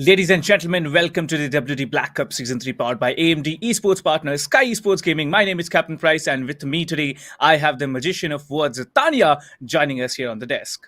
Ladies and gentlemen, welcome to the WD Black Cup Season 3 powered by AMD Esports partner Skyesports Gaming. My name is Captain Price, and with me today, I have the magician of words, Tanya, joining us here on the desk.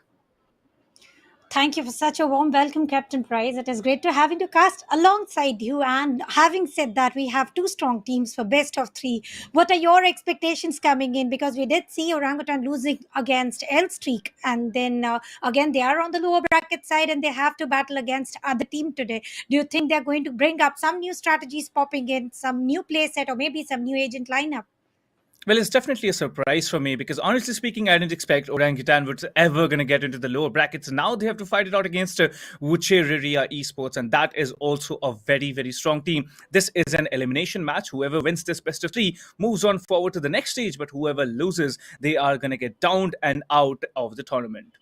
Thank you for such a warm welcome, Captain Price. It is great to having to cast alongside you. And having said that, we have two strong teams for best of three. What are your expectations coming in? Because we did see Orangutan losing against Elstreak, and then again they are on the lower bracket side, and they have to battle against other team today. Do you think they're going to bring up some new strategies popping in, some new play set, or maybe some new agent lineup? Well, it's definitely a surprise for me because honestly speaking, I didn't expect Orangutan was ever going to get into the lower brackets. Now they have to fight it out against Wuchereria Esports, and that is also a very, very strong team. This is an elimination match. Whoever wins this best of three moves on forward to the next stage, but whoever loses, they are going to get downed and out of the tournament.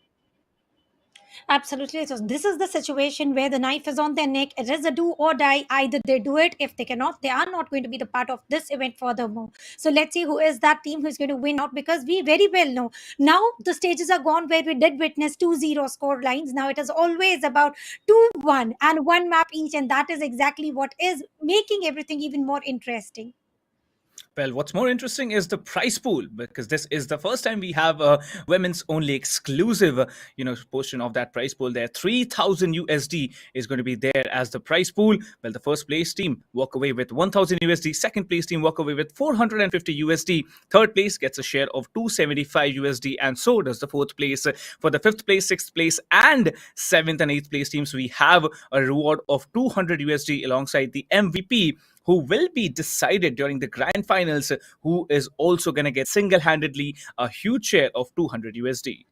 Absolutely. So this is the situation where the knife is on their neck. It is a do or die. Either they do it. If they cannot, they are not going to be the part of this event furthermore. So let's see who is that team who's going to win out, because we very well know now the stages are gone where we did witness 2-0 score lines. Now it is always about 2-1 and one map each, and that is exactly what is making everything even more interesting. Well, what's more interesting is the prize pool, because this is the first time we have a women's only exclusive, portion of that prize pool. There, 3,000 USD is going to be there as the prize pool. Well, the first place team walk away with 1,000 USD. Second place team walk away with 450 USD. Third place gets a share of 275 USD, and so does the fourth place. For the fifth place, sixth place, and seventh and eighth place teams, we have a reward of 200 USD alongside the MVP, who will be decided during the grand finals, who is also going to get single-handedly a huge share of 200 USD.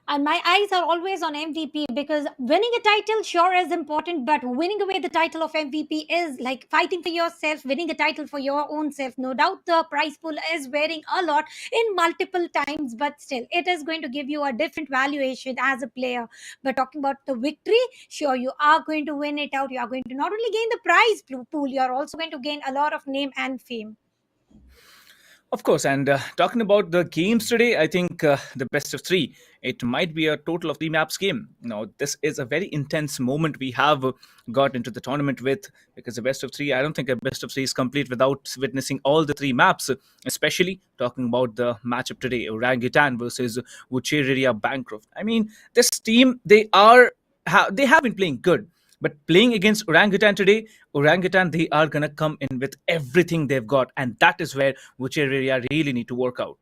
And my eyes are always on MVP, because winning a title sure is important, but winning away the title of MVP is like fighting for yourself, winning a title for your own self. No doubt the prize pool is varying a lot in multiple times, but still, it is going to give you a different valuation as a player. But talking about the victory, sure, you are going to win it out. You are going to not only gain the prize pool, you are also going to gain a lot of name and fame. Of course, and talking about the games today, I think the best of three, it might be a total of three maps game. Now, this is a very intense moment we have got into the tournament with, because the best of three, I don't think a best of three is complete without witnessing all the three maps, especially talking about the matchup today, Orangutan versus Wuchereria Bancrofti. I mean, this team, they have been playing good. But playing against Orangutan today, Orangutan, they are going to come in with everything they've got. And that is where Wuchereria really need to work out.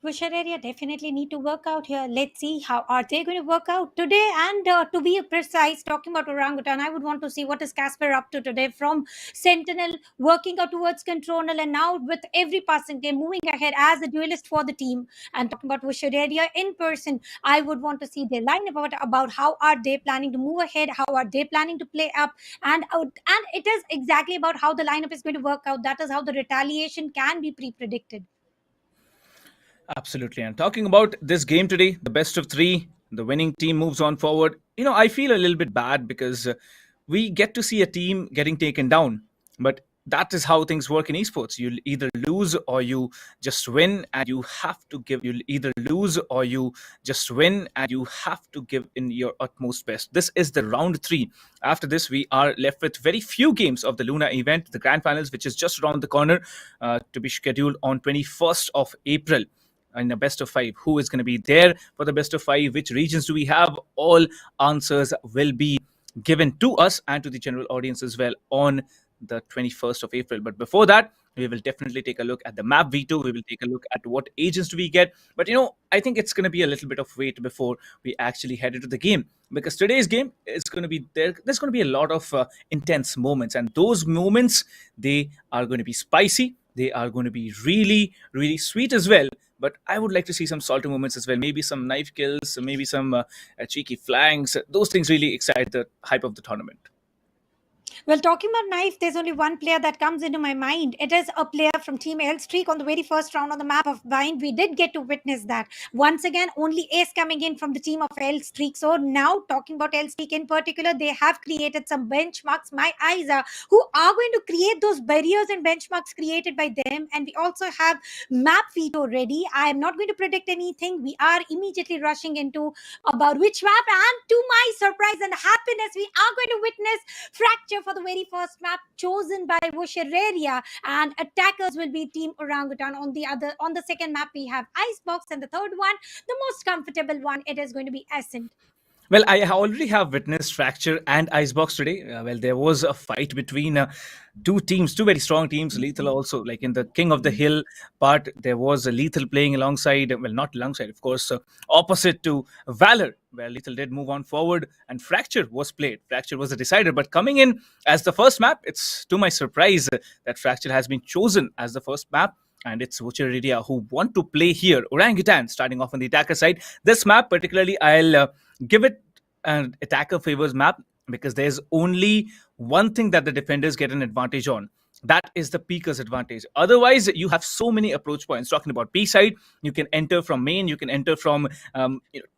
Wuchereria definitely need to work out here. Let's see how are they going to work out today. And to be precise, talking about Orangutan, I would want to see what is Casper up to today from Sentinel working out towards Control, and now with every passing day moving ahead as a duelist for the team. And talking about Wuchereria in person, I would want to see their line about how are they planning to move ahead, how are they planning to play up, and it is exactly about how the lineup is going to work out. That is how the retaliation can be pre-predicted. Absolutely. And talking about this game today, the best of three, the winning team moves on forward. I feel a little bit bad because we get to see a team getting taken down. But that is how things work in esports. You'll either lose or you just win, and you have to give. You'll either lose or you just win, and you have to give in your utmost best. This is the round three. After this, we are left with very few games of the Luna event, the grand finals, which is just around the corner, to be scheduled on 21st of April in a best of five. Who is going to be there for the best of five? Which regions do we have? All answers will be given to us and to the general audience as well on the 21st of April. But before that, we will definitely take a look at the map veto. We will take a look at what agents do we get. But I think it's going to be a little bit of wait before we actually head into the game, because today's game is going to be there. There's going to be a lot of intense moments, and those moments, they are going to be spicy. They are going to be really, really sweet as well. But I would like to see some salty moments as well. Maybe some knife kills, maybe some cheeky flanks. Those things really excite the hype of the tournament. Well, talking about knife, there's only one player that comes into my mind. It is a player from Team L Streak on the very first round on the map of Bind. We did get to witness that. Once again, only ace coming in from the team of L Streak. So now, talking about L Streak in particular, they have created some benchmarks. My eyes are who are going to create those barriers and benchmarks created by them. And we also have map veto ready. I am not going to predict anything. We are immediately rushing into about which map. And to my surprise and happiness, we are going to witness Fracture for the very first map chosen by Wuchereria, and attackers will be Team Orangutan. On the second map we have Icebox, and the third one, the most comfortable one, it is going to be Ascent. Well, I already have witnessed Fracture and Icebox today. Well, there was a fight between two teams, two very strong teams. Lethal also, like in the King of the Hill part, there was a Lethal playing alongside, well, not alongside, of course, opposite to Valor, where Lethal did move on forward and Fracture was played. Fracture was the decider. But coming in as the first map, it's to my surprise that Fracture has been chosen as the first map. And it's Wuchereria who want to play here. Orangutan starting off on the attacker side. This map particularly, I'll give it an attacker favors map, because there's only one thing that the defenders get an advantage on. That is the peeker's advantage. Otherwise, you have so many approach points. Talking about B side, you can enter from main, you can enter from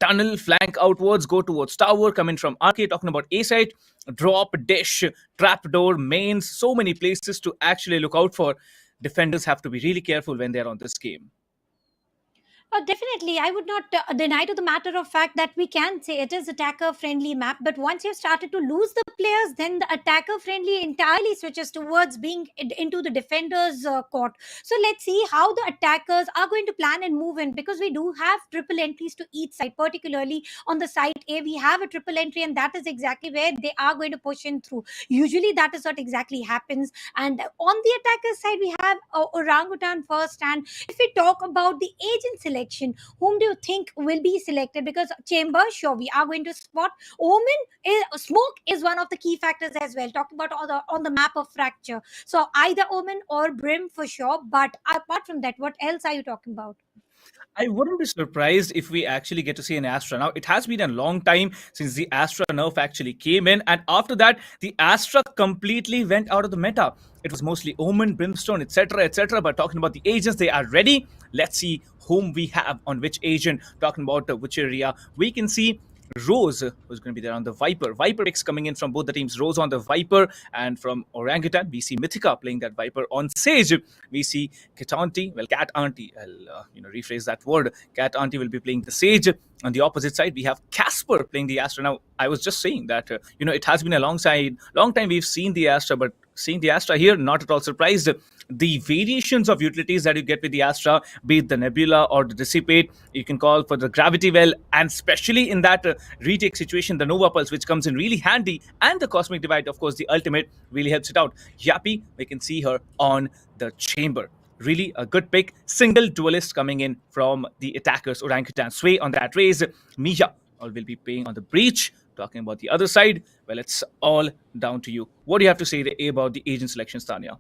tunnel, flank outwards, go towards tower, come in from arcade. Talking about A side, drop, dish, trapdoor, mains, so many places to actually look out for. Defenders have to be really careful when they're on this game. Definitely, I would not deny to the matter of fact that we can say it is attacker-friendly map. But once you've started to lose the players, then the attacker-friendly entirely switches towards being into the defenders' court. So let's see how the attackers are going to plan and move in, because we do have triple entries to each side. Particularly on the side A, we have a triple entry, and that is exactly where they are going to push in through. Usually, that is what exactly happens. And on the attacker side, we have Orangutan first. And if we talk about the agent selection, whom do you think will be selected? Because Chamber, sure, we are going to spot. Omen, smoke is one of the key factors as well. Talking about on the map of Fracture, so either Omen or Brim for sure. But apart from that, what else are you talking about? I wouldn't be surprised if we actually get to see an Astra. Now, it has been a long time since the Astra nerf actually came in, and after that, the Astra completely went out of the meta. It was mostly Omen, Brimstone, etc., etc. But talking about the agents, they are ready. Let's see whom we have on which agent. Talking about which area, we can see Rose, who's going to be there on the Viper. Viper picks coming in from both the teams. Rose on the Viper, and from Orangutan, we see Mythica playing that Viper. On Sage, we see Cat Auntie. Well, Cat Auntie. I'll rephrase that word. Cat Auntie will be playing the Sage. On the opposite side, we have Casper playing the Astra. Now, I was just saying that it has been a long time we've seen the Astra, but seeing the Astra here, not at all surprised. The variations of utilities that you get with the Astra, be it the Nebula or the Dissipate, you can call for the Gravity Well, and especially in that retake situation, the Nova Pulse, which comes in really handy, and the Cosmic Divide, of course, the ultimate really helps it out. Yappy, we can see her on the Chamber. Really a good pick. Single duelist coming in from the attackers. Orangutan Sway on that raise. Mija will be paying on the breach. Talking about the other side, well, it's all down to you. What do you have to say about the agent selections, Tanya?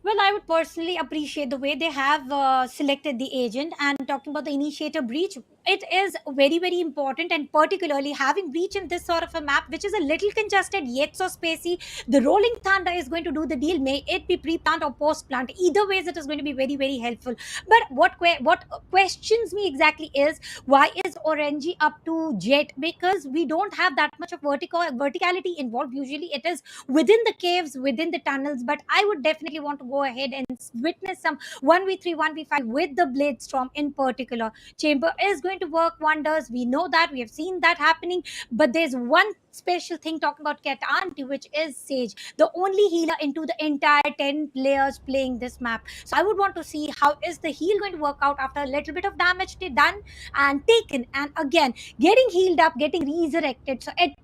Well, I would personally appreciate the way they have selected the agent. And talking about the initiator breach, it is very, very important. And particularly having breach in this sort of a map, which is a little congested yet so spacey, the rolling thunder is going to do the deal. May it be pre-plant or post-plant. Either ways, it is going to be very, very helpful. But what questions me exactly is why is Orange up to Jet? Because we don't have that much of verticality involved. Usually, it is within the caves, within the tunnels. But I would definitely want to go ahead and witness some 1v3, 1v5 with the Blade Storm in particular. Chamber is going to work wonders. We know that. We have seen that happening. But there's one special thing talking about Cat Auntie, which is Sage, the only healer into the entire 10 players playing this map. So I would want to see how is the heal going to work out after a little bit of damage done and taken, and again getting healed up, getting resurrected. So at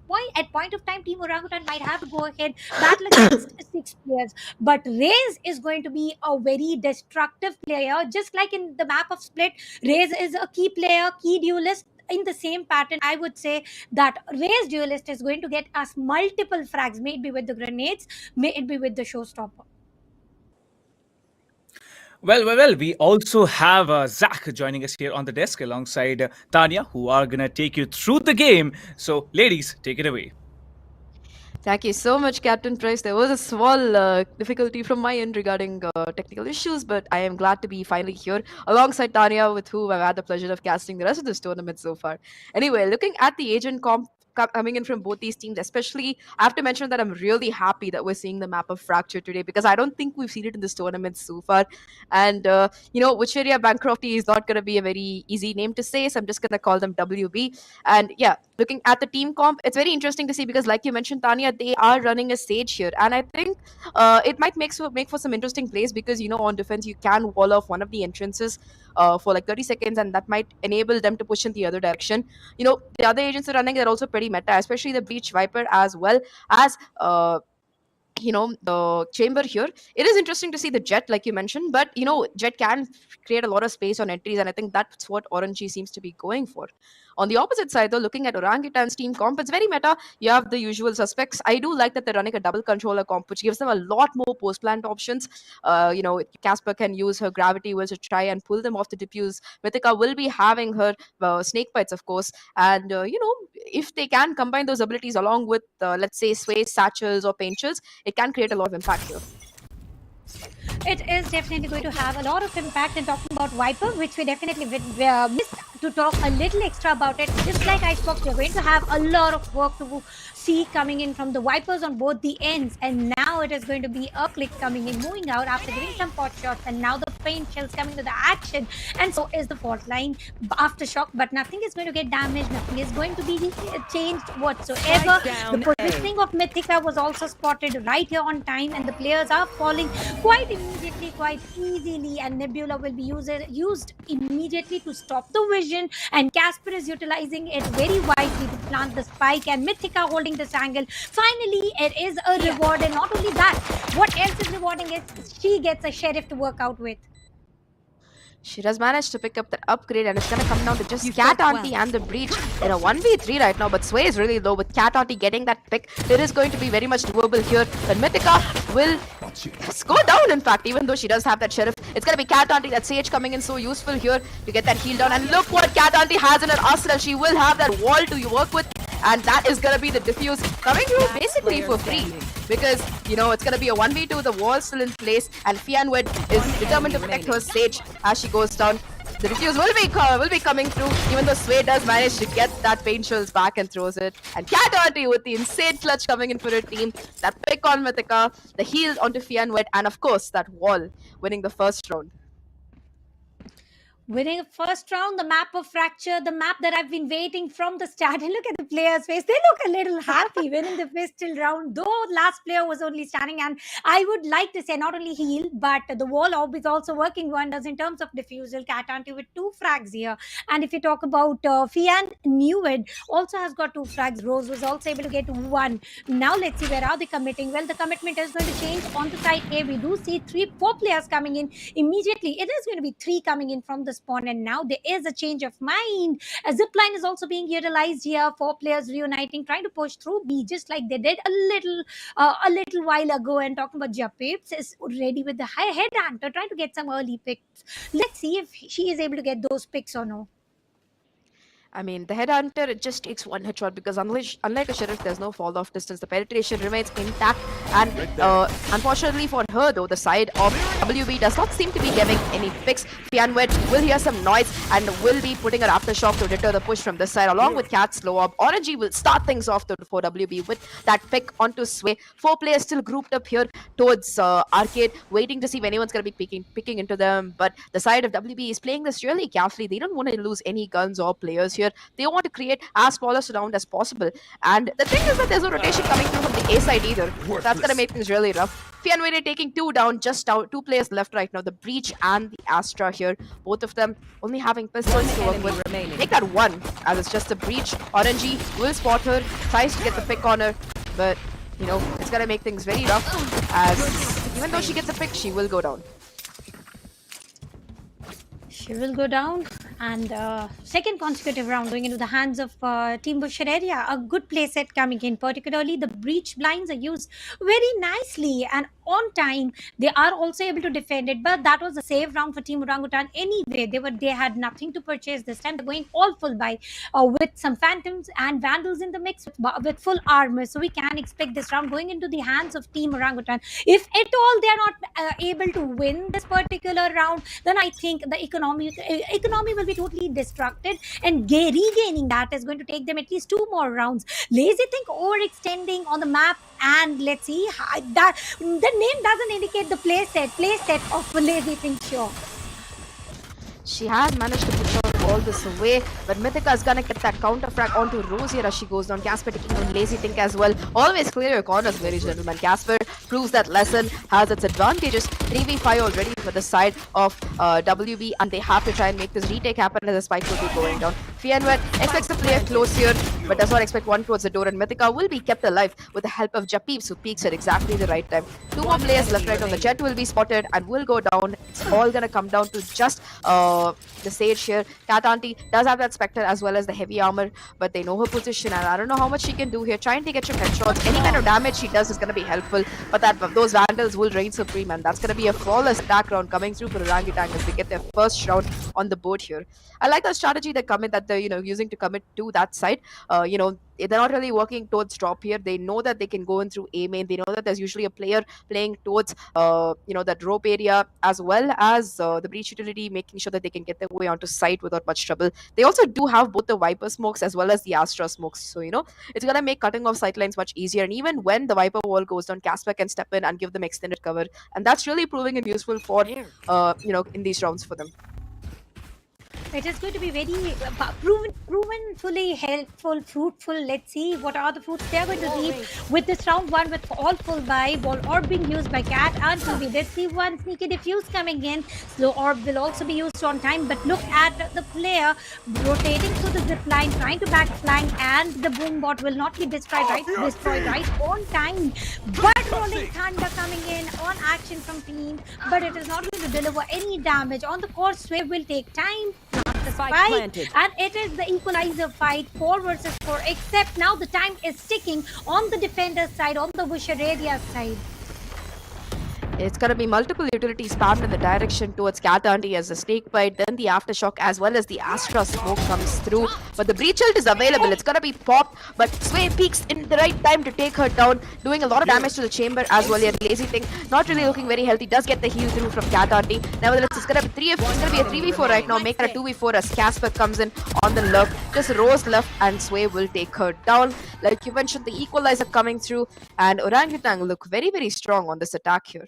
point of time, Team Orangutan might have to go ahead battle against 6 players. But Raze is going to be a very destructive player, just like in the map of Split. Raze is a key player, key duelist. In the same pattern, I would say that Raze duelist is going to get us multiple frags, may it be with the grenades, may it be with the showstopper. Well. We also have Zach joining us here on the desk alongside Tanya, who are going to take you through the game. So, ladies, take it away. Thank you so much, Captain Price. There was a small difficulty from my end regarding technical issues, but I am glad to be finally here alongside Tanya, with whom I've had the pleasure of casting the rest of this tournament so far. Anyway, looking at the agent comp coming in from both these teams, especially, I have to mention that I'm really happy that we're seeing the map of Fracture today, because I don't think we've seen it in this tournament so far. And, Wuchereria Bancrofti is not going to be a very easy name to say, so I'm just going to call them WB. And yeah, looking at the team comp, it's very interesting to see because, like you mentioned, Tanya, they are running a Sage here. And I think it might make for some interesting plays because, on defense, you can wall off one of the entrances for like 30 seconds, and that might enable them to push in the other direction. The other agents are running, they're also pretty meta, especially the Breach Viper as well as the chamber here. It is interesting to see the Jet, like you mentioned, but Jet can create a lot of space on entries, and I think that's what Orange seems to be going for. On the opposite side, though, looking at Orangutan's team comp, it's very meta. You have the usual suspects. I do like that they're running a double controller comp, which gives them a lot more post-plant options. Casper can use her gravity will to try and pull them off the diffuse. Mythica will be having her snake bites, of course, and if they can combine those abilities along with, let's say, Sway, Satchels, or Painters, it can create a lot of impact here. It is definitely going to have a lot of impact. And talking about Viper, which we definitely missed to talk a little extra about it. Just like Icebox, we're going to have a lot of work to see coming in from the Vipers on both the ends. And now it is going to be a click coming in, moving out after giving some pot shots. And now the paint shells coming to the action. And so is the fault line aftershock. But nothing is going to get damaged. Nothing is going to be changed whatsoever. The positioning of Mythica was also spotted right here on time. And the players are falling quite immediately, quite easily. And Nebula will be used immediately to stop the vision. And Casper is utilizing it very wisely to plant the spike, and Mythica holding this angle. Finally, it is a reward, and not only that, what else is rewarding is she gets a sheriff to work out with. She does manage to pick up that upgrade, and it's going to come down to just Cat Auntie and the Breach in a 1v3 right now. But Sway is really low. With Cat Auntie getting that pick, it is going to be very much doable here. But Mythica will go down, in fact, even though she does have that Sheriff. It's going to be Cat Auntie, that Sage coming in so useful here to get that heal down. And look what Cat Auntie has in her arsenal. She will have that wall to work with, and that is going to be the diffuse coming through basically for free. Because, it's going to be a 1v2, the wall's still in place, and Fianwed is determined to protect her Sage as she goes down. The diffuse will be coming through, even though Sway does manage to get that paint shells back and throws it. And Cat Auntie with the insane clutch coming in for her team. That pick on Mythica, the heal onto Fianwed, and of course, that wall winning the first round. Winning first round, the map of fracture, the map that I've been waiting from the start. And look at the players' face. They look a little happy winning the pistol round, though last player was only standing. And I would like to say not only heal, but the wall orb is also working wonders in terms of defusal. Cat Auntie with 2 frags here. And if you talk about Fian Newed, also has got 2 frags. Rose was also able to get 1. Now let's see, where are they committing? Well, the commitment is going to change on the side A. We do see 4 players coming in immediately. It is going to be 3 coming in from the spawn, and now there is a change of mind. A zip line is also being utilized here. 4 players reuniting, trying to push through B, just like they did a little while ago. And talking about Japips is ready with the high head hunter, trying to get some early picks. Let's see if she is able to get those picks or no. I mean, the headhunter, it just takes one headshot because unlike a sheriff, there's no fall off distance. The penetration remains intact, and unfortunately for her, though, the side of WB does not seem to be giving any picks. Fianwet will hear some noise and will be putting her aftershock to deter the push from this side, along with Cat Slow Up. Orangey will start things off for WB with that pick onto Sway. 4 players still grouped up here towards Arcade, waiting to see if anyone's going to be picking into them. But the side of WB is playing this really carefully. They don't want to lose any guns or players here. They want to create as smallest round as possible. And the thing is that there's no rotation coming through from the A side either. That's going to make things really rough. Fianwede taking 2 down, just out. 2 players left right now. The Breach and the Astra here. Both of them only having pistols to work with. Make that 1, as it's just a Breach. Orangey will spot her, tries to get the pick on her, but you know, it's going to make things very rough, as even though she gets a pick, she will go down. She will go down, and second consecutive round going into the hands of Team Wuchereria. A good play set coming in, particularly the breach blinds are used very nicely and on time. They are also able to defend it, but that was a save round for Team Orangutan anyway. They had nothing to purchase this time. They're going all full buy with some phantoms and vandals in the mix with full armor. So we can expect this round going into the hands of Team Orangutan. If at all they are not able to win this particular round, then I think the economy will be totally destructed, and regaining that is going to take them at least 2 more rounds. Lazy Think overextending on the map, and let's see that the name doesn't indicate the play set of Lazy Think. Sure, she has managed to push out all this away, but Mythica is gonna get that counter frag onto Rose here as she goes down. Casper taking on Lazy Think as well. Always clear your corners, ladies and gentlemen. Casper proves that lesson, has its advantages. 3v5 already for the side of WB, and they have to try and make this retake happen as the spike will be going down. Fianwet expects to play close here, but does not expect one towards the door, and Mythica will be kept alive with the help of Japeeps, who peeks at exactly the right time. 2 more players left right on the jet will be spotted and will go down. It's all gonna come down to just the Sage here. Cat Auntie does have that Spectre as well as the heavy armor, but they know her position, and I don't know how much she can do here. Trying to get some headshots. Any kind of damage she does is going to be helpful, but those Vandals will reign supreme, and that's going to be a flawless attack round coming through for Orangutan as they get their first round on the board here. I like the strategy that they're using to commit to that side. They're not really working towards drop here. They know that they can go in through A main. They know that there's usually a player playing towards that rope area, as well as the breach utility, making sure that they can get their way onto site without much trouble. They also do have both the Viper smokes as well as the Astra smokes, so it's gonna make cutting off sightlines much easier. And even when the Viper wall goes down, Casper can step in and give them extended cover, and that's really proving it useful for in these rounds for them. it is going to be very proven fully helpful, fruitful. Let's see what are the fruits they are going to reap with this round 1 with all full buy. Ball orb being used by Cat and Tubi. Let's see one sneaky diffuse coming in. Slow orb will also be used on time, but look at the player rotating through the zip line, trying to backflank, and the boom bot will not be destroyed right on time. But Rolling Thunder coming in on action from team, but it is not going to deliver any damage. On the course, Sway will take time. The fight, and it is the equalizer fight, 4 versus 4, except now the time is ticking on the defender's side, on the Wuchereria side. It's going to be multiple utilities spammed in the direction towards Cat Auntie as the snake bite, then the aftershock as well as the Astra smoke comes through. But the breach ult is available. It's going to be popped, but Sway peeks in the right time to take her down, doing a lot of damage to the chamber as well. Yet Lazy Thing not really looking very healthy. Does get the heal through from Cat Auntie. Nevertheless, it's going to be a 3v4 right now. Make it a 2v4 as Casper comes in on the lurk. Just Rose left and Sway will take her down. Like you mentioned, the equalizer coming through, and Orangutan look very, very strong on this attack here.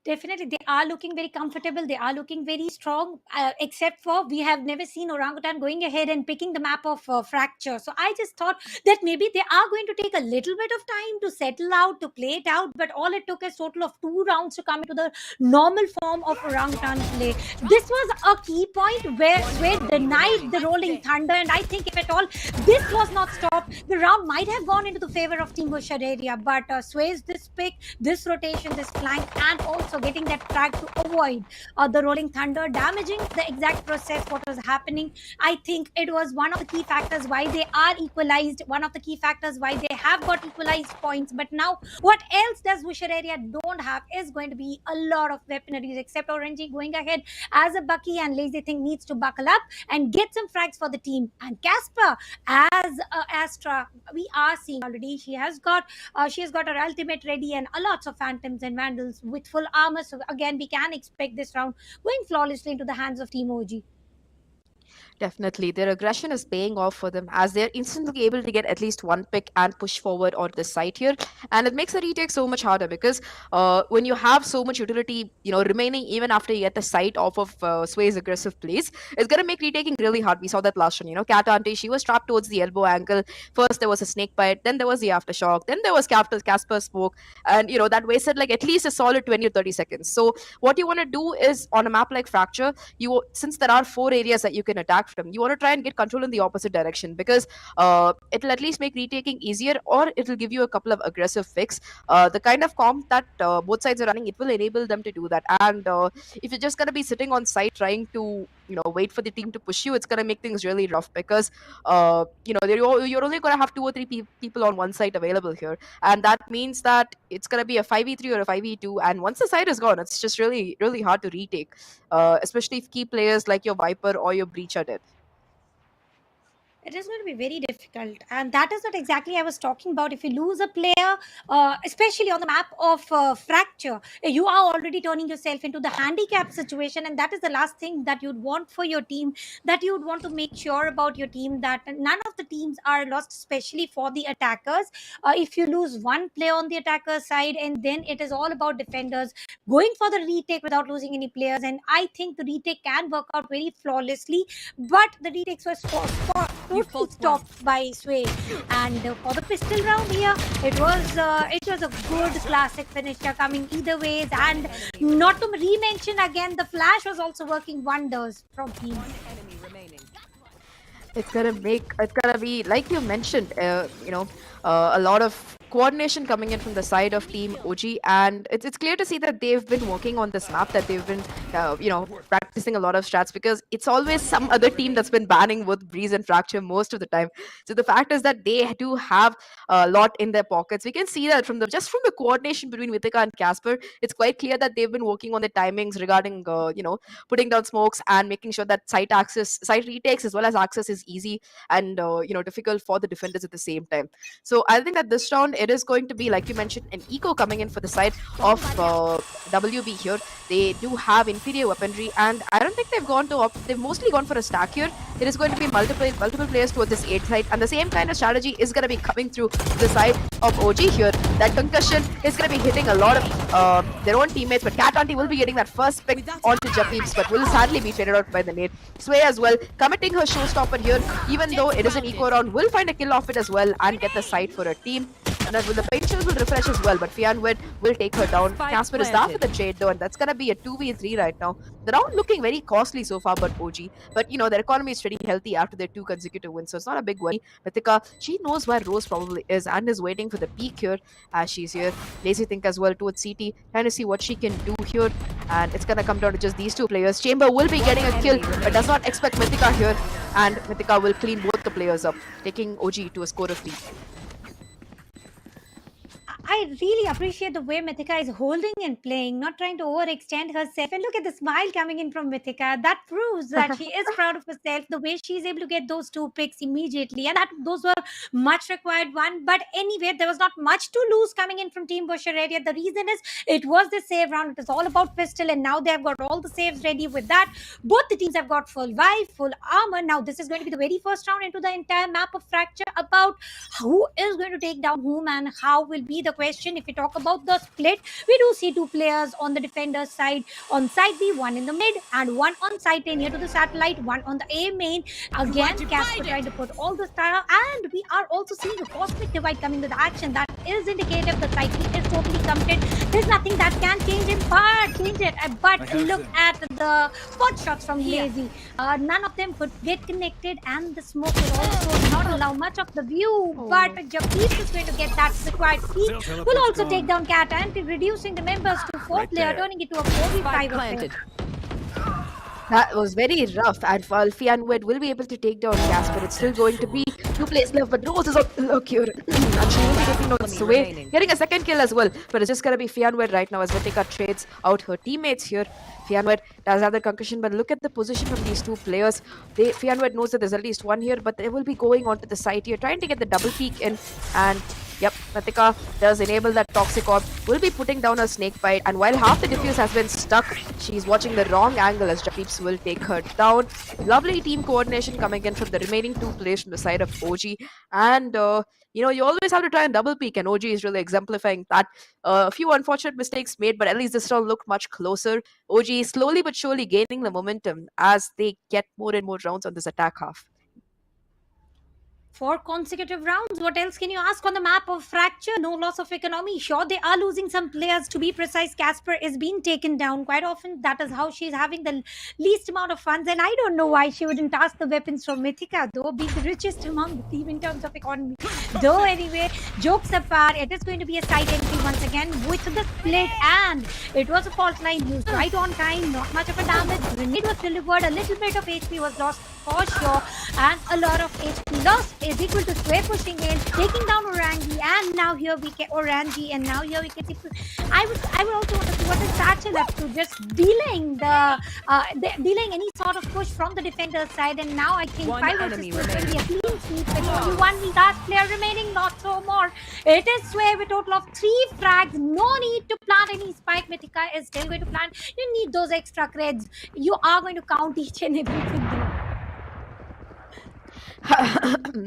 Definitely, they are looking very comfortable. They are looking very strong. Except for we have never seen Orangutan going ahead and picking the map of Fracture. So I just thought that maybe they are going to take a little bit of time to settle out, to play it out. But all it took is total of 2 rounds to come into the normal form of Orangutan play. This was a key point where Sway denied the Rolling Thunder, and I think if at all this was not stopped, the round might have gone into the favor of Team Wuchereria. But Sway's this pick, this rotation, this flank, and also getting that frag to avoid the Rolling Thunder, damaging the exact process what was happening. I think it was one of the key factors why they are equalized, one of the key factors why they have got equalized points. But now, what else does Wuchereria don't have is going to be a lot of weaponaries, except Orangey going ahead as a Bucky, and Lazy Thing needs to buckle up and get some frags for the team. And Casper as Astra, we are seeing already she has got her ultimate ready and a lots of phantoms and vandals with full armor. So again, we can expect this round going flawlessly into the hands of Team OG. Definitely, their aggression is paying off for them as they're instantly able to get at least one pick and push forward on this side here, and it makes the retake so much harder because when you have so much utility, remaining even after you get the sight off of Sway's aggressive plays, it's gonna make retaking really hard. We saw that last one. Cat Auntie, she was trapped towards the elbow angle. First there was a snake bite, then there was the aftershock, then there was Casper smoke, and that wasted like at least a solid 20 or 30 seconds. So what you want to do is on a map like Fracture, since there are 4 areas that you can attack from, you want to try and get control in the opposite direction because it'll at least make retaking easier, or it'll give you a couple of aggressive picks. The kind of comp that both sides are running, it will enable them to do that. And if you're just going to be sitting on site trying to wait for the team to push you, it's going to make things really rough because you're only going to have 2 or 3 people on one side available here, and that means that it's going to be a 5v3 or a 5v2, and once the side is gone, it's just really really hard to retake, especially if key players like your Viper or your Breach are dead. It is going to be very difficult, and that is what exactly I was talking about. If you lose a player, especially on the map of Fracture, you are already turning yourself into the handicap situation, and that is the last thing that you'd want for your team, that you would want to make sure about your team that none of the teams are lost, especially for the attackers. If you lose one player on the attacker side, and then it is all about defenders going for the retake without losing any players, and I think the retake can work out very flawlessly. But the retakes were totally stopped by Sway. And for the pistol round here, it was a good classic finisher coming either ways. And not to re-mention again, the flash was also working wonders from team. It's gonna be like you mentioned, a lot of coordination coming in from the side of Team OG, and it's clear to see that they've been working on this map, that they've been practicing a lot of strats, because it's always some other team that's been banning both Breeze and Fracture most of the time. So the fact is that they do have a lot in their pockets. We can see that from the coordination between Mythica and Casper. It's quite clear that they've been working on the timings regarding putting down smokes and making sure that site retakes as well as access is easy and difficult for the defenders at the same time. So I think that this round it is going to be, like you mentioned, an eco coming in for the side of WB here. They do have inferior weaponry, and I don't think they've mostly gone for a stack here. It is going to be multiple players towards this 8 side, and the same kind of strategy is going to be coming through the side of OG here. That concussion is going to be hitting a lot of their own teammates, but Cat Auntie will be getting that first pick onto Japeeps, but will sadly be traded out by the nade. Sway as well, committing her showstopper here, even though it is an eco round, will find a kill off it as well and get the side for her team. And then the Pinchers will refresh as well, but Fianwed will take her down. Casper is there for the trade though, and that's gonna be a 2v3 right now. The round looking very costly so far, but OG. But their economy is pretty healthy after their 2 consecutive wins, so it's not a big worry. Mythica, she knows where Rose probably is and is waiting for the peak here as she's here. Lazy Think as well towards CT, trying to see what she can do here. And it's gonna come down to just these 2 players. Chamber will be getting a kill, but does not expect Mythica here. And Mythica will clean both the players up, taking OG to a score of 3. I really appreciate the way Mythica is holding and playing, not trying to overextend herself. And look at the smile coming in from Mythica. That proves that she is proud of herself, the way she's able to get those 2 picks immediately. And those were much required one. But anyway, there was not much to lose coming in from Team Wuchereria. The reason is it was the save round. It was all about pistol, and now they have got all the saves ready with that. Both the teams have got full vibe, full armor. Now this is going to be the very first round into the entire map of Fracture about who is going to take down whom and how will be the question. If we talk about the split, we do see two players on the defender's side. On side B, one in the mid and one on side A near to the satellite, one on the A main. Again, Casper trying to put all the star, and we are also seeing a cosmic divide coming to the action. That is indicative the cycle is totally committed. There's nothing that can change it. But look at the spot shots from Lazy. None of them could get connected, and the smoke will also not allow much of the view. But Japif is going to get that required peak. Will also take down Cat and reducing the members to 4-player, turning it to a 4v5 affair. That was very rough, and Fianwed will be able to take down Casper. It's still going to be 2 plays left, but Rose is on the look here. And she will be taking down Sway, getting a second kill as well. But it's just going to be Fianwed right now as Vitika trades out her teammates here. Fianwed does have the concussion, but look at the position from these two players. Fianwed knows that there's at least one here, but they will be going onto the side here, trying to get the double peek in. And yep, Matika does enable that Toxic Orb, will be putting down her Snake Bite, and while half the diffuse has been stuck, she's watching the wrong angle as Japeeps will take her down. Lovely team coordination coming in from the remaining 2 players from the side of OG, and you always have to try and double peek, and OG is really exemplifying that. A few unfortunate mistakes made, but at least this round looked much closer. OG is slowly but surely gaining the momentum as they get more and more rounds on this attack half. 4 consecutive rounds. What else can you ask on the map of Fracture? No loss of economy. Sure, they are losing some players. To be precise, Casper is being taken down quite often. That is how she's having the least amount of funds. And I don't know why she wouldn't ask the weapons from Mythica, though, being the richest among the team in terms of economy. Though, anyway, jokes apart, it is going to be a side entry once again with the split. And it was a fault line used right on time. Not much of a damage. Grenade was delivered. A little bit of HP was lost for sure. And a lot of HP lost is equal to Sway pushing in, taking down Orangi, and now here we get Orangi, and now here we can see. I would also want to see what is Satchel up to, just delaying delaying any sort of push from the defender's side. And now I think 5 versus 2 will be a clean sweep. With only one last player remaining, not so more. It is Sway with a total of 3 frags. No need to plant any spike. Mythica is still going to plant. You need those extra creds. You are going to count each and everything though.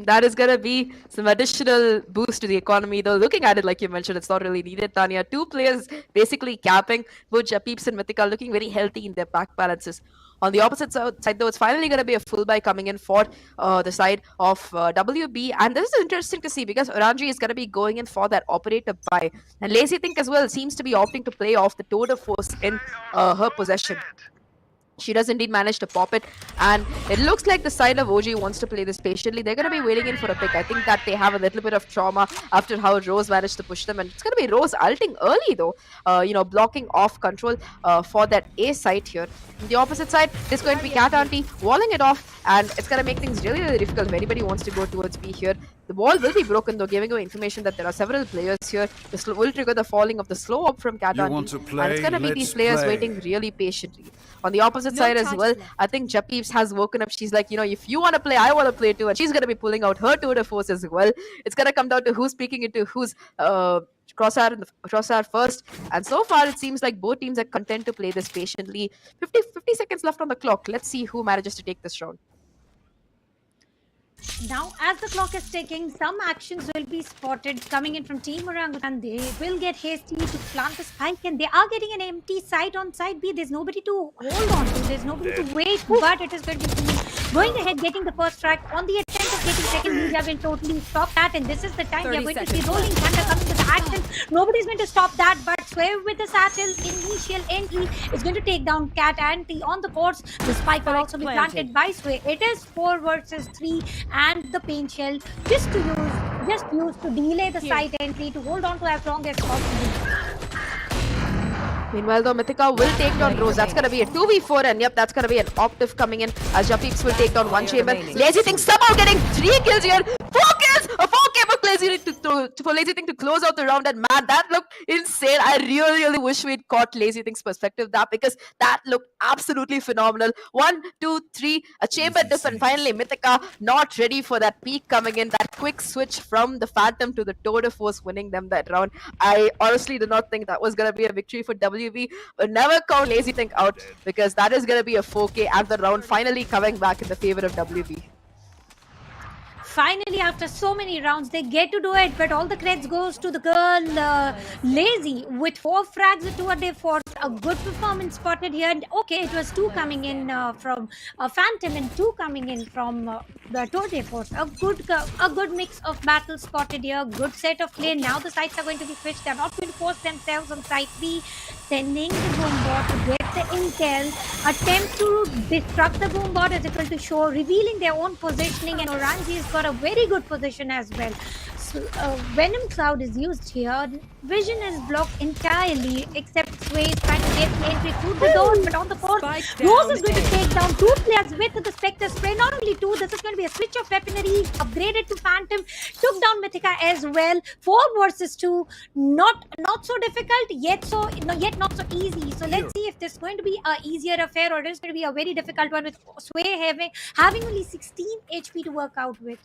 That is going to be some additional boost to the economy, though. Looking at it, like you mentioned, it's not really needed, Tanya. 2 players basically capping, both Japeeps and Mythica looking very healthy in their back balances. On the opposite side, though, it's finally going to be a full buy coming in for the side of WB. And this is interesting to see because Orangi is going to be going in for that operator buy. And Lazy Think as well seems to be opting to play off the tour de force in her possession. She does indeed manage to pop it, and it looks like the side of OG wants to play this patiently. They're going to be waiting in for a pick. I think that they have a little bit of trauma after how Rose managed to push them, and it's going to be Rose ulting early though, blocking off control for that A site here. On the opposite side, there's going to be Cat Auntie walling it off, and it's going to make things really, really difficult if anybody wants to go towards B here. The wall will be broken though, giving away information that there are several players here. This will trigger the falling of the slow up from Cat Auntie, and it's going to be these players waiting really patiently. On the opposite side as well, I think Japeeps has woken up. She's like, if you want to play, I want to play too. And she's going to be pulling out her tour de force as well. It's going to come down to who's peeking into who's crosshair first. And so far, it seems like both teams are content to play this patiently. 50 seconds left on the clock. Let's see who manages to take this round. Now, as the clock is ticking, some actions will be spotted coming in from Team Orangutan. They will get hasty to plant the spike, and they are getting an empty site on side B. There's nobody to hold on to. There's nobody to wait, but it is going to be going ahead, getting the first strike on the attempt of getting second. Ninja will totally stop that, and this is the time we are going to see Rolling Thunder coming to the action. Nobody's going to stop that, but Sway with the satchel initial entry is going to take down Cat Auntie on the course. The spike will also be planted by Sway. It is 4 versus 3, and the paint shell just used to delay the side entry to hold on to as long as possible. Meanwhile, though, Mythica will take down Rose. That's going to be a 2v4, and yep, that's going to be an Optif coming in as Japeeps will take down one chamber. Lazy Think somehow getting 3 kills here. 4 kills! A 4K for Lazy Think to close out the round, and man, that looked insane. I really wish we'd caught Lazy Think's perspective that, because that looked absolutely phenomenal. 1, 2, 3, a chamber diff, and finally Mythica not ready for that peak coming in. That quick switch from the Phantom to the Tour de Force, winning them that round. I honestly did not think that was going to be a victory for WB, but never count Lazy Think out, because that is going to be a 4K, and the round finally coming back in the favor of WB. finally, after so many rounds, they get to do it. But all the credits goes to the girl Lazy with 4 frags to 2 a day for a good performance spotted here. And okay, it was 2 coming in from Phantom and 2 coming in from the Tour de Force. A good mix of battles spotted here. Good set of play. Now the sites are going to be switched. They're not going to force themselves on site B. Sending the boombot to get the intel. Attempt to destruct the boombot is equal to show, revealing their own positioning, and Orangi's got a very good position as well. So, Venom Cloud is used here. Vision is blocked entirely, except Sway is trying to get the entry through the door, but on the force, Rose is going to take down 2 players with the Spectre Spray. Not only 2, this is going to be a switch of weaponry, upgraded to Phantom, took down Mythica as well. 4 versus 2, not so difficult, yet not so easy. So let's see if this is going to be a easier affair or it is going to be a very difficult one with Sway having only 16 HP to work out with.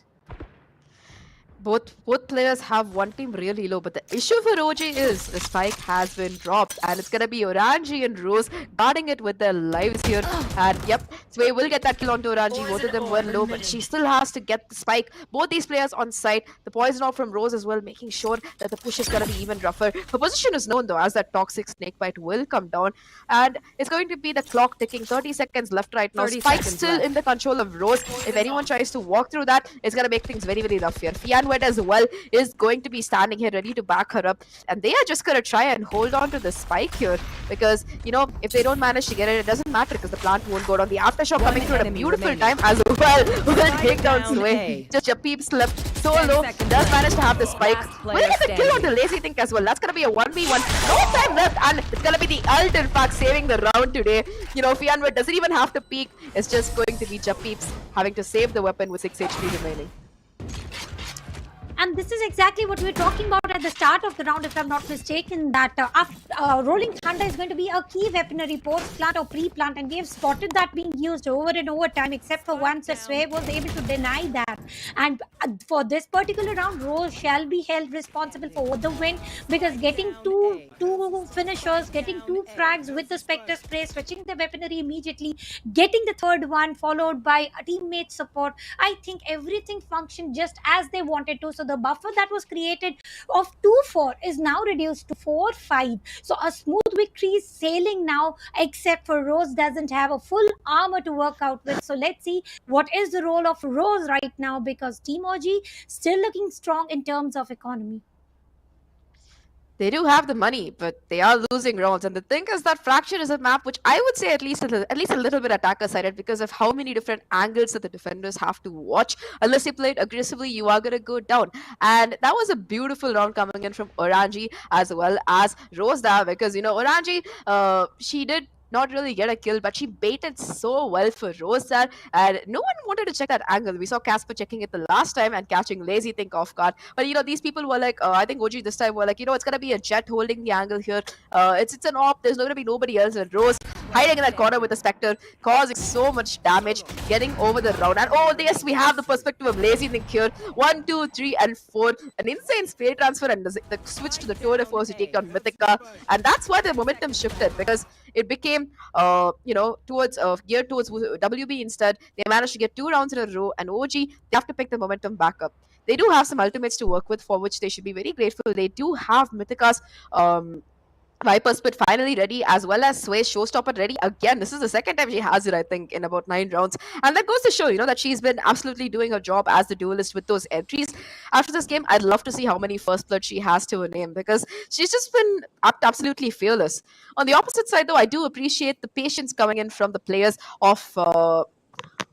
Both players have one team really low, but the issue for OG is the spike has been dropped, and it's gonna be Orangi and Rose guarding it with their lives here. And yep, Sway will get that kill onto Orangi. Both of them were low, but she still has to get the spike. Both these players on site. The poison out from Rose as well, making sure that the push is gonna be even rougher. Her position is known though, as that toxic snake bite will come down, and it's going to be the clock ticking. 30 seconds left right now. Spike still in the control of Rose. If anyone tries to walk through that, it's gonna make things very, very rough here. Fian as well is going to be standing here ready to back her up, and they are just going to try and hold on to the spike here, because if they don't manage to get it, it doesn't matter because the plant won't go down. The aftershock coming through at a beautiful time as well will take down Sway. Just Japeep's left so low, does manage to have the spike. Will get the kill on the Lazy Think as well. That's going to be a 1v1. No time left, and it's going to be the ult in fact saving the round today. Fianward doesn't even have to peek. It's just going to be Japeep's having to save the weapon with 6 HP remaining. And this is exactly what we were talking about at the start of the round, if I'm not mistaken, that Rolling Thunder is going to be a key weaponry post-plant or pre-plant, and we have spotted that being used over and over time, except for once Sway was able to deny that. And for this particular round, Rose shall be held responsible for the win, because getting two finishers, getting 2 frags with the Spectre Spray, switching the weaponry immediately, getting the third one, followed by a teammate support, I think everything functioned just as they wanted to. So the buffer that was created of 2-4 is now reduced to 4-5. So a smooth victory is sailing now, except for Rose doesn't have a full armor to work out with. So let's see what is the role of Rose right now, because Team OG still looking strong in terms of economy. They do have the money, but they are losing rounds. And the thing is that Fracture is a map which I would say at least a little bit attacker-sided, because of how many different angles that the defenders have to watch. Unless you play it aggressively, you are going to go down. And that was a beautiful round coming in from Orangi as well as Rosda, because, Orangi, she did not really get a kill, but she baited so well for Rosar, and no one wanted to check that angle. We saw Casper checking it the last time and catching Lazy Think off guard. But these people were like, I think OG this time were like, it's gonna be a Jet holding the angle here. It's an op. There's not gonna be nobody else. And Rose hiding in that corner with the Spectre, causing so much damage, getting over the round. And yes, we have the perspective of Lazy Think here. 1, 2, 3, and 4. An insane spray transfer and the switch to the Tour de Force to take down Mythica, and that's why the momentum shifted, because it became geared towards WB instead. They managed to get 2 rounds in a row, and OG, they have to pick the momentum back up. They do have some ultimates to work with, for which they should be very grateful. They do have Mythica's Viper Spit finally ready, as well as Sway's Showstopper ready again. This is the second time she has it, I think, in about 9 rounds. And that goes to show, that she's been absolutely doing her job as the duelist with those entries. After this game, I'd love to see how many first blood she has to her name, because she's just been absolutely fearless. On the opposite side, though, I do appreciate the patience coming in from the players of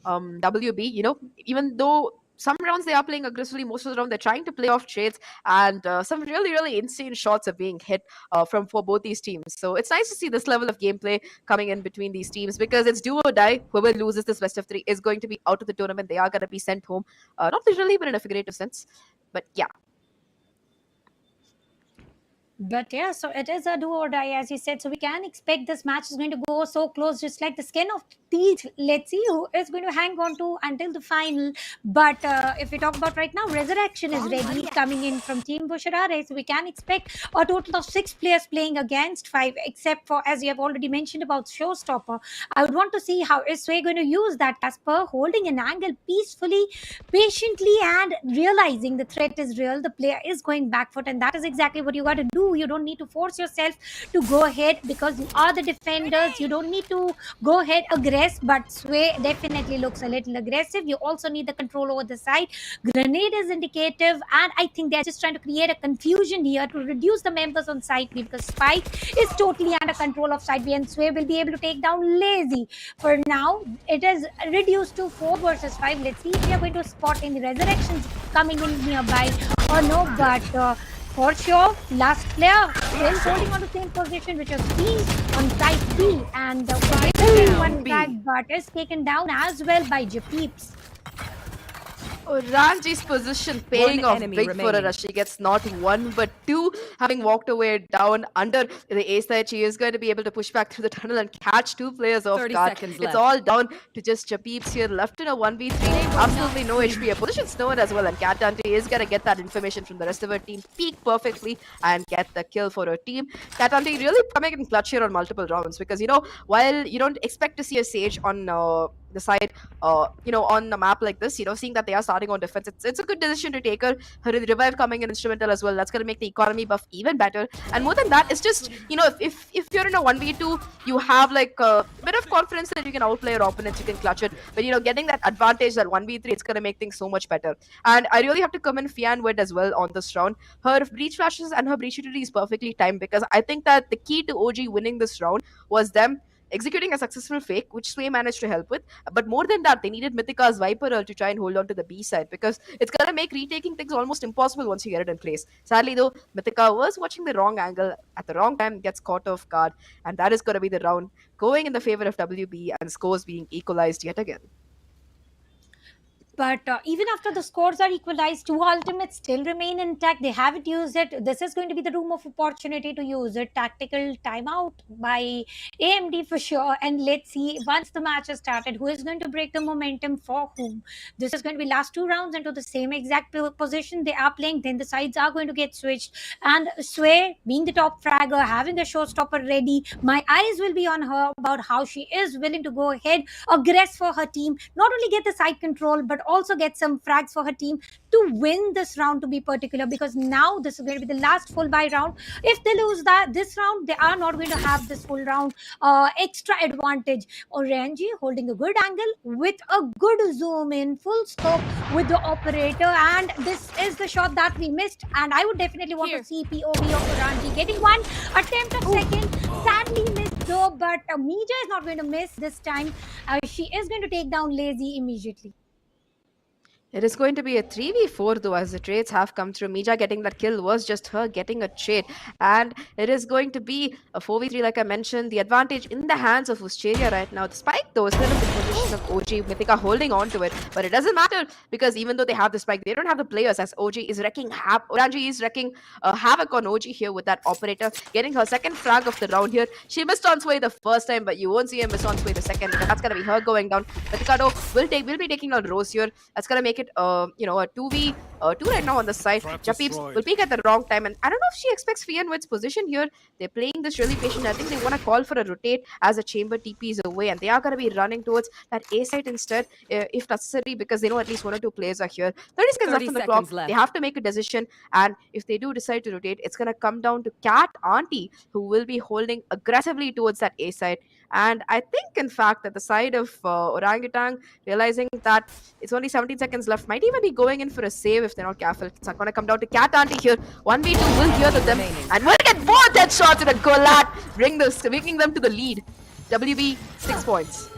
WB. Even though some rounds they are playing aggressively, most of the round they're trying to play off trades, and some really, really insane shots are being hit for both these teams. So it's nice to see this level of gameplay coming in between these teams, because it's do or die. Whoever loses this best of 3 is going to be out of the tournament. They are going to be sent home, not literally, but in a figurative sense. But yeah. But yeah, so it is a do or die, as you said. So we can expect this match is going to go so close, just like the skin of teeth. Let's see who is going to hang on to until the final. But if we talk about right now, Resurrection is ready coming in from Team Wuchereria. So we can expect a total of 6 players playing against 5, except for, as you have already mentioned about Showstopper. I would want to see how is Sway going to use that Casper holding an angle peacefully, patiently, and realizing the threat is real. The player is going back foot, and that is exactly what you got to do. You don't need to force yourself to go ahead because you are the defenders. You don't need to go ahead aggress, but Sway definitely looks a little aggressive. You also need the control over the side. Grenade is indicative, and I think they're just trying to create a confusion here to reduce the members on side B, because Spike is totally under control of side B, and Sway will be able to take down Lazy. For now, it is reduced to 4 versus 5. Let's see if we are going to spot any resurrections coming in nearby or no, but for sure, last player still holding on the same position, which was B on side B, and one tag, but is taken down as well by Japeeps. Ranji's position paying off big for her as she gets not 1 but 2, having walked away down under the A side. She is going to be able to push back through the tunnel and catch 2 players off guard. It's all down to just Japeeps here, left in a 1v3. Absolutely no HP. Her position's known as well, and Cat Auntie is going to get that information from the rest of her team, peek perfectly, and get the kill for her team. Cat Auntie really coming in clutch here on multiple rounds, because, you know, while you don't expect to see a Sage on the side, on a map like this, seeing that they are starting on defense, it's a good decision to take her. Her revive coming in instrumental as well. That's going to make the economy buff even better. And more than that, it's just, if you're in a 1v2, you have like a bit of confidence that you can outplay your opponents, you can clutch it. But, getting that advantage, that 1v3, it's going to make things so much better. And I really have to commend Fian Wed as well on this round. Her breach flashes and her breach utility is perfectly timed, because I think that the key to OG winning this round was them executing a successful fake, which Sway managed to help with. But more than that, they needed Mythica's Viper Ult to try and hold on to the B side, because it's going to make retaking things almost impossible once you get it in place. Sadly, though, Mythica was watching the wrong angle at the wrong time, gets caught off guard, and that is going to be the round going in the favor of WB, and scores being equalized yet again. But even after the scores are equalized, 2 ultimates still remain intact. They haven't used it. This is going to be the room of opportunity to use it. Tactical timeout by AMD for sure. And let's see, once the match has started, who is going to break the momentum for whom. This is going to be last 2 rounds into the same exact position they are playing. Then the sides are going to get switched. And Sway, being the top fragger, having a showstopper ready, my eyes will be on her about how she is willing to go ahead, aggress for her team, not only get the side control, but also get some frags for her team to win this round, to be particular, because now this is going to be the last full buy round. If they lose this round, they are not going to have this full round extra advantage. Orange holding a good angle with a good zoom in, full scope with the operator, and this is the shot that we missed. And I would definitely want to see POV of Orange getting one attempt of second, sadly missed though, but Mija is not going to miss this time. She is going to take down Lazy immediately. It is going to be a 3v4 though, as the trades have come through. Mija getting that kill was just her getting a trade. And it is going to be a 4v3 like I mentioned. The advantage in the hands of Wuchereria right now. The spike though is still in the position of OG. Mythica holding on to it. But it doesn't matter, because even though they have the spike, they don't have the players, as OG is wrecking Orangi is wrecking havoc on OG here with that operator. Getting her second frag of the round here. She missed on Sway the first time, but you won't see her miss on Sway the second. That's going to be her going down. Mythica though will be taking on Rose here. That's going to make it a 2v2 right now on the side. Japeeps will peek at the wrong time, and I don't know if she expects Fian Wed's position here. They're playing this really patient. I think they want to call for a rotate as a chamber TP is away, and they are going to be running towards that A side instead, if necessary, because they know at least 1 or 2 players are here. 30 seconds left on the clock. They have to make a decision, and if they do decide to rotate, it's going to come down to Cat Auntie, who will be holding aggressively towards that A side. And I think, in fact, that the side of Orangutan, realizing that it's only 17 seconds left, might even be going in for a save if they're not careful. It's going to come down to Cat Auntie here. 1v2 will hear them, and will get both headshots with a Golat, bringing them to the lead. WB 6 points.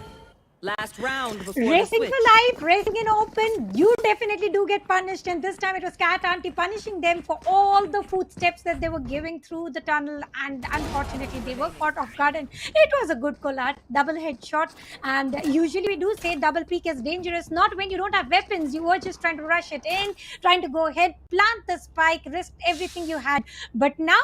Last round before the Racing switch. for life, racing in open, you definitely do get punished. And this time it was Cat Auntie punishing them for all the footsteps that they were giving through the tunnel. And unfortunately, they were caught off guard. And it was a good collide, double headshot. And usually we do say double peak is dangerous, not when you don't have weapons. You were just trying to rush it in, trying to go ahead, plant the spike, risk everything you had. But now,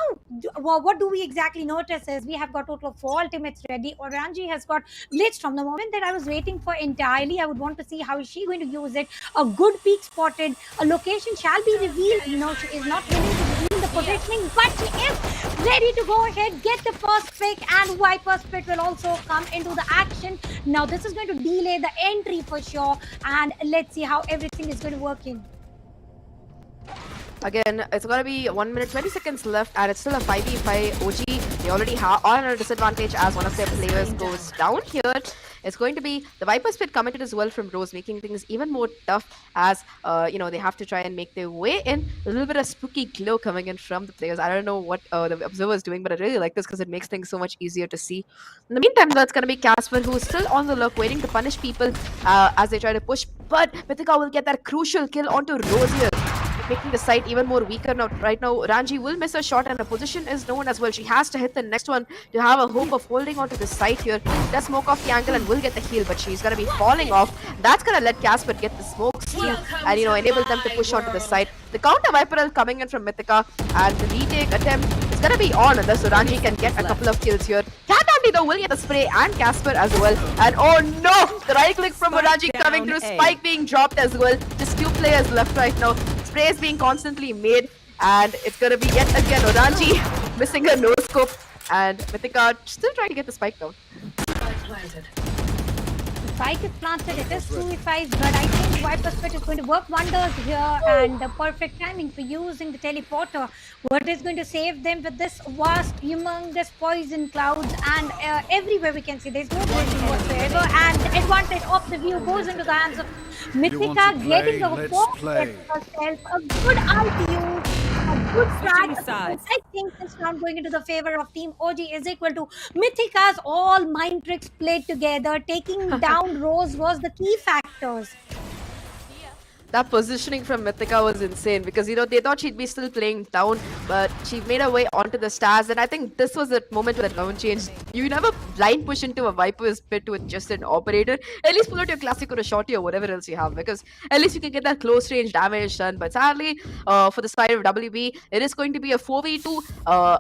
what do we exactly notice is we have got total of 4 ultimates ready. Orangi has got blitzed from the moment that I was waiting for entirely. I would want to see how is she going to use it. A good peak spotted, a location shall be revealed. She is not willing to reveal the positioning, but she is ready to go ahead, get the first pick, and Viper Spit will also come into the action. Now this is going to delay the entry for sure, and let's see how everything is going to work in. Again, it's going to be 1 minute 20 seconds left, and it's still a 5v5 OG. They already are at a disadvantage as one of their players goes down here. It's going to be the Viper Spit committed as well from Rose, making things even more tough as, they have to try and make their way in. A little bit of spooky glow coming in from the players. I don't know what the observer is doing, but I really like this because it makes things so much easier to see. In the meantime, though, it's going to be Casper who's still on the look, waiting to punish people as they try to push. But Mythica will get that crucial kill onto Rose here, making the site even more weaker. Now, right now, Ranji will miss a shot, and the position is known as well. She has to hit the next one to have a hope of holding onto the site here. Does smoke off the angle and will get the heal, but she's going to be falling off. That's going to let Casper get the smokes too, and enable them to push onto the site. The counter Viper coming in from Mythica, and the retake attempt is going to be on, and so Ranji can get a couple of kills here. Cat Auntie though will get the spray, and Casper as well. And oh no, the right click from Ranji coming through, spike being dropped as well. Just 2 players left right now. Spray is being constantly made, and it's going to be yet again Orangi missing her no scope, and Mythica still trying to get the spike down. The spike is planted, it is 2v5, but I think Viper Spit is going to work wonders here, and the perfect timing for using the teleporter. What is going to save them with this vast, humongous poison clouds, and everywhere we can see there's no vision whatsoever, and the advantage of the view goes into the hands of Mythica, getting a 4 herself, a good IPU, a good strat. I think this round going into the favor of Team OG is equal to Mythica's all mind tricks played together. Taking down Rose was the key factors. That positioning from Mythica was insane because, they thought she'd be still playing down, but she made her way onto the stars. And I think this was the moment where the round changed. You never blind push into a Viper's pit with just an operator. At least pull out your classic or a shorty or whatever else you have, because at least you can get that close range damage done. But sadly, for the side of WB, it is going to be a 4v2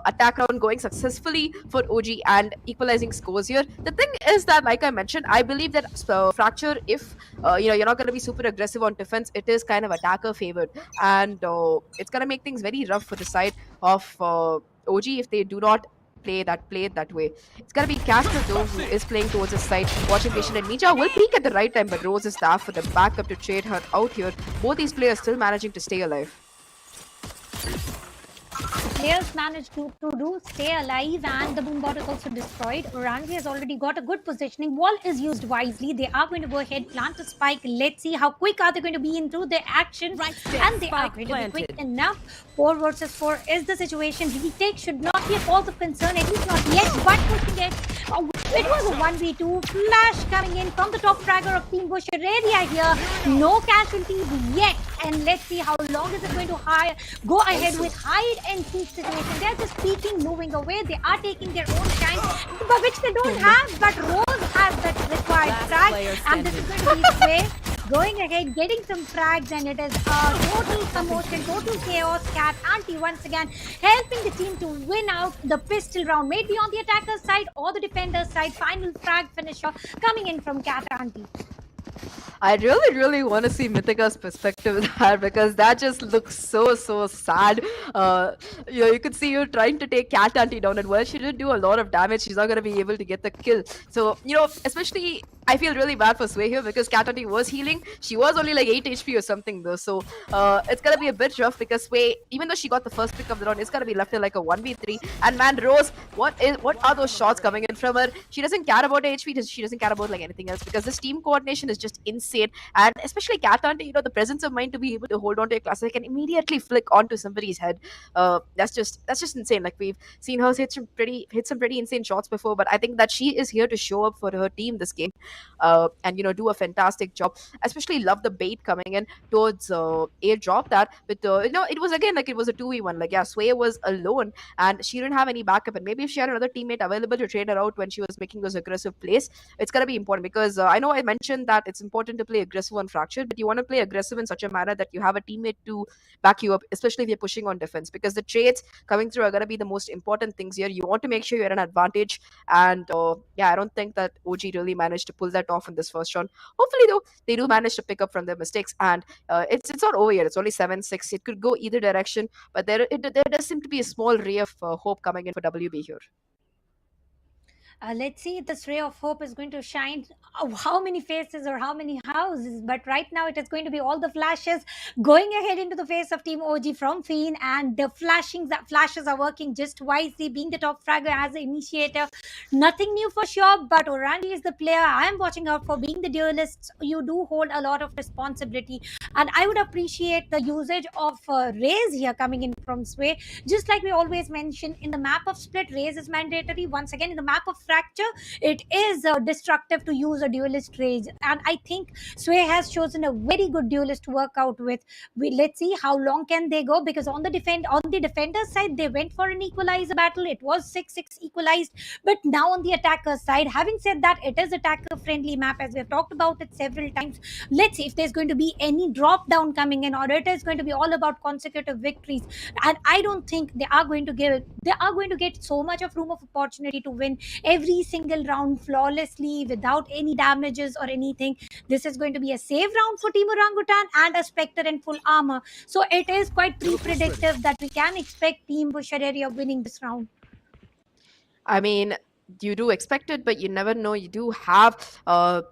attack round going successfully for OG and equalizing scores here. The thing is that, like I mentioned, I believe that Fracture, if you're not going to be super aggressive on defense, it is kind of attacker favored, and it's going to make things very rough for the side of OG if they do not play that way. It's going to be Casper though who is playing towards his side, watching patient, and Mija will peek at the right time, but Rose is there for the backup to trade her out here. Both these players still managing to stay alive. Players managed to stay alive, and the boom bot is also destroyed. Orangi has already got a good positioning. Wall is used wisely. They are going to go ahead, plant a spike. Let's see how quick are they going to be into their action. And they are going to be quick enough. 4 versus 4 is the situation. Retake should not be a cause of concern, at least not yet, but pushing it. It was a 1v2. Flash coming in from the top fragger of Team Wuchereria here. No casualties yet. And let's see how long is it going to go ahead with hide and seek situation. They're just peeking, moving away. They are taking their own time, but which they don't have. But Rose has that required frag, and this is going to be Sway going ahead, getting some frags, and it is total commotion, total chaos. Cat Auntie once again helping the team to win out the pistol round, maybe on the attacker's side or the defender's side. Final frag finisher coming in from Cat Auntie. I really want to see Mythica's perspective in that, because that just looks so sad. You could see you trying to take Cat Auntie down, and while she did do a lot of damage, she's not going to be able to get the kill. So, especially I feel really bad for Sway here, because Cat Auntie was healing. She was only like 8 HP or something though, so it's going to be a bit rough, because Sway, even though she got the first pick of the round, is going to be left in like a 1v3. And man, Rose, what are those shots coming in from her? She doesn't care about HP, she doesn't care about like anything else, because this team coordination is just insane. insane. And especially Cat Auntie, the presence of mind to be able to hold on to a classic and immediately flick onto somebody's head. That's just insane. Like, we've seen her hit some pretty insane shots before, but I think that she is here to show up for her team this game, and do a fantastic job. Especially love the bait coming in towards a drop that, but it was again like it was a 2v1. Like, yeah, Sway was alone and she didn't have any backup, and maybe if she had another teammate available to trade her out when she was making those aggressive plays, it's gonna be important, because I know I mentioned that it's important to play aggressive on Fractured, but you want to play aggressive in such a manner that you have a teammate to back you up, especially if you're pushing on defense, because the trades coming through are going to be the most important things here. You want to make sure you're at an advantage, and yeah, I don't think that OG really managed to pull that off in this first round. Hopefully, though, they do manage to pick up from their mistakes, and it's not over yet. It's only 7-6. It could go either direction, but there does seem to be a small ray of hope coming in for WB here. Let's see if this ray of hope is going to shine. How many faces or how many houses? But right now, it is going to be all the flashes going ahead into the face of Team OG from Fiend, and the flashes are working just wisely. Being the top fragger as the initiator, nothing new for sure. But Orangi is the player I am watching out for. Being the duelists, you do hold a lot of responsibility, and I would appreciate the usage of Raze here coming in from Sway. Just like we always mention, in the map of Split, Raze is mandatory. Once again, in the map of Fracture, it is destructive to use a duelist Raze, and I think Sway has chosen a very good duelist to work out with. Let's see how long can they go, because on the defender side, they went for an equalizer battle. It was 6-6 equalized, but now on the attacker side, having said that, it is attacker friendly map, as we have talked about it several times. Let's see if there's going to be any drop down coming in, or it is going to be all about consecutive victories. And I don't think they are going to get so much of room of opportunity to win every single round flawlessly without any damages or anything. This is going to be a save round for Team Orangutan and a Spectre in full armor. So it is quite pre-predictive that we can expect Team Wuchereria winning this round. I mean, you do expect it, but you never know. You do have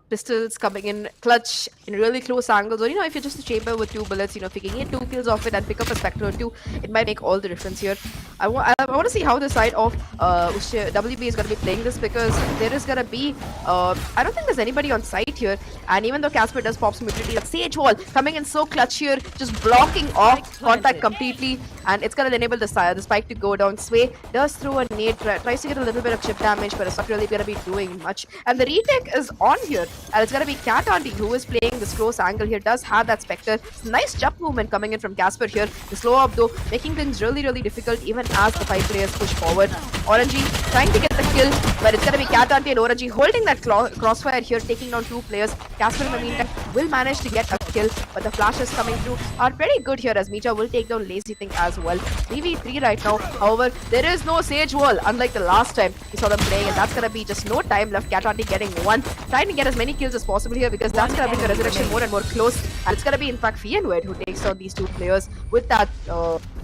pistols coming in clutch in really close angles, or if you're just a chamber with 2 bullets, if you can get 2 kills off it and pick up a Spectre or 2, it might make all the difference here. I want to see how the side of WB is going to be playing this, because there is going to be I don't think there's anybody on site here, and even though Casper does pop some utility, like Sage Wall coming in so clutch here, just blocking off contact completely, and it's going to enable the spike to go down. Sway does throw a nade, tries to get a little bit of chip damage, but it's not really going to be doing much. And the retake is on here, and it's going to be Cat Auntie who is playing this close angle here. Does have that Spectre. Nice jump movement coming in from Casper here. The slow up, though, making things really, really difficult even as the 5 players push forward. Orangi trying to get the kill, but it's going to be Cat Auntie and Orangi holding that crossfire here, taking down 2 players. Casper, in the meantime, will manage to get a kill, but the flashes coming through are pretty good here, as Mija will take down Lazy Thing as well. 3v3 right now. However, there is no Sage Wall, unlike the last time we saw them playing, and that's going to be just no time left. Cat Auntie getting 1, trying to get as many kills as possible here, because that's going to bring the resurrection more and more close, and it's going to be, in fact, Fienwed who takes down these 2 players with that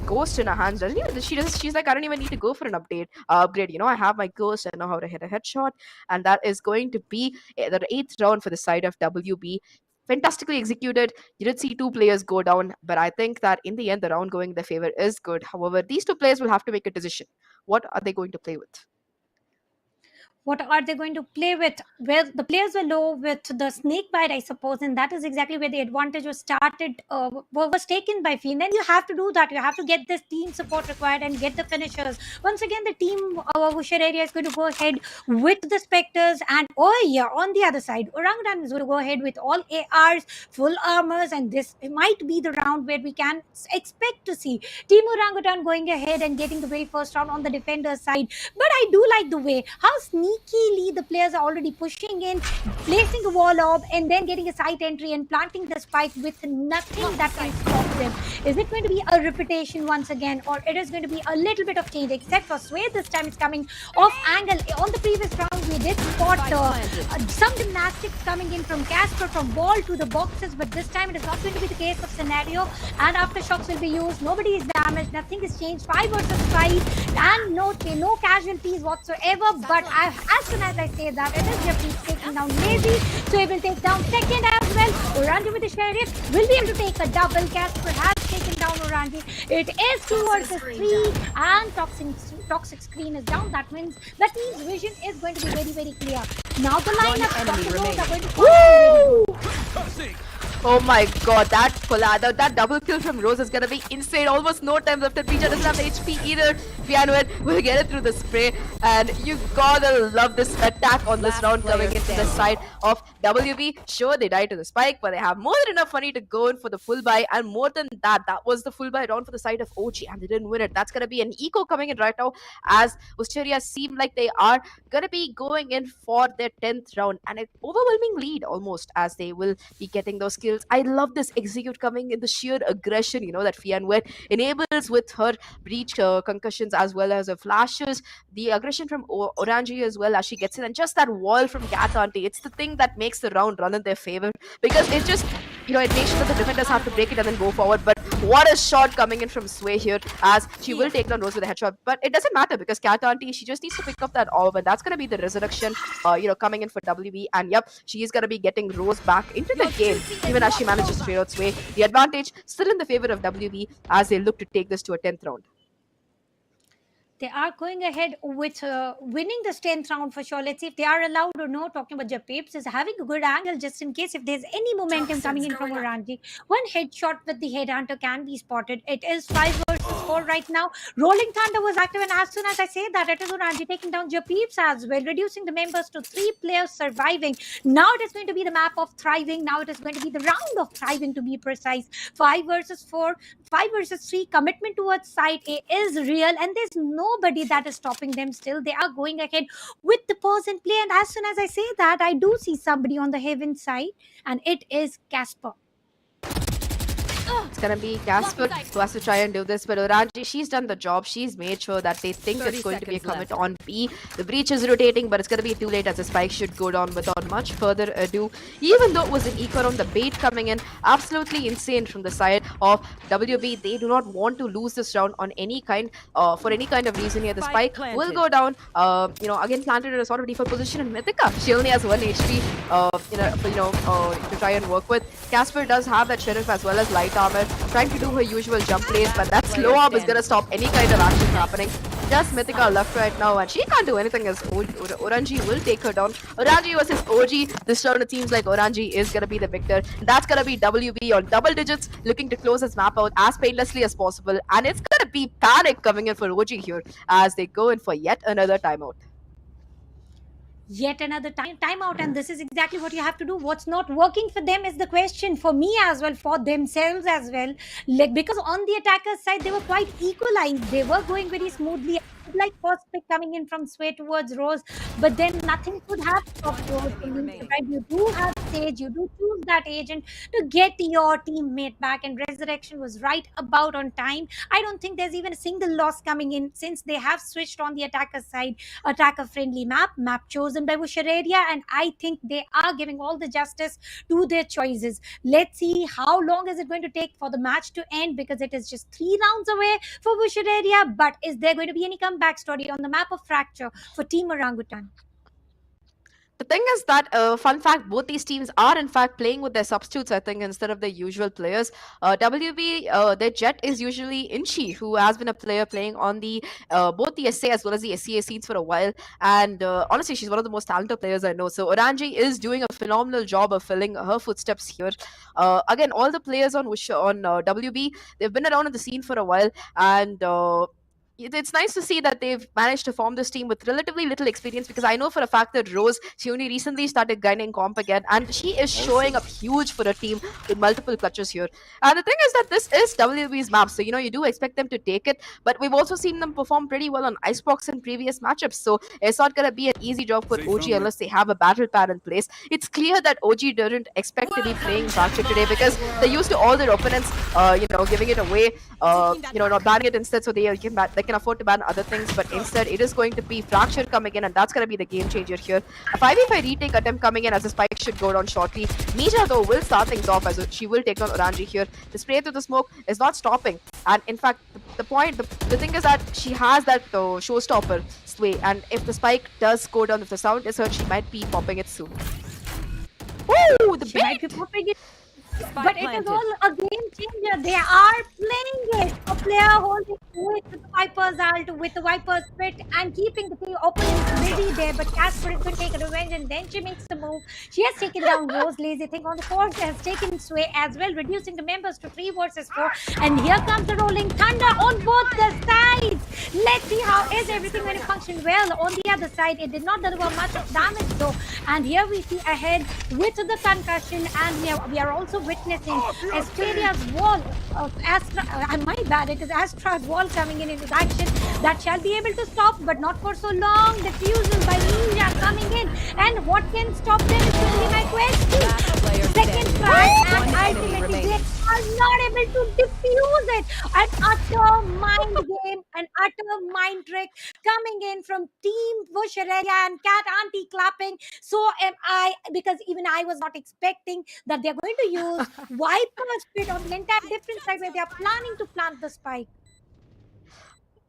ghost in her hands. She's like, I don't even need to go for an upgrade. I have my ghost, I know how to hit a headshot, and that is going to be the 8th round for the side of WB. Fantastically executed. You did see 2 players go down, but I think that in the end, the round going in their favor is good. However, these 2 players will have to make a decision. What are they going to play with? What are they going to play with? Well, the players were low with the snake bite, I suppose, and that is exactly where the advantage was taken by Fiend. And you have to do that. You have to get this team support required and get the finishers. Once again, the team Wuchereria is going to go ahead with the Spectres, and on the other side, Orangutan is going to go ahead with all ARs, full armors, and this might be the round where we can expect to see Team Orangutan going ahead and getting the very first round on the defender side. But I do like the way how sneakily the players are already pushing in, placing a wall orb, and then getting a site entry and planting the spike with nothing that can stop them. Is it going to be a repetition once again, or it is going to be a little bit of change, except for Sway? This time it's coming off angle. On the previous round, we did spot some gymnastics coming in from Casper, from wall to the boxes, but this time it is not going to be the case of scenario, and aftershocks will be used. Nobody is damaged, nothing is changed. 5 versus 5, and no casualties whatsoever. But as soon as I say that, it is Jeffrey taking down Lazy, so he will take down second as well. Orangi with the Sheriff will be able to take a double. Casper has taken down Orangi. It is 2 versus 3, and toxic screen is down. That means vision is going to be very, very clear. Now the lineup enemy Buffaloes are going to Woo! Oh my god, that collab, that double kill from Rose is gonna be insane. Almost no time left, and Peach doesn't have the HP either. Fianwen will get it through the spray, and you gotta love this attack on this round coming into the side of WB. Sure, they died to the spike, but they have more than enough money to go in for the full buy, and more than that, that was the full buy round for the side of OG, and they didn't win it. That's gonna be an eco coming in right now, as Wuchereria seem like they are gonna be going in for their 10th round, and an overwhelming lead almost, as they will be getting those kills. I love this execute coming in the sheer aggression, that Fianwen enables with her breach concussions as well as her flashes. The aggression from Orangi as well, as she gets in, and just that wall from Cat Auntie. It's the thing that makes the round run in their favor, because it just, it makes sure that the defenders have to break it and then go forward. But what a shot coming in from Sway here, as she will take down Rose with a headshot. But it doesn't matter, because Cat Auntie, she just needs to pick up that orb, and that's going to be the resurrection, coming in for WB. And yep, she is going to be getting Rose back into the game, even as she manages to trade out Sway. The advantage still in the favor of WB, as they look to take this to a 10th round. They are going ahead with winning this 10th round for sure. Let's see if they are allowed or no. Talking about Japapes is having a good angle just in case if there's any momentum coming in from Orangi. One headshot with the headhunter can be spotted. It is 5 versus 4 right now. Rolling Thunder was active, and as soon as I say that, it is Orangi taking down Japapes as well, reducing the members to 3 players surviving. Now it is going to be the map of thriving. Now it is going to be the round of thriving, to be precise. 5 versus 4, 5 versus 3. Commitment towards side A is real, and there's nobody that is stopping them still. They are going ahead with the pause and play, and as soon as I say that, I do see somebody on the heaven side, and it is Casper. It's gonna be Casper who has to try and do this, but Orangi, she's done the job. She's made sure that they think it's going to be a commit on B. The breach is rotating, but it's gonna be too late, as the spike should go down without much further ado. Even though it was an eco round, the bait coming in absolutely insane from the side of WB. They do not want to lose this round on any kind, for any kind of reason here. The spike will go down. Again planted in a sort of default position, and Mythica, she only has 1 HP. To try and work with. Casper does have that Sheriff as well as light armor, trying to do her usual jump plays, but that slow arm is gonna stop any kind of action happening. Just Mythica left right now, and she can't do anything, as Orangi will take her down. Orangi versus OG. This round it seems like Orangi is gonna be the victor. That's gonna be WB on double digits, looking to close this map out as painlessly as possible, and it's gonna be panic coming in for OG here as they go in for yet another timeout. Yet another timeout, and this is exactly what you have to do. What's not working for them is the question, for me as well, for themselves as well, because on the attacker's side they were quite equalized. They were going very smoothly, like first pick coming in from Sway towards Rose, but then nothing could have stopped Rose from being survived. You do have Sage, you do choose that agent to get your teammate back, and Resurrection was right about on time. I don't think there's even a single loss coming in, since they have switched on the attacker's side, attacker friendly map chosen by Wuchereria, and I think they are giving all the justice to their choices. Let's see how long is it going to take for the match to end, because it is just 3 rounds away for Wuchereria. But is there going to be any comeback story on the map of Fracture for Team Orangutan? The thing is that, fun fact, both these teams are in fact playing with their substitutes, I think, instead of their usual players. WB, their Jet is usually Inchi, who has been a player playing on the both the SA as well as the SCA scenes for a while. And honestly, she's one of the most talented players I know. So Orangi is doing a phenomenal job of filling her footsteps here. Again, all the players on WB, they've been around in the scene for a while, and it's nice to see that they've managed to form this team with relatively little experience, because I know for a fact that Rose, she only recently started grinding comp again, and she is showing up huge for a team with multiple clutches here. And the thing is that this is WB's map, so you do expect them to take it, but we've also seen them perform pretty well on Icebox in previous matchups, so it's not going to be an easy job for OG unless they have a battle plan in place. It's clear that OG didn't expect to be playing Fracture today, because they're used to all their opponents giving it away, not banning it instead, so they can afford to ban other things, but instead it is going to be Fracture coming in, and that's going to be the game changer here. A 5v5 retake attempt coming in, as the spike should go down shortly. Nisha though will start things off, as she will take on Orangi here. The spray through the smoke is not stopping, and in fact the thing is that she has that showstopper Sway, and if the spike does go down, if the sound is heard, she might be popping it soon. Ooh, the bait! But it is all a game changer. They are playing it. A player holding with the Viper's ult, with the Viper's pit, and keeping the opponents busy there. But Casper is going to take a revenge, and then she makes the move. She has taken down Rose. Lazy thing on the court has taken Sway as well, reducing the members to 3 versus 4. And here comes the rolling thunder on both the sides. Let's see how is everything going to function well. On the other side, it did not deliver much damage though. And here we see ahead with the concussion, and we are also witnessing Asteria's wall of Astra. My bad, it is Astra's wall coming in into action. That shall be able to stop, but not for so long. Defusal by Ninja coming in, and what can stop them is going to be my question. Second try, and ultimately they are not able to defuse it. An utter mind game, an utter mind trick coming in from Team Wuchereria and Cat Auntie clapping. So am I, because even I was not expecting that they're going to use Viper's pit on the entire different side where they are planning to plant the spike.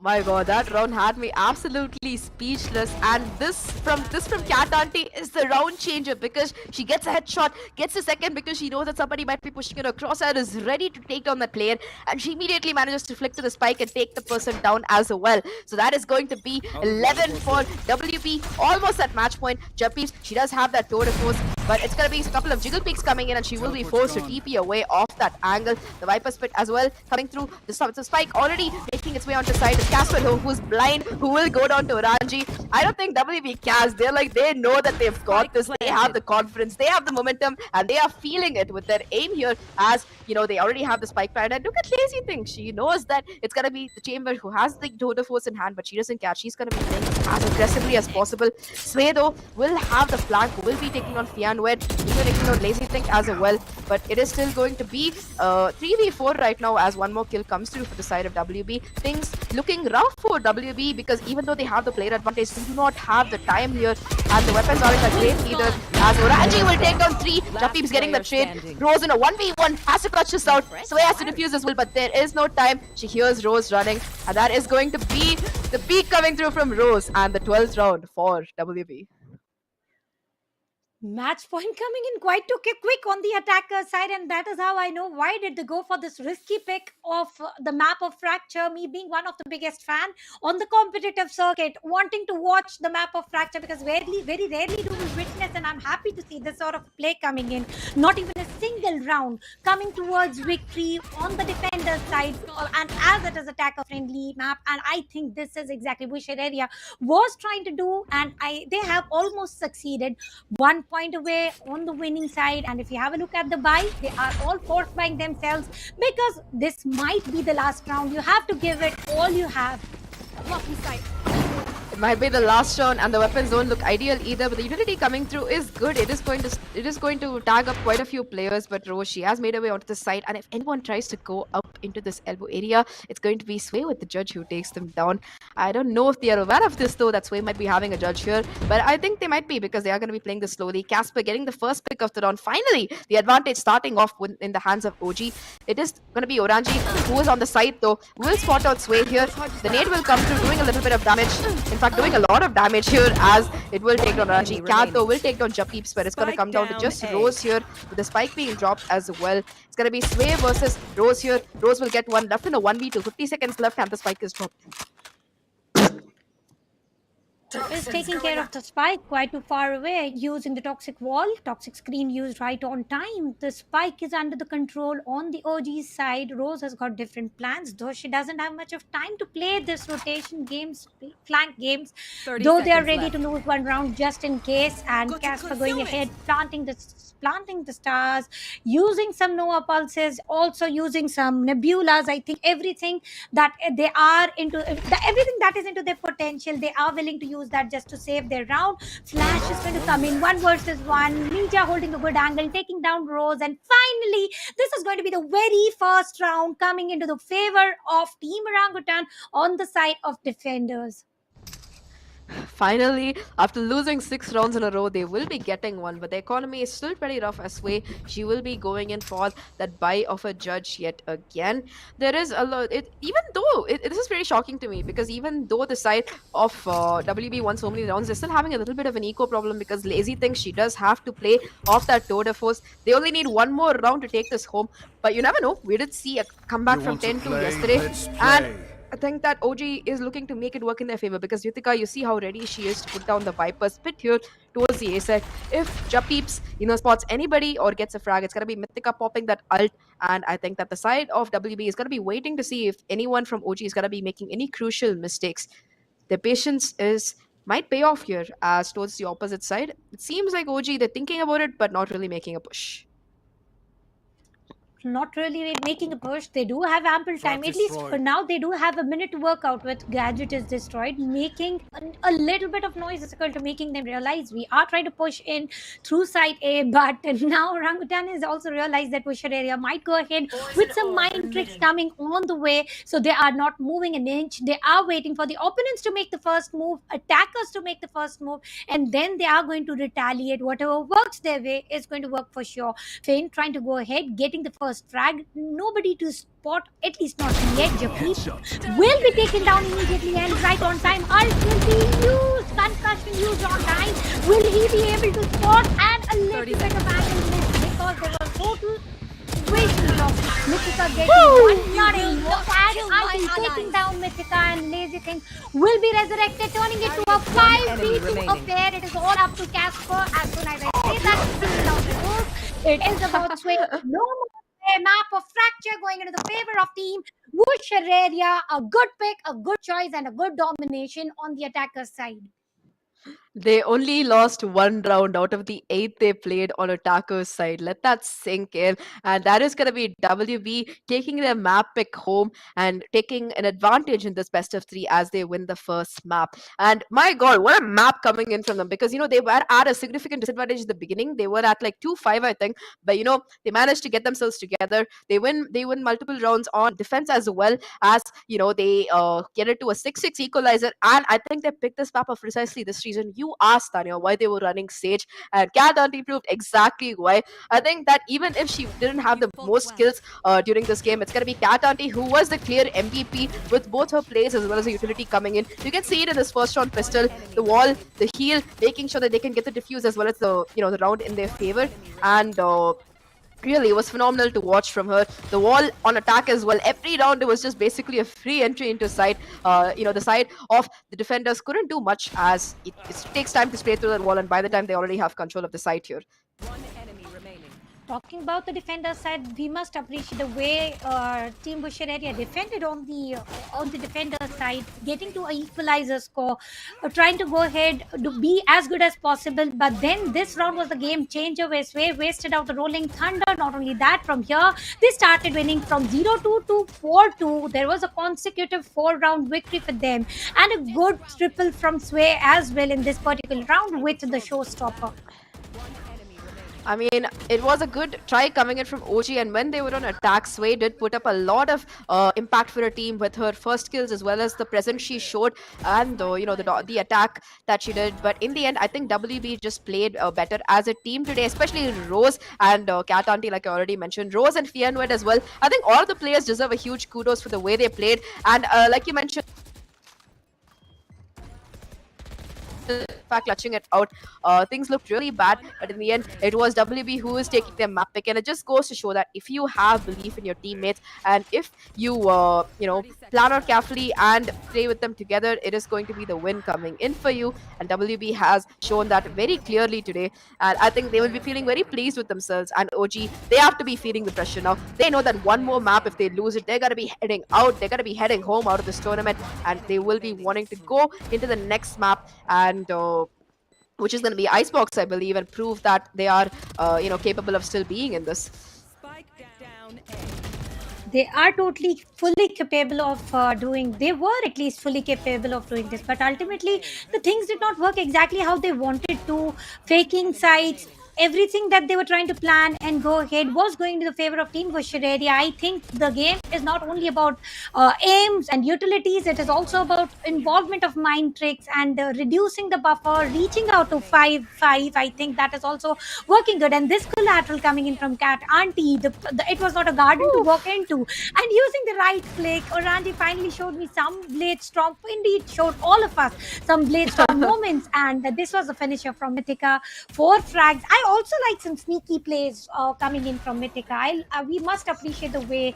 My god, that round had me absolutely speechless, and this from Cat Auntie is the round changer, because she gets a headshot, gets a second because she knows that somebody might be pushing her across and is ready to take down that player, and she immediately manages to flick to the spike and take the person down as well. So that is going to be 11 for WB, almost at match point. Jumpies, she does have that tour de force, but it's going to be a couple of jiggle peaks coming in, and she will be forced to TP away off that angle. The Viper spit as well coming through. The spike already making its way onto the side. Casper, who's blind, who will go down to Orangi. I don't think WB cares. They know that they've got this. They have the confidence, they have the momentum, and they are feeling it with their aim here, as you know, they already have the spike pad. And look at Lazy Thing. She knows that it's gonna be the Chamber who has the tour de force in hand, but she doesn't care. She's gonna be playing as aggressively as possible. Sway though will have the flank, will be taking on Fianwed, even taking on Lazy Thing as well. But it is still going to be 3v4 right now, as one more kill comes through for the side of WB. Things looking rough for WB, because even though they have the player advantage, they do not have the time here, and the weapons aren't that great either, as Orangi will take down 3. Japip's getting the trade. Rose in a 1v1 has to clutch this out. Sway has to defuse as well, but there is no time. She hears Rose running, and that is going to be the peak coming through from Rose, and the 12th round for WB. Match point coming in quite too quick on the attacker side, and that is how I know why did they go for this risky pick of the map of Fracture. Me being one of the biggest fan on the competitive circuit, wanting to watch the map of Fracture, because very rarely do we witness, and I'm happy to see this sort of play coming in. Not even a single round coming towards victory on the defender side, and as it is attacker friendly map, and I think this is exactly Wuchereria was trying to do, and they have almost succeeded. 1 point away on the winning side, and if you have a look at the buy, they are all force buying themselves, because this might be the last round. You have to give it all you have. It might be the last round, and the weapons don't look ideal either, but the utility coming through is good. It is going to tag up quite a few players, but Rose, she has made her way onto the side, and if anyone tries to go up into this elbow area, it's going to be Sway with the judge who takes them down. I don't know if they are aware of this though, that Sway might be having a judge here, but I think they might be, because they are going to be playing this slowly. Casper getting the first pick of the round. Finally, the advantage starting off in the hands of OG. It is going to be Orangi who is on the side though. Will spot out Sway here. The nade will come through, doing a little bit of damage. In fact, doing a lot of damage here, as it will take down Orangi. Cat though will take down Japeeps, but it's going to come down to just Rose here, with the spike being dropped as well. It's going to be Sway versus Rose here. Rose will get one left in a 1v2. 50 seconds left, and the spike is dropped. Is taking care of the spike quite too far away, using the toxic wall, toxic screen used right on time. The spike is under the control on the OG side. Rose has got different plans, though she doesn't have much of time to play this rotation games, flank games, though they are ready to lose one round just in case. And Casper going ahead, planting the stars, using some Nova pulses, also using some nebulas. I think everything that they are into, everything that is into their potential, they are willing to use that just to save their round. Flash is going to come in 1 versus 1. Ninja holding a good angle, taking down Rose, and finally this is going to be the very first round coming into the favor of Team Orangutan on the side of defenders. Finally, after losing 6 rounds in a row, they will be getting one, but the economy is still pretty rough as Sway. She will be going in for that buy of a judge yet again. There is a lot, even though this is very shocking to me, because even though the side of WB won so many rounds, they're still having a little bit of an eco problem, because Lazy thinks she does have to play off that tour de force. They only need one more round to take this home, but you never know. We did see a comeback from 10-2 yesterday, and I think that OG is looking to make it work in their favor because Yutika, you see how ready she is to put down the Viper's pit here towards the A side. If Japeeps, spots anybody or gets a frag, it's gonna be Mythica popping that ult. And I think that the side of WB is gonna be waiting to see if anyone from OG is gonna be making any crucial mistakes. Their patience is might pay off here as towards the opposite side. It seems like OG they're thinking about it but not really making a push. Not really making a push. They do have ample time. At least for now, they do have a minute to work out with Gadget is destroyed, making a little bit of noise is equal to making them realize we are trying to push in through side A. But now Orangutan has also realized that Wuchereria might go ahead with some mind tricks coming on the way. So they are not moving an inch. They are waiting for the opponents to make the first move, attackers to make the first move, and then they are going to retaliate. Whatever works their way is going to work for sure. Feint trying to go ahead, getting the first frag. Nobody to spot, at least not yet. Japeep will be taken down immediately and right on time. Ult will be used. Concussion used on time. Will he be able to spot? And a little bit of angle miss because there was total situation of Mythica getting one nutting. And taking down Mythica and Lazy Thing will be resurrected, turning it to a 5v2 affair. It is all up to Casper. As soon as I say that, it is about swing. No more a map of fracture going into the favor of team Wuchereria. A good pick, a good choice, and a good domination on the attacker's side. They only lost one round out of the 8 they played on attacker's side. Let that sink in. And that is going to be WB taking their map pick home and taking an advantage in this best of 3 as they win the first map. And my God, what a map coming in from them because, they were at a significant disadvantage in the beginning. They were at like 2-5, I think. But, they managed to get themselves together. They win multiple rounds on defense as well as, they get it to a 6-6 equalizer. And I think they picked this map for precisely this reason. You asked Tanya why they were running Sage, and Cat Auntie proved exactly why. I think that even if she didn't have the most skills during this game, it's going to be Cat Auntie who was the clear MVP with both her plays as well as the utility coming in. You can see it in this first round pistol, the wall, the heal, making sure that they can get the defuse as well as the round in their favor. And really, it was phenomenal to watch from her. The wall on attack as well. Every round, it was just basically a free entry into side. The side of the defenders couldn't do much as it takes time to spray through that wall, and by the time they already have control of the site here. Talking about the defender side, we must appreciate the way Team Wuchereria defended on the defender side, getting to an equalizer score, trying to go ahead to be as good as possible. But then this round was the game changer where Sway wasted out the Rolling Thunder. Not only that, from here they started winning from 0-2 to 4-2. There was a consecutive 4-round victory for them, and a good triple from Sway as well in this particular round with the showstopper. I mean, it was a good try coming in from OG, and when they were on attack, Sway did put up a lot of impact for her team with her first kills as well as the presence she showed and the attack that she did. But in the end, I think WB just played better as a team today, especially Rose and Cat Auntie, like I already mentioned, Rose and Fianwed as well. I think all of the players deserve a huge kudos for the way they played, and like you mentioned, clutching it out. Things looked really bad, but in the end, it was WB who is taking their map pick, and it just goes to show that if you have belief in your teammates and if you plan out carefully and play with them together, it is going to be the win coming in for you. And WB has shown that very clearly today, and I think they will be feeling very pleased with themselves. And OG, they have to be feeling the pressure now. They know that one more map, if they lose it, they're gonna be heading out. They're gonna be heading home out of this tournament, and they will be wanting to go into the next map and which is going to be Icebox, I believe, and prove that they are, capable of still being in this. They are totally fully capable of doing. They were at least fully capable of doing this, but ultimately the things did not work exactly how they wanted to. Faking sites. Everything that they were trying to plan and go ahead was going to the favor of Team Wuchereria. I think the game is not only about aims and utilities, it is also about involvement of mind tricks and reducing the buffer, reaching out to 5-5. I think that is also working good. And this collateral coming in from Cat Auntie, it was not a garden to walk into. And using the right click, Orandy finally showed me some Blade Storm, indeed showed all of us some Blade Storm moments. And this was a finisher from Mythica. 4 frags. I also like some sneaky plays coming in from Mythica. We must appreciate the way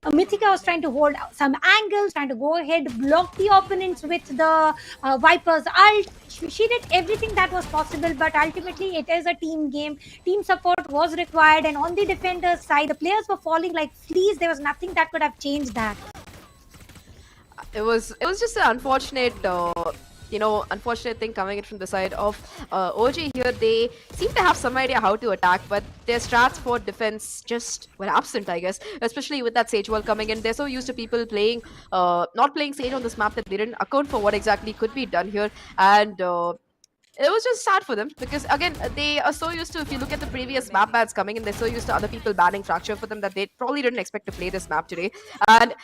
Mythica was trying to hold some angles, trying to go ahead, block the opponents with the Viper's ult. She did everything that was possible, but ultimately it is a team game. Team support was required, and on the defender's side, the players were falling like fleas. There was nothing that could have changed that. It was just an unfortunate unfortunate thing coming in from the side of OG here. They seem to have some idea how to attack, but their strats for defense just were absent, I guess, especially with that Sage wall coming in. They're so used to people playing not playing Sage on this map that they didn't account for what exactly could be done here. And it was just sad for them because again they are so used to, if you look at the previous map bans coming in, they're so used to other people banning Fracture for them that they probably didn't expect to play this map today. And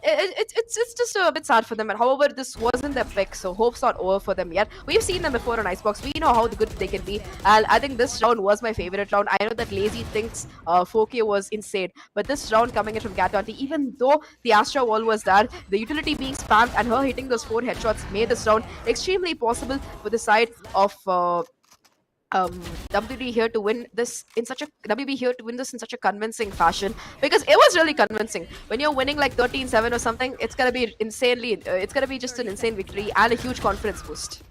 it's just a bit sad for them. And however, this wasn't their pick, so hope's not over for them yet. We've seen them before on Icebox, we know how good they can be, and I think this round was my favorite round. I know that Lazy thinks 4K was insane, but this round coming in from Cat Auntie, even though the Astra wall was there, the utility being spammed and her hitting those 4 headshots made this round extremely possible for the side of WB here to win this in such a convincing fashion, because it was really convincing. When you're winning like 13-7 or something, it's gonna be it's gonna be just an insane victory and a huge confidence boost.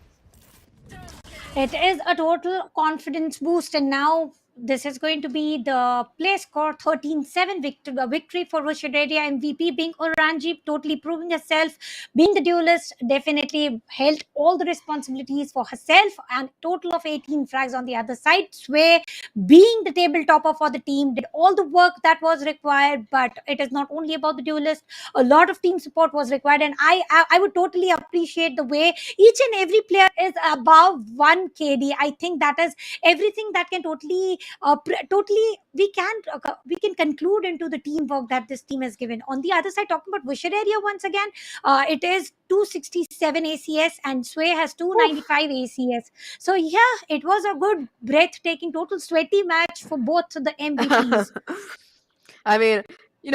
It is a total confidence boost, and now this is going to be the play score 13-7 victory for Wuchereria MVP, being Orangi, totally proving herself, being the duelist, definitely held all the responsibilities for herself, and total of 18 frags on the other side. Sway, being the table topper for the team, did all the work that was required, but it is not only about the duelist. A lot of team support was required, and I would totally appreciate the way each and every player is above 1 KD. I think that is everything that can totally we can conclude into the teamwork that this team has given. On the other side, talking about Wuchereria once again, it is 267 ACS and Sway has 295 ACS. So yeah, it was a good breathtaking total sweaty match for both the MVPs. I mean, you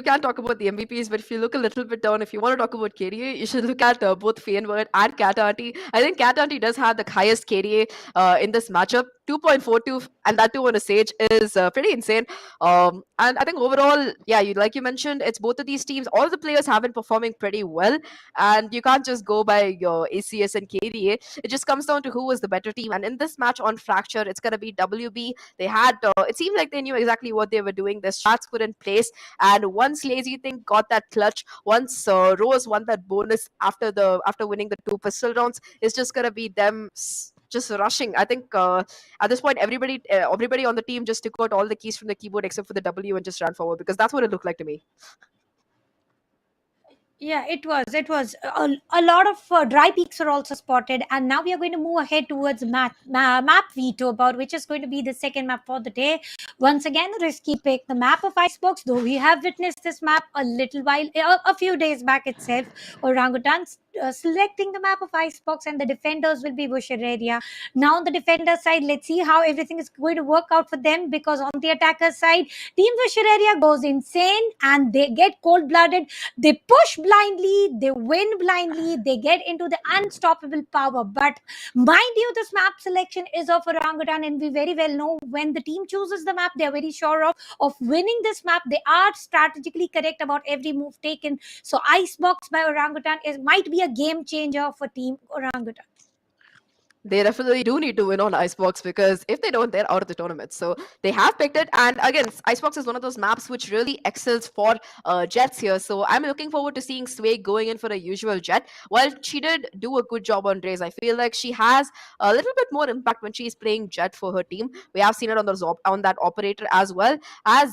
can't talk about the MVPs, but if you look a little bit down, if you want to talk about KDA, you should look at both Fienward and Cat Auntie. I think Cat Auntie does have the highest KDA in this matchup. 2.42, and that too on a Sage is pretty insane. And I think overall, yeah, like you mentioned, it's both of these teams. All the players have been performing pretty well, and you can't just go by your ACS and KDA. It just comes down to who was the better team. And in this match on Fracture, it's gonna be WB. They had it seemed like they knew exactly what they were doing. Their strats were in place, and once Lazy Thing got that clutch, once Rose won that bonus after winning the 2 pistol rounds, it's just gonna be them just rushing. I think at this point, everybody on the team just took out all the keys from the keyboard except for the W and just ran forward, because that's what it looked like to me. Yeah, it was a lot of dry peaks are also spotted, and now we are going to move ahead towards map veto, about which is going to be the second map for the day. Once again, a risky pick, the map of Icebox, though we have witnessed this map a little while, a few days back itself. Orangutans selecting the map of Icebox, and the defenders will be Wuchereria. Now on the defender side, let's see how everything is going to work out for them, because on the attacker side, Team Wuchereria goes insane and they get cold-blooded. They push blindly, they win blindly, they get into the unstoppable power. But mind you, this map selection is of Orangutan, and we very well know when the team chooses the map, they are very sure of winning this map. They are strategically correct about every move taken. So Icebox by Orangutan might be a game changer for Team Orangutan. They definitely do need to win on Icebox, because if they don't, they're out of the tournament. So they have picked it. And again, Icebox is one of those maps which really excels for Jets here. So I'm looking forward to seeing Sway going in for a usual Jet. While she did do a good job on Raze, I feel like she has a little bit more impact when she's playing Jet for her team. We have seen it on that operator as well as,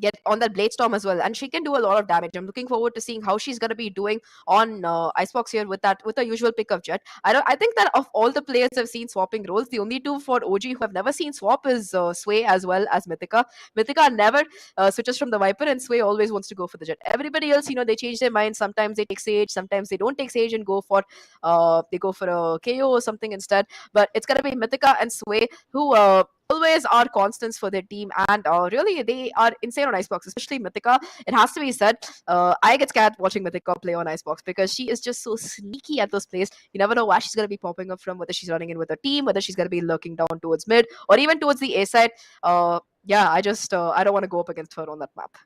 get on that blade storm as well, and she can do a lot of damage. I'm looking forward to seeing how she's going to be doing on Icebox here with the usual pick of Jet. I think that of all the players I've seen swapping roles, the only two for OG who have never seen swap is Sway as well as Mythica. Mythica never switches from the Viper, and Sway always wants to go for the Jet. Everybody else, they change their mind. Sometimes they take Sage, sometimes they don't take Sage and go for a KO or something instead. But it's going to be Mythica and Sway who always are constants for their team, and really they are insane on Icebox, especially Mythica. It has to be said, I get scared watching Mythica play on Icebox because she is just so sneaky at those plays. You never know where she's going to be popping up from, whether she's running in with her team, whether she's going to be lurking down towards mid or even towards the A side. Yeah, I don't want to go up against her on that map.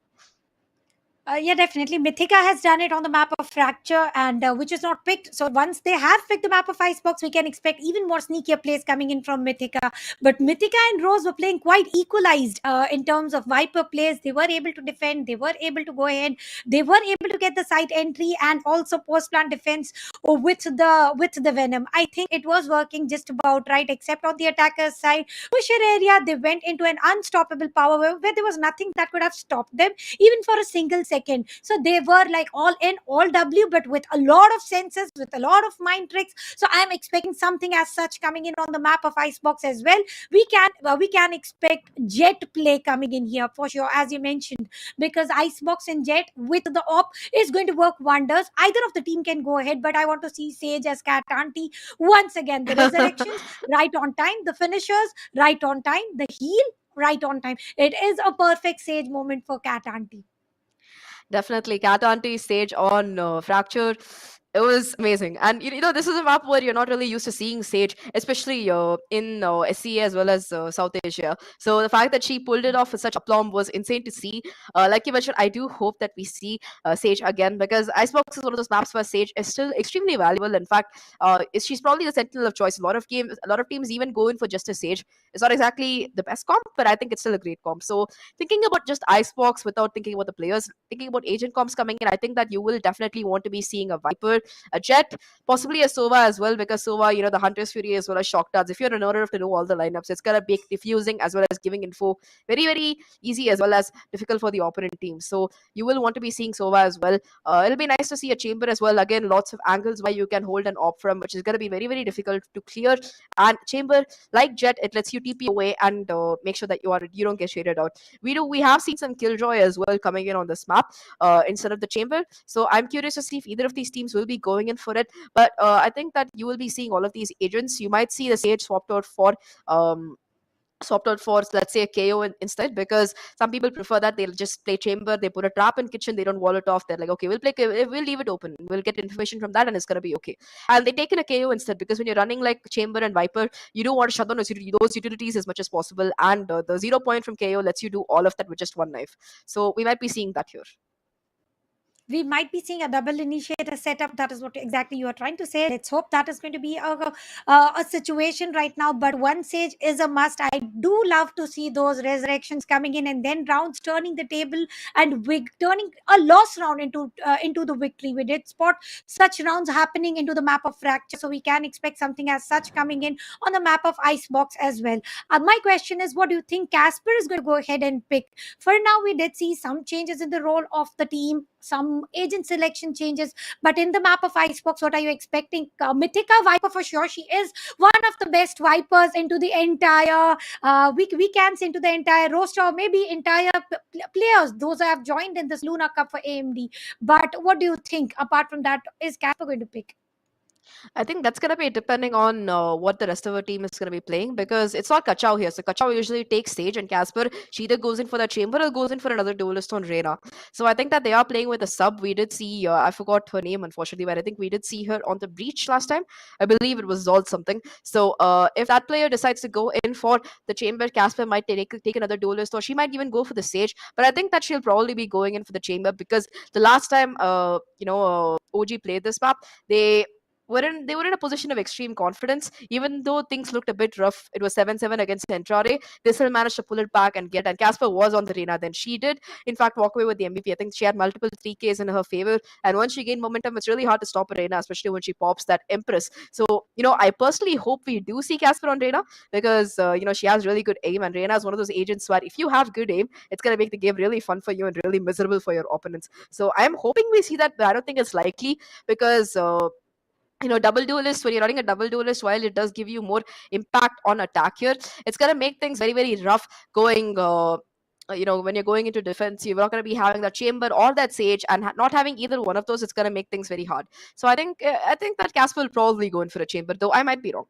Yeah, definitely. Mythica has done it on the map of Fracture, and which is not picked. So once they have picked the map of Icebox, we can expect even more sneakier plays coming in from Mythica. But Mythica and Rose were playing quite equalized in terms of Viper plays. They were able to defend. They were able to go ahead. They were able to get the site entry and also post plant defense with the Venom. I think it was working just about right, except on the attacker's side. Wuchereria, they went into an unstoppable power where there was nothing that could have stopped them even for a single second. So they were like all in, all W, but with a lot of senses, with a lot of mind tricks. So I'm expecting something as such coming in on the map of Icebox as well. We can expect Jet play coming in here for sure, as you mentioned, because Icebox and Jet with the op is going to work wonders. Either of the team can go ahead, but I want to see Sage as Cat Auntie once again. The resurrections right on time, the finishers right on time, the heal right on time. It is a perfect Sage moment for Cat Auntie. Definitely, Cat Auntie stage on Fracture. It was amazing, and this is a map where you're not really used to seeing Sage, especially in SCA as well as South Asia. So the fact that she pulled it off with such aplomb was insane to see. Like you mentioned, I do hope that we see Sage again, because Icebox is one of those maps where Sage is still extremely valuable. In fact, she's probably the sentinel of choice. A lot of teams even go in for just a Sage. It's not exactly the best comp, but I think it's still a great comp. So thinking about just Icebox without thinking about the players, thinking about agent comps coming in, I think that you will definitely want to be seeing a Viper, a Jet, possibly a Sova as well, because Sova, the Hunter's Fury as well as Shock Darts. If you're an owner to know all the lineups, it's gonna be diffusing as well as giving info very, very easy as well as difficult for the opponent team. So you will want to be seeing Sova as well. It'll be nice to see a Chamber as well. Again, lots of angles where you can hold an op from, which is gonna be very, very difficult to clear. And Chamber, like Jet, it lets you TP away and make sure that you don't get shaded out. We have seen some Killjoy as well coming in on this map instead of the Chamber. So I'm curious to see if either of these teams will be going in for it. But I think that you will be seeing all of these agents. You might see the Sage swapped out for, let's say, a KO instead, because some people prefer that. They'll just play Chamber, they put a trap in kitchen, they don't wall it off. They're like, okay, we'll leave it open, we'll get information from that and it's gonna be okay. And they take in a KO instead, because when you're running like Chamber and Viper, you don't want to shut down those utilities as much as possible, and the 0 point from KO lets you do all of that with just one knife. So we might be seeing that here. We might be seeing a double initiator setup. That is what exactly you are trying to say. Let's hope that is going to be a situation right now. But one Sage is a must. I do love to see those resurrections coming in, and then rounds turning the table and turning a loss round into the victory. We did spot such rounds happening into the map of Fracture, so we can expect something as such coming in on the map of Icebox as well. My question is, what do you think Casper is going to go ahead and pick? For now, we did see some changes in the role of the team, some agent selection changes, but in the map of Icebox, what are you expecting? Mythica Viper for sure. She is one of the best Vipers into the entire we can say into the entire roster, or maybe entire players, those who have joined in this Luna Cup for AMD. But what do you think? Apart from that, is Casper going to pick? I think that's going to be depending on what the rest of our team is going to be playing, because it's not Kachao here. So Kachao usually takes Sage, and Casper, she either goes in for the Chamber or goes in for another duelist on Reyna. So I think that they are playing with a sub. We did see, I forgot her name unfortunately, but I think we did see her on the Breach last time. I believe it was Zolt something. So if that player decides to go in for the Chamber, Casper might take another duelist, or she might even go for the Sage. But I think that she'll probably be going in for the Chamber, because the last time, OG played this map, they were in a position of extreme confidence. Even though things looked a bit rough, it was 7-7 against Entrare. They still managed to pull it back and and Casper was on the arena. Then she did, in fact, walk away with the MVP. I think she had multiple 3Ks in her favor. And once she gained momentum, it's really hard to stop Arena, especially when she pops that Empress. So, I personally hope we do see Casper on Reina, because, she has really good aim. And Reina is one of those agents where if you have good aim, it's going to make the game really fun for you and really miserable for your opponents. So I'm hoping we see that, but I don't think it's likely, because double duelist, when you're running a double duelist, while it does give you more impact on attack here, it's going to make things very, very rough going when you're going into defense. You're not going to be having that Chamber or that Sage, and not having either one of those, it's going to make things very hard. So I think that Casper will probably go in for a Chamber, though I might be wrong.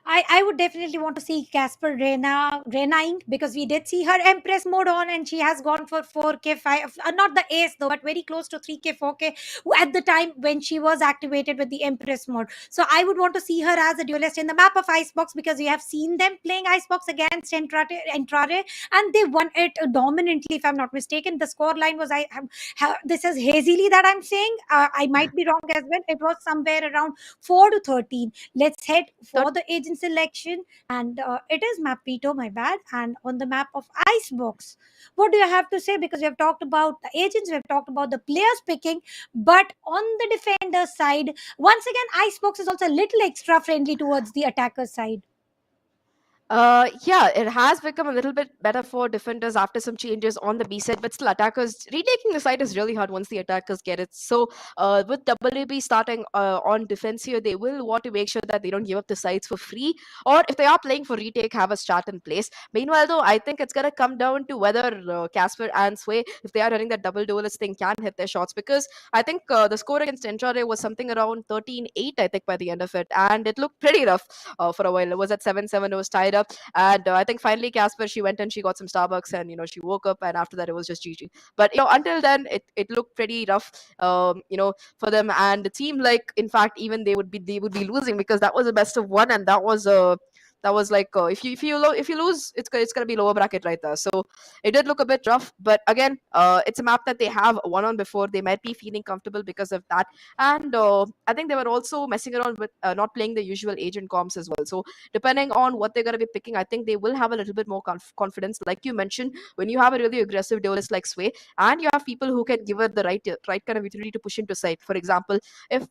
I would definitely want to see Casper Renaing, because we did see her Empress mode on, and she has gone for 4K 5, not the ace though, but very close to 3K 4K at the time when she was activated with the Empress mode. So I would want to see her as a duelist in the map of Icebox, because we have seen them playing Icebox against Entrare, and they won it dominantly. If I'm not mistaken, the score line was, this is hazily that I'm saying. I might be wrong as well. It was somewhere around 4-13. Let's head for the agent selection, and it is Mapito, my bad, and on the map of Icebox. What do you have to say? Because we have talked about the agents, we have talked about the players picking, but on the defender side, once again, Icebox is also a little extra friendly towards the attacker side. Yeah, it has become a little bit better for defenders after some changes on the B side, but still, attackers retaking the side is really hard once the attackers get it. So, with WB starting on defense here, they will want to make sure that they don't give up the sides for free, or if they are playing for retake, have a start in place. Meanwhile, though, I think it's gonna come down to whether Casper and Sway, if they are running that double duelist thing, can hit their shots, because I think the score against Entrade was something around 13-8, I think, by the end of it, and it looked pretty rough for a while. It was at 7-7, it was tied up, and I think finally Casper, she went and she got some Starbucks, and she woke up, and after that it was just GG. But until then, it looked pretty rough, for them, and it seemed like, in fact, even they would be losing, because that was a best of one, and that was like, if you lose, it's gonna be lower bracket right there. So it did look a bit rough, but again, it's a map that they have won on before. They might be feeling comfortable because of that, and I think they were also messing around with not playing the usual agent comps as well. So depending on what they're going to be picking, I think they will have a little bit more confidence. Like you mentioned, when you have a really aggressive duelist like Sway, and you have people who can give her the right kind of utility to push into site. For example, if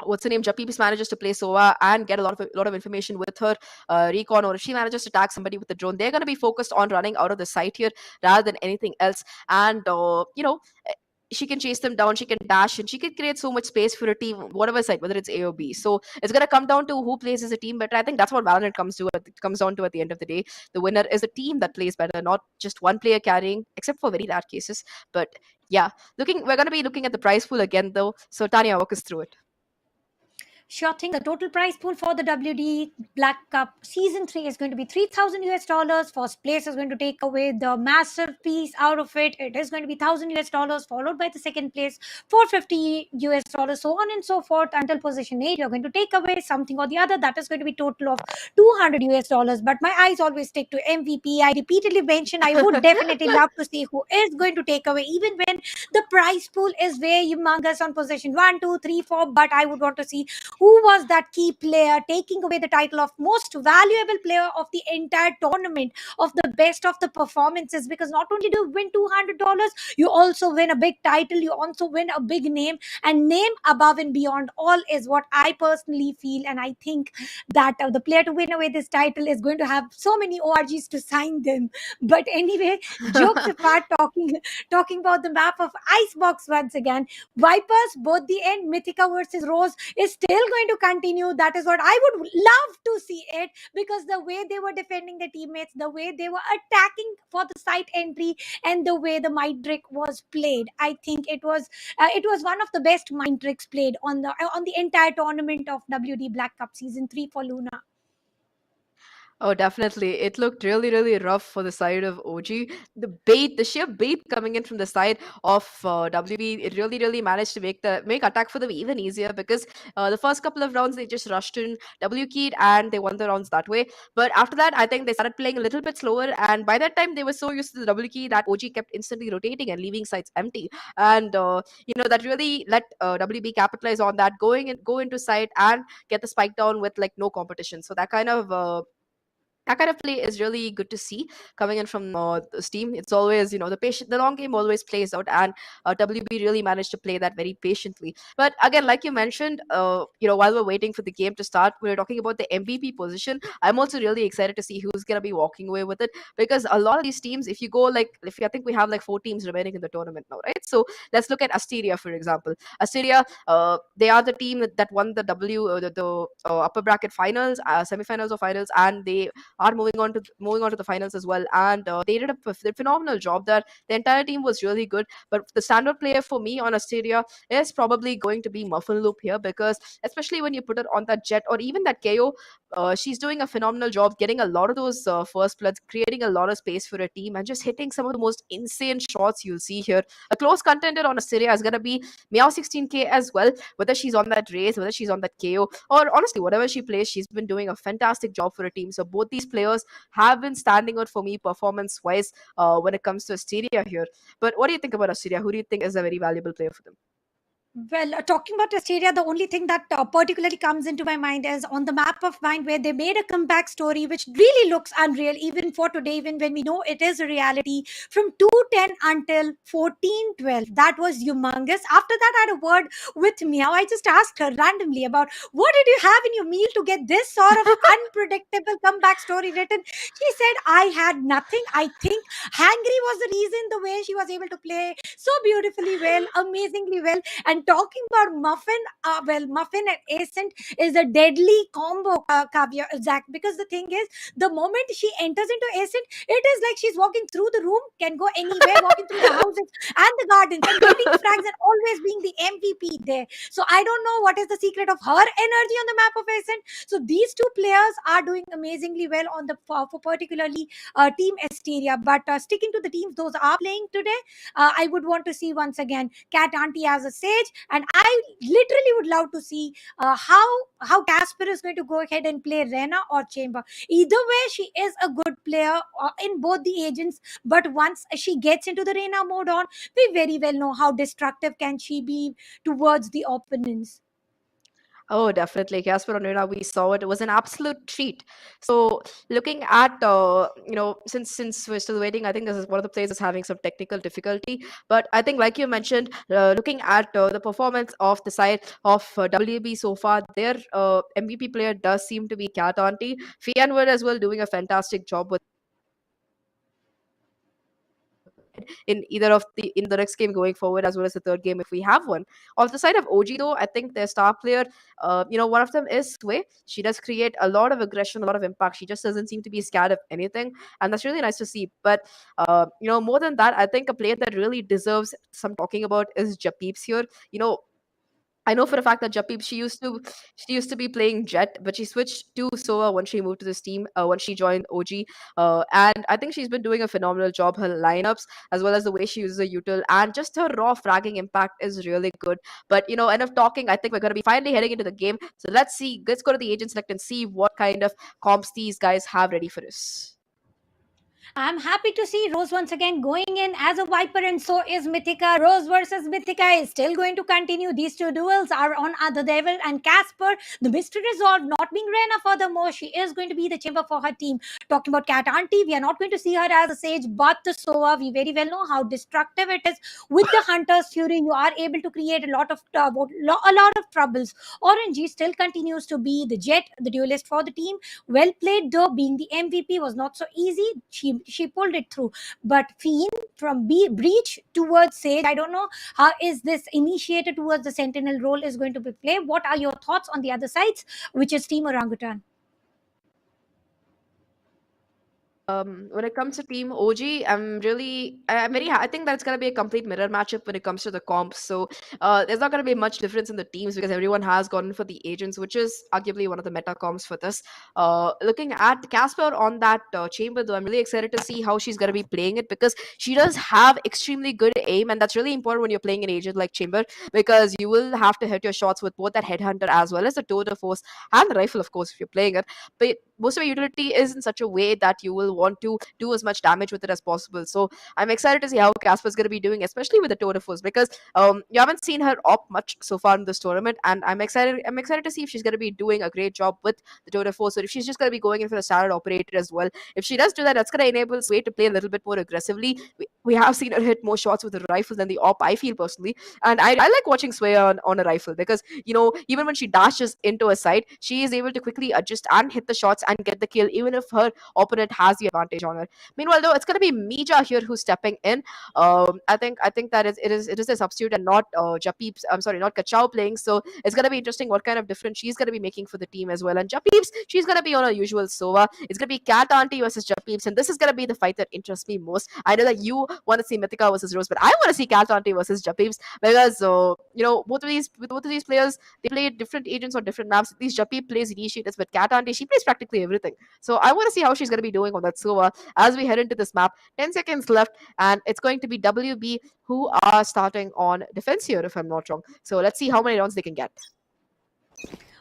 what's her name, Japipis manages to play Sova and get a lot of information with her recon, or if she manages to tag somebody with the drone, they're going to be focused on running out of the site here rather than anything else. And she can chase them down, she can dash, and she can create so much space for a team, whatever side, whether it's A or B. So it's gonna come down to who plays as a team better. I think that's what Valorant comes down to at the end of the day. The winner is a team that plays better, not just one player carrying, except for very rare cases. But yeah, we're gonna be looking at the prize pool again though. So Tanya, walk us through it. Sure thing. The total prize pool for the WD Black Cup Season 3 is going to be 3,000 US dollars. First place is going to take away the massive piece out of it. It is going to be 1,000 US dollars, followed by the second place, 450 US dollars, so on and so forth until position 8. You're going to take away something or the other. That is going to be total of 200 US dollars. But my eyes always stick to MVP. I repeatedly mentioned I would definitely love to see who is going to take away, even when the prize pool is very humongous on position 1, 2, 3, 4. But I would want to see who was that key player taking away the title of most valuable player of the entire tournament, of the best of the performances. Because not only do you win $200, you also win a big title, you also win a big name, and name above and beyond all is what I personally feel. And I think that the player to win away this title is going to have so many orgs to sign them. But anyway, jokes apart, talking about the map of Icebox once again, Vipers, both the end, Mythica versus Rose is still going to continue. That is what I would love to see it, because the way they were defending their teammates, the way they were attacking for the site entry, and the way the mind trick was played, I think it was one of the best mind tricks played on the entire tournament of WD Black Cup Season 3 for Luna. Oh, definitely. It looked really, really rough for the side of OG. The sheer bait coming in from the side of WB, it really, really managed to make attack for them even easier, because the first couple of rounds they just rushed in, W keyed, and they won the rounds that way. But after that, I think they started playing a little bit slower, and by that time they were so used to the W key that OG kept instantly rotating and leaving sites empty, and that really let WB capitalize on that, go into site and get the spike down with like no competition. So that kind of play is really good to see coming in from this team. It's always, the long game always plays out, and WB really managed to play that very patiently. But again, like you mentioned, while we're waiting for the game to start, we're talking about the MVP position. I'm also really excited to see who's gonna be walking away with it, because a lot of these teams, if you go like, if I think we have like 4 teams remaining in the tournament now, right? So let's look at Asteria, for example. Asteria, they are the team that won the upper bracket finals, semifinals or finals, and they are moving on to the finals as well, and they did a phenomenal job there. The entire team was really good, but the standout player for me on Asteria is probably going to be Muffin Loop here, because especially when you put it on that Jet or even that KO, she's doing a phenomenal job getting a lot of those first bloods, creating a lot of space for a team, and just hitting some of the most insane shots you'll see here. A close contender on Asteria is going to be Meow 16K as well, whether she's on that race, whether she's on that KO, or honestly, whatever she plays, she's been doing a fantastic job for a team. So both these players have been standing out for me performance wise when it comes to Asteria here. But what do you think about Asteria? Who do you think is a very valuable player for them? Well, talking about Australia, the only thing that particularly comes into my mind is on the map of mind where they made a comeback story, which really looks unreal, even for today, even when we know it is a reality. From 210 until 1412, that was humongous. After that, I had a word with Meow. I just asked her randomly about what did you have in your meal to get this sort of unpredictable comeback story written. She said, I had nothing. I think hangry was the reason, the way she was able to play so beautifully well, amazingly well. And talking about Muffin, Muffin and Ascent is a deadly combo, Kavya, Zach, because the thing is, the moment she enters into Ascent, it is like she's walking through the room, can go anywhere, walking through the houses and the gardens and getting frags and always being the MVP there. So I don't know what is the secret of her energy on the map of Ascent. So these two players are doing amazingly well on the for particularly Team Esteria. But sticking to the teams those are playing today, I would want to see once again Cat Auntie as a Sage, and I literally would love to see how Casper is going to go ahead and play Rena or Chamber. Either way, she is a good player in both the agents, but once she gets into the Rena mode on, we very well know how destructive can she be towards the opponents. Oh, definitely. Casper and Rina, we saw it. It was an absolute treat. So, looking at, since we're still waiting, I think this is one of the players that's having some technical difficulty. But I think, like you mentioned, looking at the performance of the side of WB so far, their MVP player does seem to be Cat Auntie. Fianward as well doing a fantastic job with in either of the next game going forward, as well as the third game if we have one. On the side of OG though, I think their star player, one of them is Sway. She does create a lot of aggression, a lot of impact. She just doesn't seem to be scared of anything, and that's really nice to see. But more than that, I think a player that really deserves some talking about is Japeeps here. I know for a fact that Japip, she used to be playing Jet, but she switched to Sova when she moved to this team, when she joined OG. And I think she's been doing a phenomenal job. Her lineups, as well as the way she uses the util, and just her raw fragging impact is really good. But enough talking. I think we're gonna be finally heading into the game. So let's see. Let's go to the agent select and see what kind of comps these guys have ready for us. I'm happy to see Rose once again going in as a Viper, and so is Mythica. Rose versus Mythica is still going to continue. These two duels are on other level, and Casper, the mystery resolved, not being Rena furthermore, she is going to be the chamber for her team. Talking about Cat Auntie, we are not going to see her as a Sage, but the Sova, we very well know how destructive it is. With the Hunter's Fury, you are able to create a lot of troubles. Orange still continues to be the Jet, the duelist for the team. Well played though, being the MVP was not so easy. She pulled it through. But Fiend from Breach towards Sage, I don't know how is this initiated towards the Sentinel role is going to be played. What are your thoughts on the other sides, which is Team Orangutan? When it comes to Team OG, I think that it's gonna be a complete mirror matchup when it comes to the comps. So there's not gonna be much difference in the teams because everyone has gone for the agents, which is arguably one of the meta comps for this. Looking at Casper on that chamber, though, I'm really excited to see how she's gonna be playing it, because she does have extremely good aim, and that's really important when you're playing an agent like Chamber, because you will have to hit your shots with both that headhunter as well as the tour de force and the rifle, of course, if you're playing it. But most of your utility is in such a way that you will want to do as much damage with it as possible. So I'm excited to see how Casper's going to be doing, especially with the tour de force, because you haven't seen her op much so far in this tournament, and I'm excited. I'm excited to see if she's going to be doing a great job with the tour de force, or if she's just going to be going in for a standard operator as well. If she does do that, that's going to enable Sway to play a little bit more aggressively. We have seen her hit more shots with a rifle than the op, I feel personally, and I like watching Sway on a rifle, because even when she dashes into a side, she is able to quickly adjust and hit the shots and get the kill, even if her opponent has the advantage on her. Meanwhile, though, it's going to be Mija here who's stepping in. I think that it is a substitute and not Japeeps. I'm sorry, not Kachao playing. So it's going to be interesting what kind of difference she's going to be making for the team as well. And Japeeps, she's going to be on her usual Sova. It's going to be Cat Auntie versus Japeeps, and this is going to be the fight that interests me most. I know that you want to see Mythica versus Rose, but I want to see Cat Auntie versus Japeeps because both of these players, they play different agents on different maps. At least Japeep plays initiators, but Cat Auntie, she plays practically everything. So I want to see how she's going to be doing on that Sova as we head into this map. 10 seconds left, and it's going to be WB who are starting on defense here, if I'm not wrong. So let's see how many rounds they can get.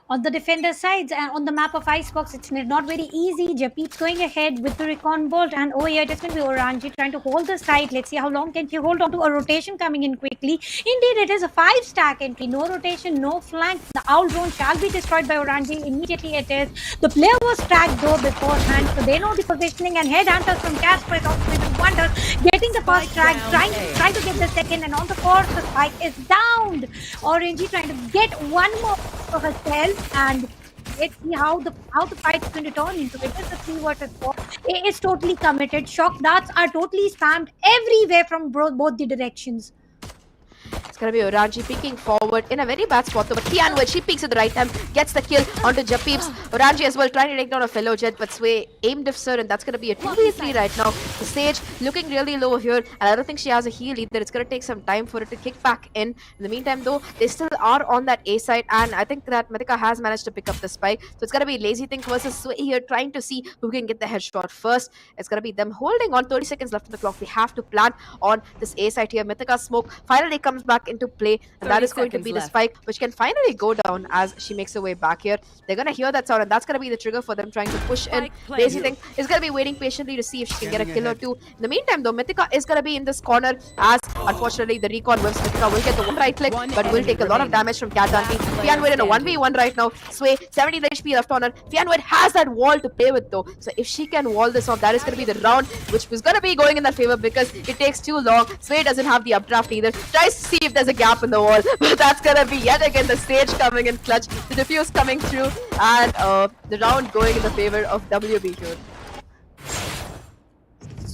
On the defender sides and on the map of Icebox, it's not very easy. Japeep's going ahead with the Recon Bolt, and oh yeah, it is going to be Orangi trying to hold the site. Let's see how long can she hold on to a rotation coming in quickly. Indeed, it is a 5-stack entry. No rotation, no flank. The Owl drone shall be destroyed by Orangi. Immediately it is. The player was tracked though beforehand, so they know the positioning, and Headhunters from Skyesports also doing wonders. Getting the first track, trying to get the second, and on the fourth, the spike is downed. Orangi trying to get one more for herself. And let's see how the fight is going to turn into. It is a 3 versus 4. It is totally committed. Shock darts are totally spammed everywhere from both the directions. It's going to be Orangi peeking forward in a very bad spot though, but Tianwell, she peeks at the right time, gets the kill onto Japeeps. Orangi as well trying to take down a fellow Jet, but Sway aimed if sir, and that's going to be a 2v3 right now. The Sage looking really low here, and I don't think she has a heal either. It's going to take some time for it to kick back in. In the meantime though, they still are on that A side, and I think that Mythica has managed to pick up the spike. So it's going to be Lazy Think versus Sway here, trying to see who can get the headshot first. It's going to be them holding on. 30 seconds left on the clock. They have to plant on this A side here. Mythica smoke finally comes back into play, and that is going to be the spike, which can finally go down as she makes her way back here. They're going to hear that sound, and that's going to be the trigger for them trying to push in. Lazy Thing is going to be waiting patiently to see if she can get a kill or two. In the meantime though, Mythica is going to be in this corner, as unfortunately the recon whips. Mythica will get the one right click, but will take a lot of damage from Cat Auntie. Fianwed in a 1v1 right now. Sway, 17 HP left on her. Fianwed has that wall to play with though, so if she can wall this off, that is going to be the round, which was going to be going in their favor because it takes too long. Sway doesn't have the updraft either. Tries to see if there's a gap in the wall, but that's going to be yet again the Sage coming in clutch, the defuse coming through, and the round going in the favor of WB here.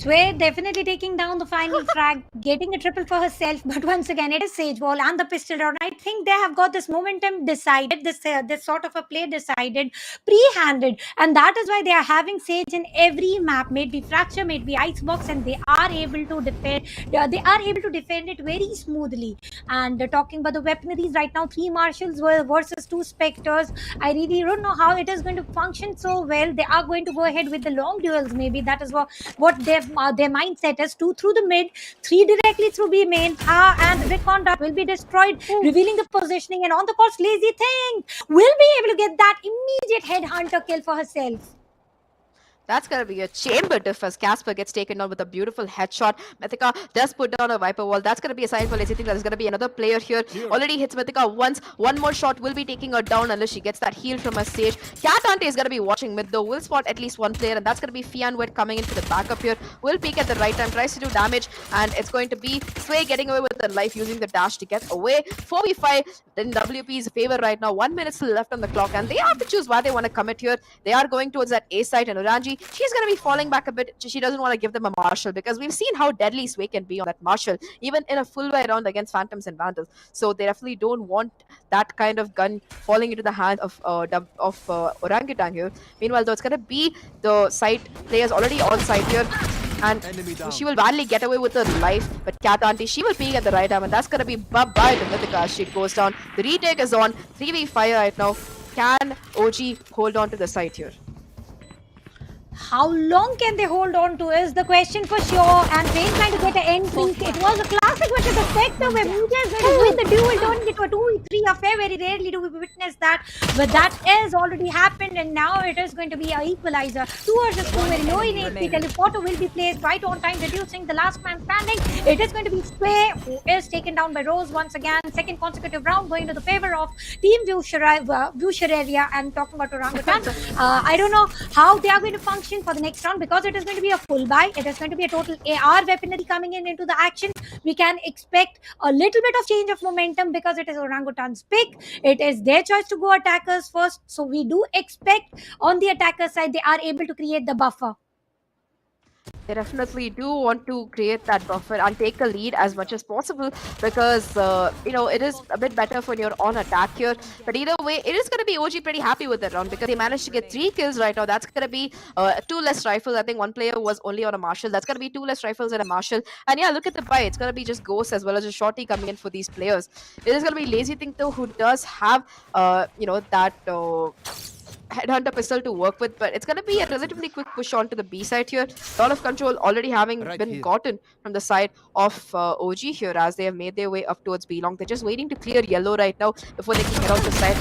Sway definitely taking down the final frag, getting a triple for herself, but once again it is Sage Wall and the pistol round. I think they have got this momentum decided, this sort of a play decided, pre-handed, and that is why they are having Sage in every map, may it be Fracture, may it be Icebox, and they are able to defend. They are able to defend it very smoothly. And talking about the weaponaries right now, 3 Marshals versus 2 Spectres. I really don't know how it is going to function so well. They are going to go ahead with the long duels. Maybe that is what their mindset is. 2 through the mid, 3 directly through B main, and Recon Dart will be destroyed, revealing the positioning, and on the course Lazy Thing will be able to get that immediate headhunter kill for herself. That's going to be a chamber diff as Casper gets taken down with a beautiful headshot. Mythica does put down a Viper wall. That's going to be a sign for Lazy Think that there's going to be another player here. Already hits Mythica once. One more shot will be taking her down unless she gets that heal from her Sage. Cat Auntie is going to be watching mid though. Will spot at least one player, and that's going to be Fianwed coming into the backup here. Will peek at the right time, tries to do damage, and it's going to be Sway getting away with the life using the dash to get away. 4v5 in WP's favor right now. 1 minute still left on the clock, and they have to choose why they want to commit here. They are going towards that A site, and Orangi, she's going to be falling back a bit. She doesn't want to give them a Marshal because we've seen how deadly Sway can be on that Marshal, even in a full way round against Phantoms and Vandals. So they definitely don't want that kind of gun falling into the hands of Orangutan here. Meanwhile, though, it's going to be the site players already on site here, and she will badly get away with her life, but Cat Auntie, she will peek at the right time, and that's going to be bye-bye to Mythica as she goes down. The retake is on. 3v5 right now. Can OG hold on to the site here? How long can they hold on to is the question for sure. And Rain trying to get an end piece. It was a classic versus the sector where Muja is going to win the duel, turning into a 2v3 affair. Very rarely do we witness that, but that has already happened, and now it is going to be an equalizer. 2 versus 2, very low in HP. Teleporter will be placed right on time, reducing the last man standing. It is going to be Sway, who is taken down by Rose once again. Second consecutive round going to the favor of Team Wuchereria. And talking about Orangutan, I don't know how they are going to function action for the next round because it is going to be a full buy. It is going to be a total AR weaponry coming into the action. We can expect a little bit of change of momentum because it is Orangutan's pick. It is their choice to go attackers first. So we do expect on the attacker side they are able to create the buffer. They definitely do want to create that buffer and take a lead as much as possible because, it is a bit better when you're on attack here. But either way, it is going to be OG pretty happy with that round because they managed to get 3 kills right now. That's going to be 2 less rifles. I think one player was only on a Marshall. That's going to be 2 less rifles and a Marshall. And yeah, look at the buy. It's going to be just Ghost as well as a Shorty coming in for these players. It is going to be Lazy Think though, who does have, that... headhunter pistol to work with, but it's going to be a relatively quick push onto the B side here. A lot of control already having been gotten from the side of OG here as they have made their way up towards B long. They're just waiting to clear yellow right now before they can get out the side.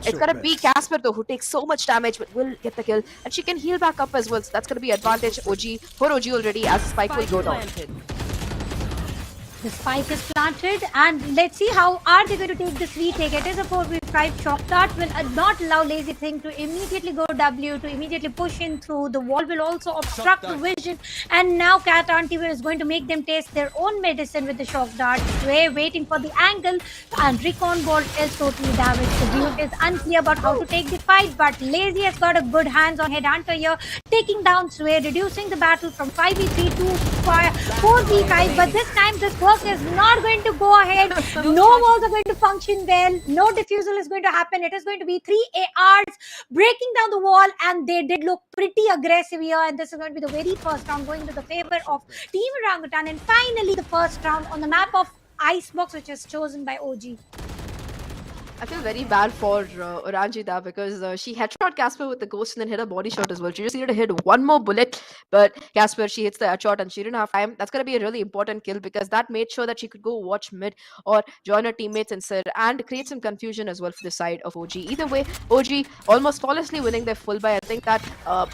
It's going to be Casper though, who takes so much damage but will get the kill, and she can heal back up as well. So that's going to be advantage for OG already as the spike will go down. The spike is planted, and let's see how are they going to take this retake. It is a 4v5 shock dart will not allow Lazy Thing to immediately go W, to immediately push in through. The wall will also obstruct the vision, and now Cat Auntie is going to make them taste their own medicine with the shock dart. Sway waiting for the angle, and Recon Bolt is totally damaged. The view is unclear about how to take the fight, but Lazy has got a good hands on Headhunter here, taking down Sway, reducing the battle from 5v3 to 4v5, but this time this work is not going to go ahead. No walls are going to function well. No defusal is going to happen. It is going to be 3 ARs breaking down the wall, and they did look pretty aggressive here, and this is going to be the very first round going to the favor of Team Orangutan, and finally the first round on the map of Icebox, which is chosen by OG. I feel very bad for Orangutan because she headshot Casper with the ghost and then hit a body shot as well. She just needed to hit one more bullet, but Casper, she hits the headshot and she didn't have time. That's going to be a really important kill because that made sure that she could go watch mid or join her teammates instead and create some confusion as well for the side of OG. Either way, OG almost flawlessly winning their full buy. I think that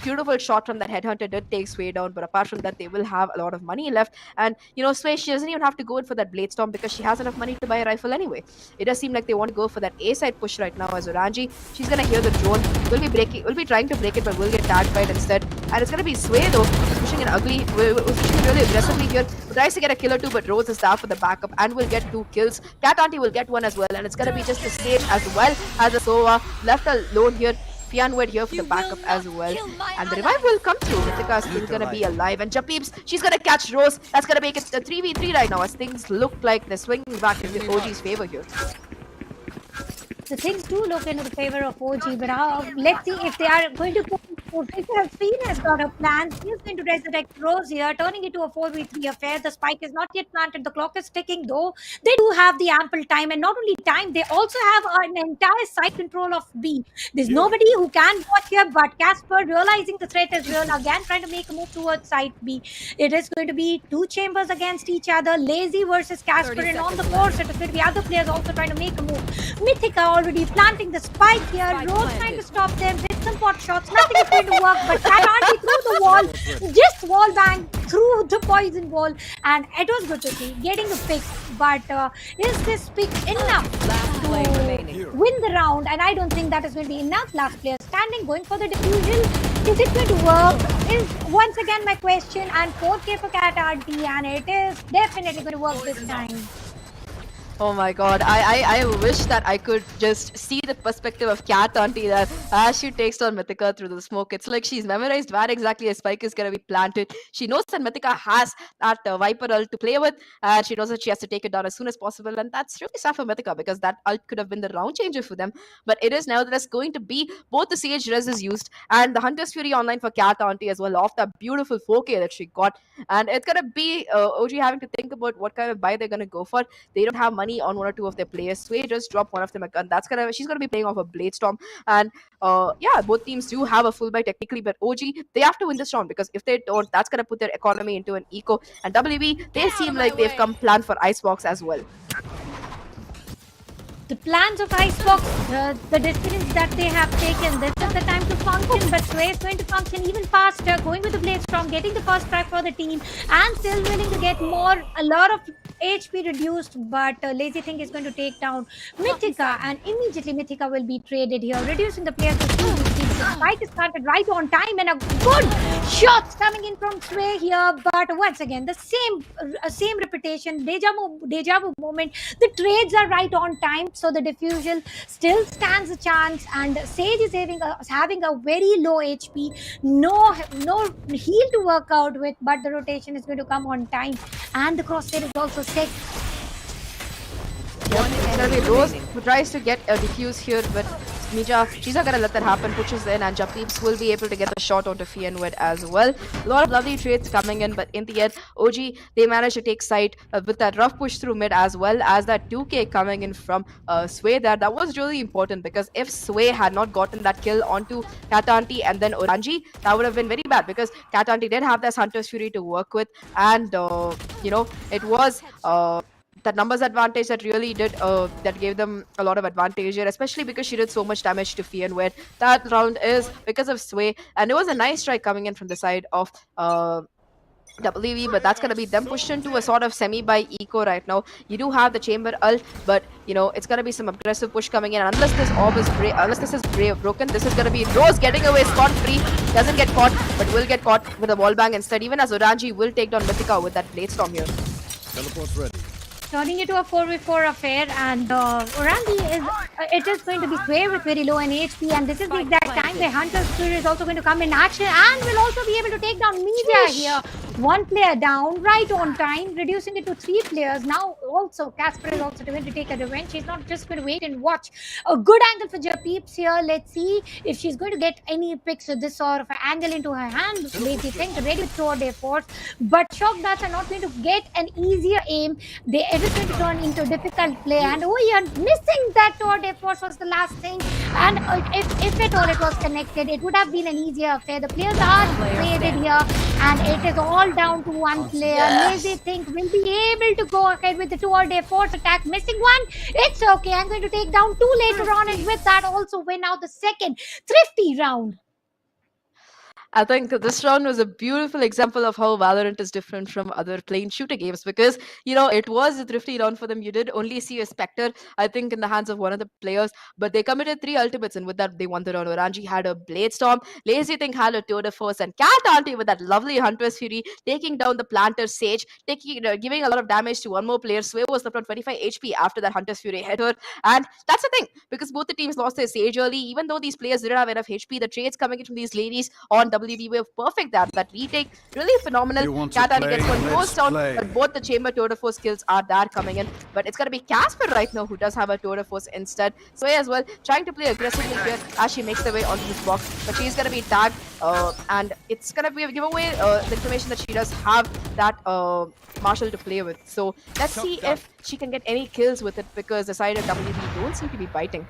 beautiful shot from that headhunter did take Sway down, but apart from that, they will have a lot of money left. And, Sway, she doesn't even have to go in for that Blade Storm because she has enough money to buy a rifle anyway. It does seem like they want to go for that A side push right now as Orangi. She's gonna hear the drone. Will be trying to break it, but will get tagged by it instead. And it's gonna be Sway though, who's pushing it pushing it really aggressively here. Tries to get a kill or two, but Rose is there for the backup and will get 2 kills. Cat Auntie will get 1 as well, and it's gonna be just the Sage as well as the Sova left alone here. Fianwed here for the backup as well. And the revive will come through. Mythica is still gonna be alive. And Japeeps, she's gonna catch Rose. That's gonna make it a 3v3 right now as things look like they're swinging back in the OG's favor here. The things do look into the favor of OG, but let's see if they are going to go. Fiend has got a plan. He is going to resurrect Rose here, turning it to a 4v3 affair. The spike is not yet planted. The clock is ticking, though. They do have the ample time, and not only time, they also have an entire side control of B. There's nobody who can watch here, but Casper, realizing the threat is real, again trying to make a move towards side B. It is going to be 2 chambers against each other. Lazy versus Casper, and on the course, it is going to be other players also trying to make a move. Mythica already planting the spike here. Rose trying to stop them. Hit some pot shots. Nothing is going to work, but Cat Auntie through the wall, just wall bang through the poison wall, and it was good to see getting a pick. But is this pick enough to win the round? And I don't think that is going to be enough. Last player standing, going for the diffusion. Is it going to work? Is once again my question. And 4K for Cat Auntie, and it is definitely going to work this time. Oh my god, I wish that I could just see the perspective of Cat Auntie that as she takes on Mythica through the smoke, it's like she's memorized where exactly a spike is going to be planted. She knows that Mythica has that Viper ult to play with, and she knows that she has to take it down as soon as possible, and that's really sad for Mythica because that ult could have been the round changer for them, but it is nevertheless going to be both the Sage Res is used and the Hunter's Fury online for Cat Auntie as well off that beautiful 4K that she got, and it's going to be OG having to think about what kind of buy they're going to go for. They don't have money on 1 or 2 of their players. Sway just dropped one of them a gun. She's gonna be playing off a Blade Storm, and both teams do have a full buy technically, but OG, they have to win this round because if they don't, that's gonna put their economy into an eco. And WB, they seem like they've come planned for Icebox as well. The plans of Icebox, the decisions that they have taken, this is the time to function, but Sway is going to function even faster, going with the Blade Storm, getting the first try for the team, and still willing to get a lot of HP reduced, but Lazy Thing is going to take down Mythica, and immediately Mythica will be traded here, reducing the player to 2 because the fight is started right on time, and a good shots coming in from Sway here. But once again, the same repetition, deja vu moment. The trades are right on time, so the diffusion still stands a chance. And Sage is having a very low HP, no heal to work out with, but the rotation is going to come on time, and the crosshair is also sick. It's gonna be Rose who tries to get a defuse here, but Mija, she's not gonna let that happen, pushes in, and Japeeps will be able to get the shot onto Fianwed as well. A lot of lovely trades coming in, but in the end, OG, they managed to take sight with that rough push through mid, as well as that 2k coming in from Sway there. That was really important, because if Sway had not gotten that kill onto Katanti and then Orangi, that would have been very bad, because Katanti did have this Hunter's Fury to work with, and it was that numbers advantage that really did that gave them a lot of advantage here, especially because she did so much damage to Fian, where that round is because of Sway. And it was a nice strike coming in from the side of WV, but that's going to be them pushed into a sort of semi by Eco right now. You do have the chamber ult, but it's going to be some aggressive push coming in. Unless this orb is broken, this is going to be Rose getting away scot-free. Doesn't get caught, but will get caught with a wall bang instead, even as Orangi will take down Mythica with that Blade Storm here. Teleport's ready. Turning into a 4v4 affair, and Orangi it is going to be Sway with very low HP, and this is the exact time where Hunter's Fury is also going to come in action and will also be able to take down Mija here. One player down, right on time, reducing it to 3 players. Now also, Casper is also going to take a revenge. She's not just going to wait and watch. A good angle for Japeeps here. Let's see if she's going to get any picks with this sort of angle into her hand. Lazy thing, ready to throw their force. But shock darts are not going to get an easier aim. It is going to turn into difficult play. And you're missing that tour de force was the last thing. And if at all it was connected, it would have been an easier affair. The players are traded here, and it is all down to one player. Yes. Lazy think will be able to go ahead with the tour de force attack. Missing one, it's okay. I'm going to take down 2 later on, and with that also win out the second thrifty round. I think this round was a beautiful example of how Valorant is different from other plain shooter games, because it was a thrifty round for them. You did only see a Spectre, I think, in the hands of one of the players, but they committed 3 ultimates, and with that they won the round. Orangi had a Blade Storm, Lazy Think had a Tour de Force, and Cat Auntie with that lovely Hunter's Fury taking down the Planter Sage, giving a lot of damage to one more player. Sway was left on 25 HP after that Hunter's Fury hit her, and that's the thing, because both the teams lost their Sage early. Even though these players didn't have enough HP, the trades coming in from these ladies on WD were perfect. That retake, really phenomenal. Cat Auntie gets one goes down, but both the chamber tour de force skills are there coming in. But it's going to be Casper right now who does have a tour de force instead. Sway as well, trying to play aggressively here as she makes the way onto this box, but she's going to be tagged, and it's going to be a giveaway, the information that she does have that Marshall to play with. So let's see if she can get any kills with it, because the side of WB don't seem to be biting.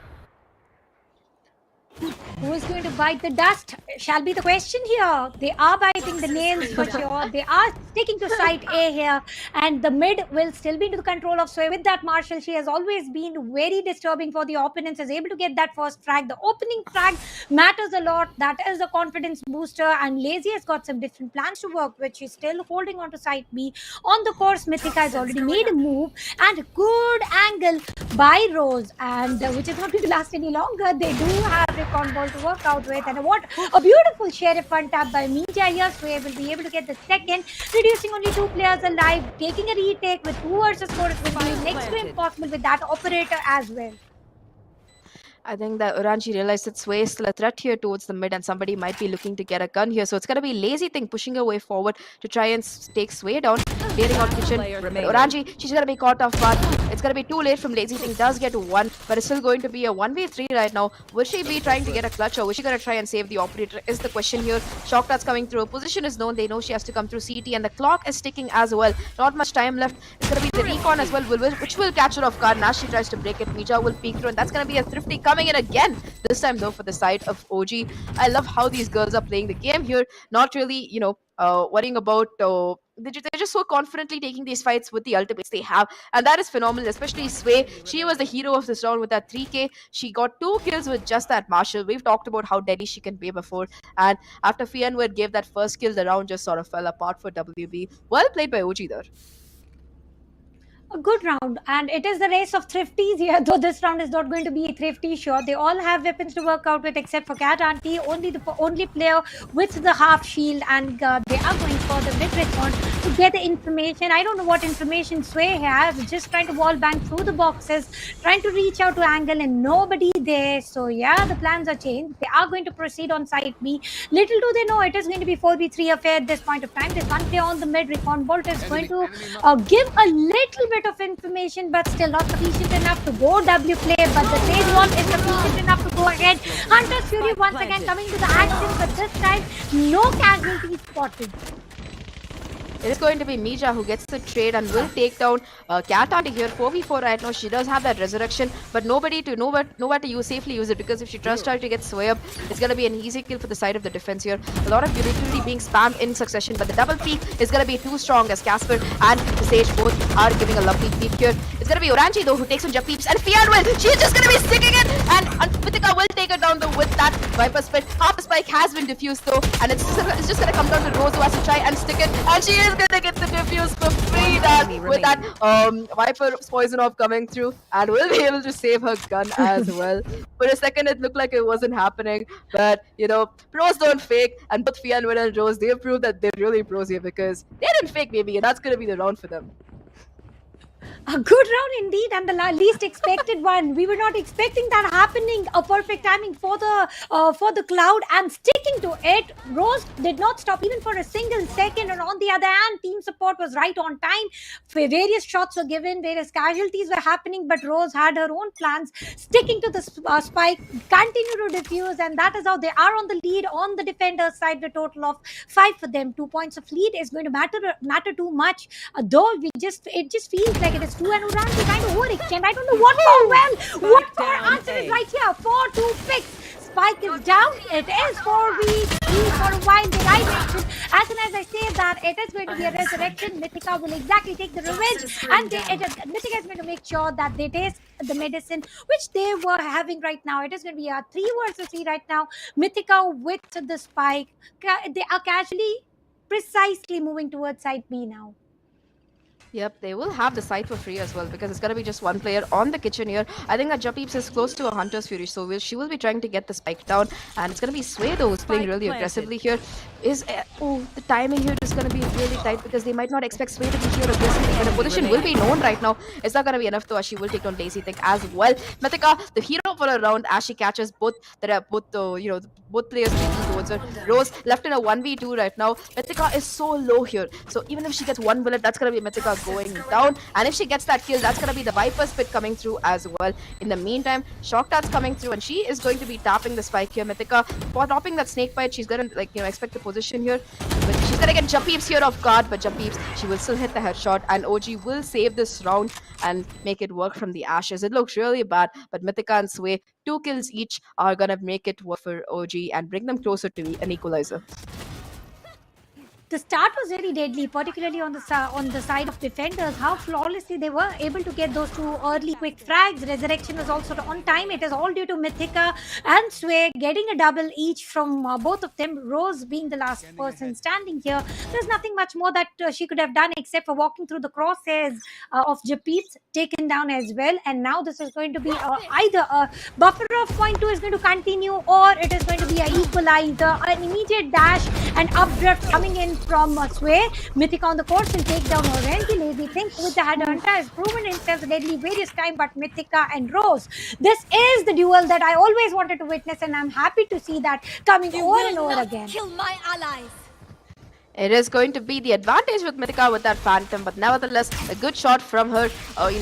Who is going to bite the dust shall be the question here. They are biting the nails for sure. They are sticking to site A here, and the mid will still be into the control of Sway. With that Marshall, she has always been very disturbing for the opponents, is able to get that first frag. The opening frag matters a lot. That is a confidence booster, and Lazy has got some different plans to work with. She's still holding on to site B. On the course, Mythica has already made a move, and good angle by Rose, and which is not going to last any longer. They do have recon ball to work out with, and what a beautiful sheriff untap by Mija here. Sway will be able to get the second, reducing only 2 players alive, taking a retake with 2 versus 4. It will be next to impossible with that operator as well. I think that Orangi realized that Sway is still a threat here towards the mid, and somebody might be looking to get a gun here. So it's going to be Lazy Thing pushing her way forward to try and take Sway down, clearing out kitchen. Orangi, she's going to be caught off guard. It's going to be too late from Lazy Thing. Does get 1, but it's still going to be a 1v3 right now. Will she be trying to get a clutch, or will she going to try and save the operator is the question here. Shock Dart's coming through. Position is known. They know she has to come through CT, and the clock is ticking as well. Not much time left. It's going to be the recon as well, which will catch her off guard. And as she tries to break it, Mija will peek through, and that's going to be a thrifty coming in again. This time though for the side of OG. I love how these girls are playing the game here. Not really, worrying about. They're just so confidently taking these fights with the ultimates they have, and that is phenomenal. Especially Sway, she was the hero of this round with that 3k. She got 2 kills with just that Marshall. We've talked about how deadly she can be before, and after Fianward gave that first kill, the round just sort of fell apart for WB. Well played by OG there. A good round, and it is the race of thrifties here. Though this round is not going to be a thrifty, sure. They all have weapons to work out with, except for Cat Auntie, only the only player with the half shield, and they are going for the mid recon to get the information. I don't know what information Sway has. Just trying to wall bang through the boxes, trying to reach out to angle, and nobody there. So yeah, the plans are changed. They are going to proceed on side B. Little do they know it is going to be 4v3 affair at this point of time. There's one player on the mid. Recon Bolt is going to give a little bit of information, but still not sufficient enough to go W play. But the trade wall is sufficient enough to go ahead. Hunter's Fury once again coming to the action, but this time no casualties spotted. It is going to be Mija who gets the trade and will take down Cat Auntie here. 4v4 right now. She does have that resurrection, but nowhere to safely use it, because if she tries to get sway up, it's going to be an easy kill for the side of the defense here. A lot of utility being spammed in succession, but the double peek is going to be too strong as Casper and the Sage both are giving a lovely peek here. It's going to be Orangutan though who takes on Japeeps, and Fianwell, she's just going to be sticking it, and Mythica will take her down though with that Viper Spit. Half the spike has been diffused though, and it's just going to come down to Rose who has to try and stick it, and she is gonna get the diffuse for free with that Viper poison off coming through, and will be able to save her gun as well. For a second it looked like it wasn't happening, but you know, pros don't fake, and both Fianwell and Rose, they've proved that they're really pros here, because they didn't fake maybe, and that's gonna be the round for them. A good round indeed, and the least expected one. We were not expecting that happening. A perfect timing for the Cloud, and sticking to it. Rose did not stop even for a single second, and on the other hand, team support was right on time. Various shots were given, various casualties were happening, but Rose had her own plans, sticking to the spike, continue to defuse, and that is how they are on the lead on the defender's side. The total of 5 for them. 2 points of lead is going to matter too much. Though it just feels like it is 2 and Uran to kind of overextend. I don't know what for. Well, what for answer is right here. 4-2 fix. Spike is down. It is 4v3 for a while. Did I mention? As soon as I say that, it is going to be a resurrection. Mythica will exactly take the revenge, and Mythica is going to make sure that they taste the medicine which they were having right now. It is going to be a 3 versus 3 right now. Mythica with the spike. They are casually, precisely moving towards side B now. Yep, they will have the site for free as well, because it's going to be just one player on the kitchen here. I think that Japeeps is close to a Hunter's Fury, so she will be trying to get the spike down. And it's going to be Sway though who's playing really aggressively here. The timing here is going to be really tight, because they might not expect Sway to be here aggressively, but the position will be known right now. It's not going to be enough though, as she will take down Daisy Think as well. Mythica, the hero for a round, as she catches both players taking towards her. Rose left in a 1v2 right now. Mythica is so low here, so even if she gets one bullet, that's going to be Mythica going down, and if she gets that kill, that's going to be the Viper Spit coming through as well. In the meantime, Shock Dart's coming through, and she is going to be tapping the spike here. Mythica, for dropping that snake bite, she's going to expect the position here, but she's going to get Japeeps here off guard, but Japeeps, she will still hit the headshot, and OG will save this round and make it work from the ashes. It looks really bad, but Mythica and Sway, 2 kills each, are going to make it work for OG and bring them closer to an equalizer. The start was really deadly, particularly on the side of defenders. How flawlessly they were able to get those 2 early quick frags. Resurrection was also on time. It is all due to Mythica and Sway getting a double each from both of them. Rose being the last person standing here. There's nothing much more that she could have done except for walking through the crosshairs of Japeeps, taken down as well. And now this is going to be either a buffer of point 2 is going to continue, or it is going to be an equalizer. An immediate dash and updraft coming in from Sway. Mythica on the course will take down Orangutan. Lazy Think with the Hunter has proven himself deadly various times, but Mythica and Rose, this is the duel that I always wanted to witness, and I'm happy to see that coming over and over again. Kill my allies. It is going to be the advantage with Mythica with that Phantom, but nevertheless, a good shot from her,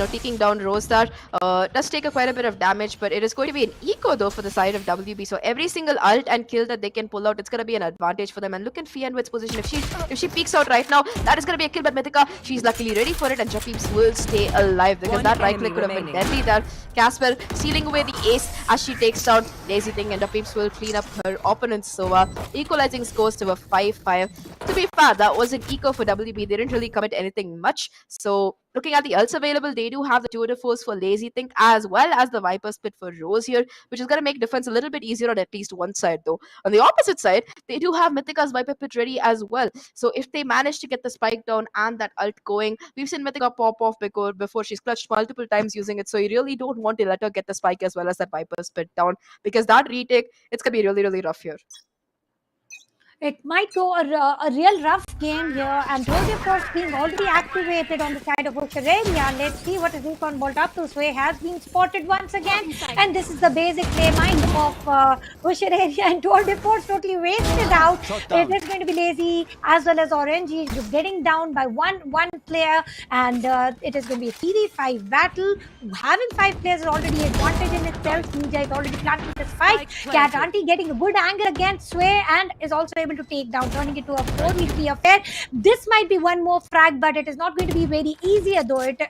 taking down Rostar. Does take quite a bit of damage, but it is going to be an eco though for the side of WB. So every single ult and kill that they can pull out, it's going to be an advantage for them. And look at Fianwit's position. If she peeks out right now, that is going to be a kill by Mythica. She's luckily ready for it, and Japeeps will stay alive, because that right click could have been deadly there. Casper sealing away the ace as she takes down Daisy Thing, and Japeeps will clean up her opponent's Sova, equalizing scores to a 5-5. To be be fair, that was an eco for WB. They didn't really commit anything much. So looking at the ults available, they do have the tour de force for Lazy Think as well as the Viper Spit for Rose here, which is going to make defense a little bit easier on at least one side though. On the opposite side, they do have Mythica's Viper Pit ready as well. So if they manage to get the spike down and that ult going, we've seen Mythica pop off before she's clutched multiple times using it. So you really don't want to let her get the spike as well as that Viper Spit down, because that retake, it's going to be really, really rough here. It might go a real rough game here, and Doge Force being already activated on the side of Wuchereria. Let's see what is Recon Bolt up to. Sway has been spotted once again, and this is the basic play mind of Wuchereria, and Doge Force totally wasted out. It is going to be Lazy as well as Orangey getting down by one player, and it is going to be a 3v5 battle. Having 5 players is already advantage in itself. Ninja is already planting the spike. Cat Auntie getting a good angle against Sway and is also able to take down, turning it to a 4v3 affair. This might be one more frag, but it is not going to be very easier though. It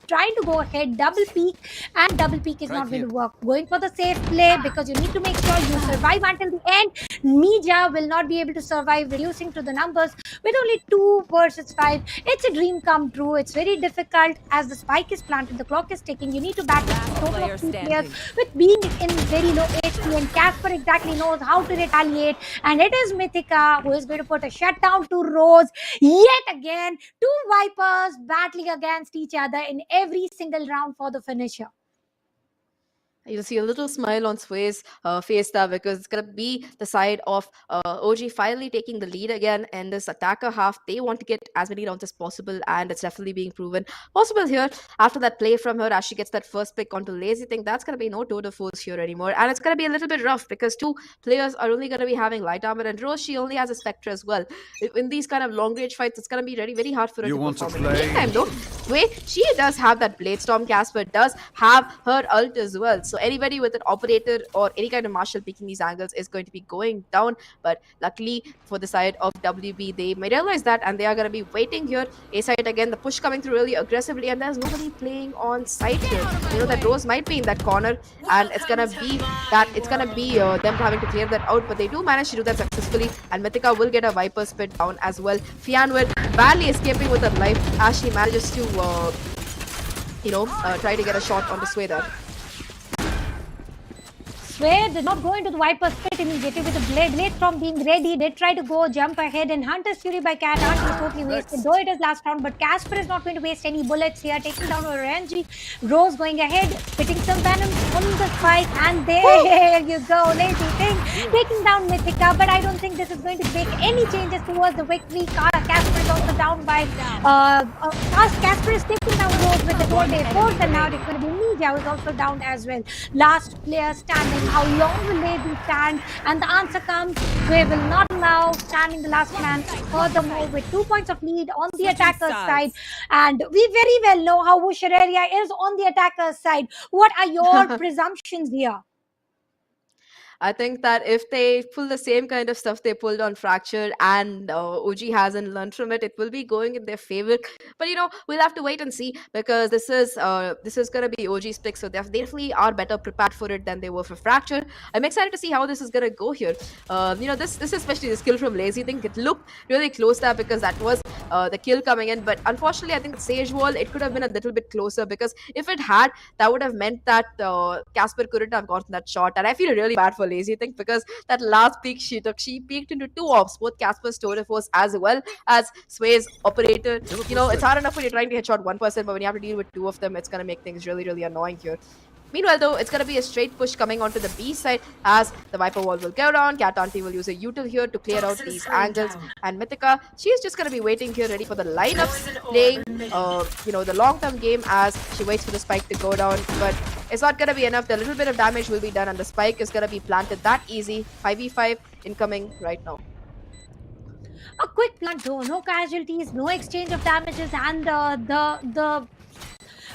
trying to go ahead, double peek, and double peek is not going to work. Going for the safe play because you need to make sure you survive until the end. Mija will not be able to survive, reducing to the numbers with only 2 versus 5. It's a dream come true. It's very difficult as the spike is planted, the clock is ticking. You need to battle a total of 2 players with being in very low HP, and Casper exactly knows how to retaliate, and it is Mythica who is going to put a shutdown to Rose. Yet again, 2 Vipers battling against each other in every single round for the finisher. You'll see a little smile on Sway's face there, because it's going to be the side of OG finally taking the lead again in this attacker half. They want to get as many rounds as possible, and it's definitely being proven possible here after that play from her as she gets that first pick onto Lazy Thing. That's going to be no tour de force here anymore, and it's going to be a little bit rough because 2 players are only going to be having light armor, and Rose, she only has a Spectre as well. In these kind of long range fights, it's going to be very, very hard for her to perform. In the meantime though, Sway, she does have that Blade Storm. Casper does have her ult as well. So anybody with an operator or any kind of marshal picking these angles is going to be going down. But luckily for the side of WB, they may realize that, and they are going to be waiting here. A side again, the push coming through really aggressively, and there's nobody playing on site here. You know that Rose might be in that corner, and it's going to be them having to clear that out, but they do manage to do that successfully, and Mythica will get a Viper Spit down as well. Fianward barely escaping with her life as she manages to try to get a shot on the Sway there. Sway did not go into the Viper Spit immediately with the Blade Storm being ready. They try to go jump ahead, and Hunter's Fury by Cat Auntie is totally wasted, though it is last round. But Casper is not going to waste any bullets here, taking down Orangutan. Rose going ahead, spitting some venom on the spike, and there you go, Lazy Thing taking down Mythica. But I don't think this is going to make any changes towards the victory. Casper is also down by Casper is taking down Rose with the tour de force, and now it's going to be Mija who is also down as well. Last player standing. How long will they be stand? And the answer comes, they will not allow standing the last man. Furthermore, with 2 points of lead on the attacker's side, and we very well know how Wuchereria is on the attacker's side. What are your presumptions here? I think that if they pull the same kind of stuff they pulled on Fracture, and OG hasn't learned from it, it will be going in their favor. But we'll have to wait and see, because this is going to be OG's pick, so they definitely are better prepared for it than they were for Fracture. I'm excited to see how this is going to go here. This especially the skill from Lazy Thing, it looked really close there because that was the kill coming in. But unfortunately, I think the Sage Wall, it could have been a little bit closer, because if it had, that would have meant that Casper couldn't have gotten that shot. And I feel really bad for Lazy Thing, because that last peek she took, she peeked into 2 ops, both Casper's tour de force as well as Sway's operator. It's hard enough when you're trying to headshot one person, but when you have to deal with 2 of them, it's going to make things really, really annoying here. Meanwhile, though, it's going to be a straight push coming onto the B side as the Viper Wall will go down. Cat Auntie will use a util here to clear out these angles. And Mythica, she's just going to be waiting here, ready for the lineups, playing, the long-term game as she waits for the spike to go down. But it's not going to be enough. The little bit of damage will be done, and the spike is going to be planted that easy. 5v5 incoming right now. A quick plant though, no casualties, no exchange of damages, and the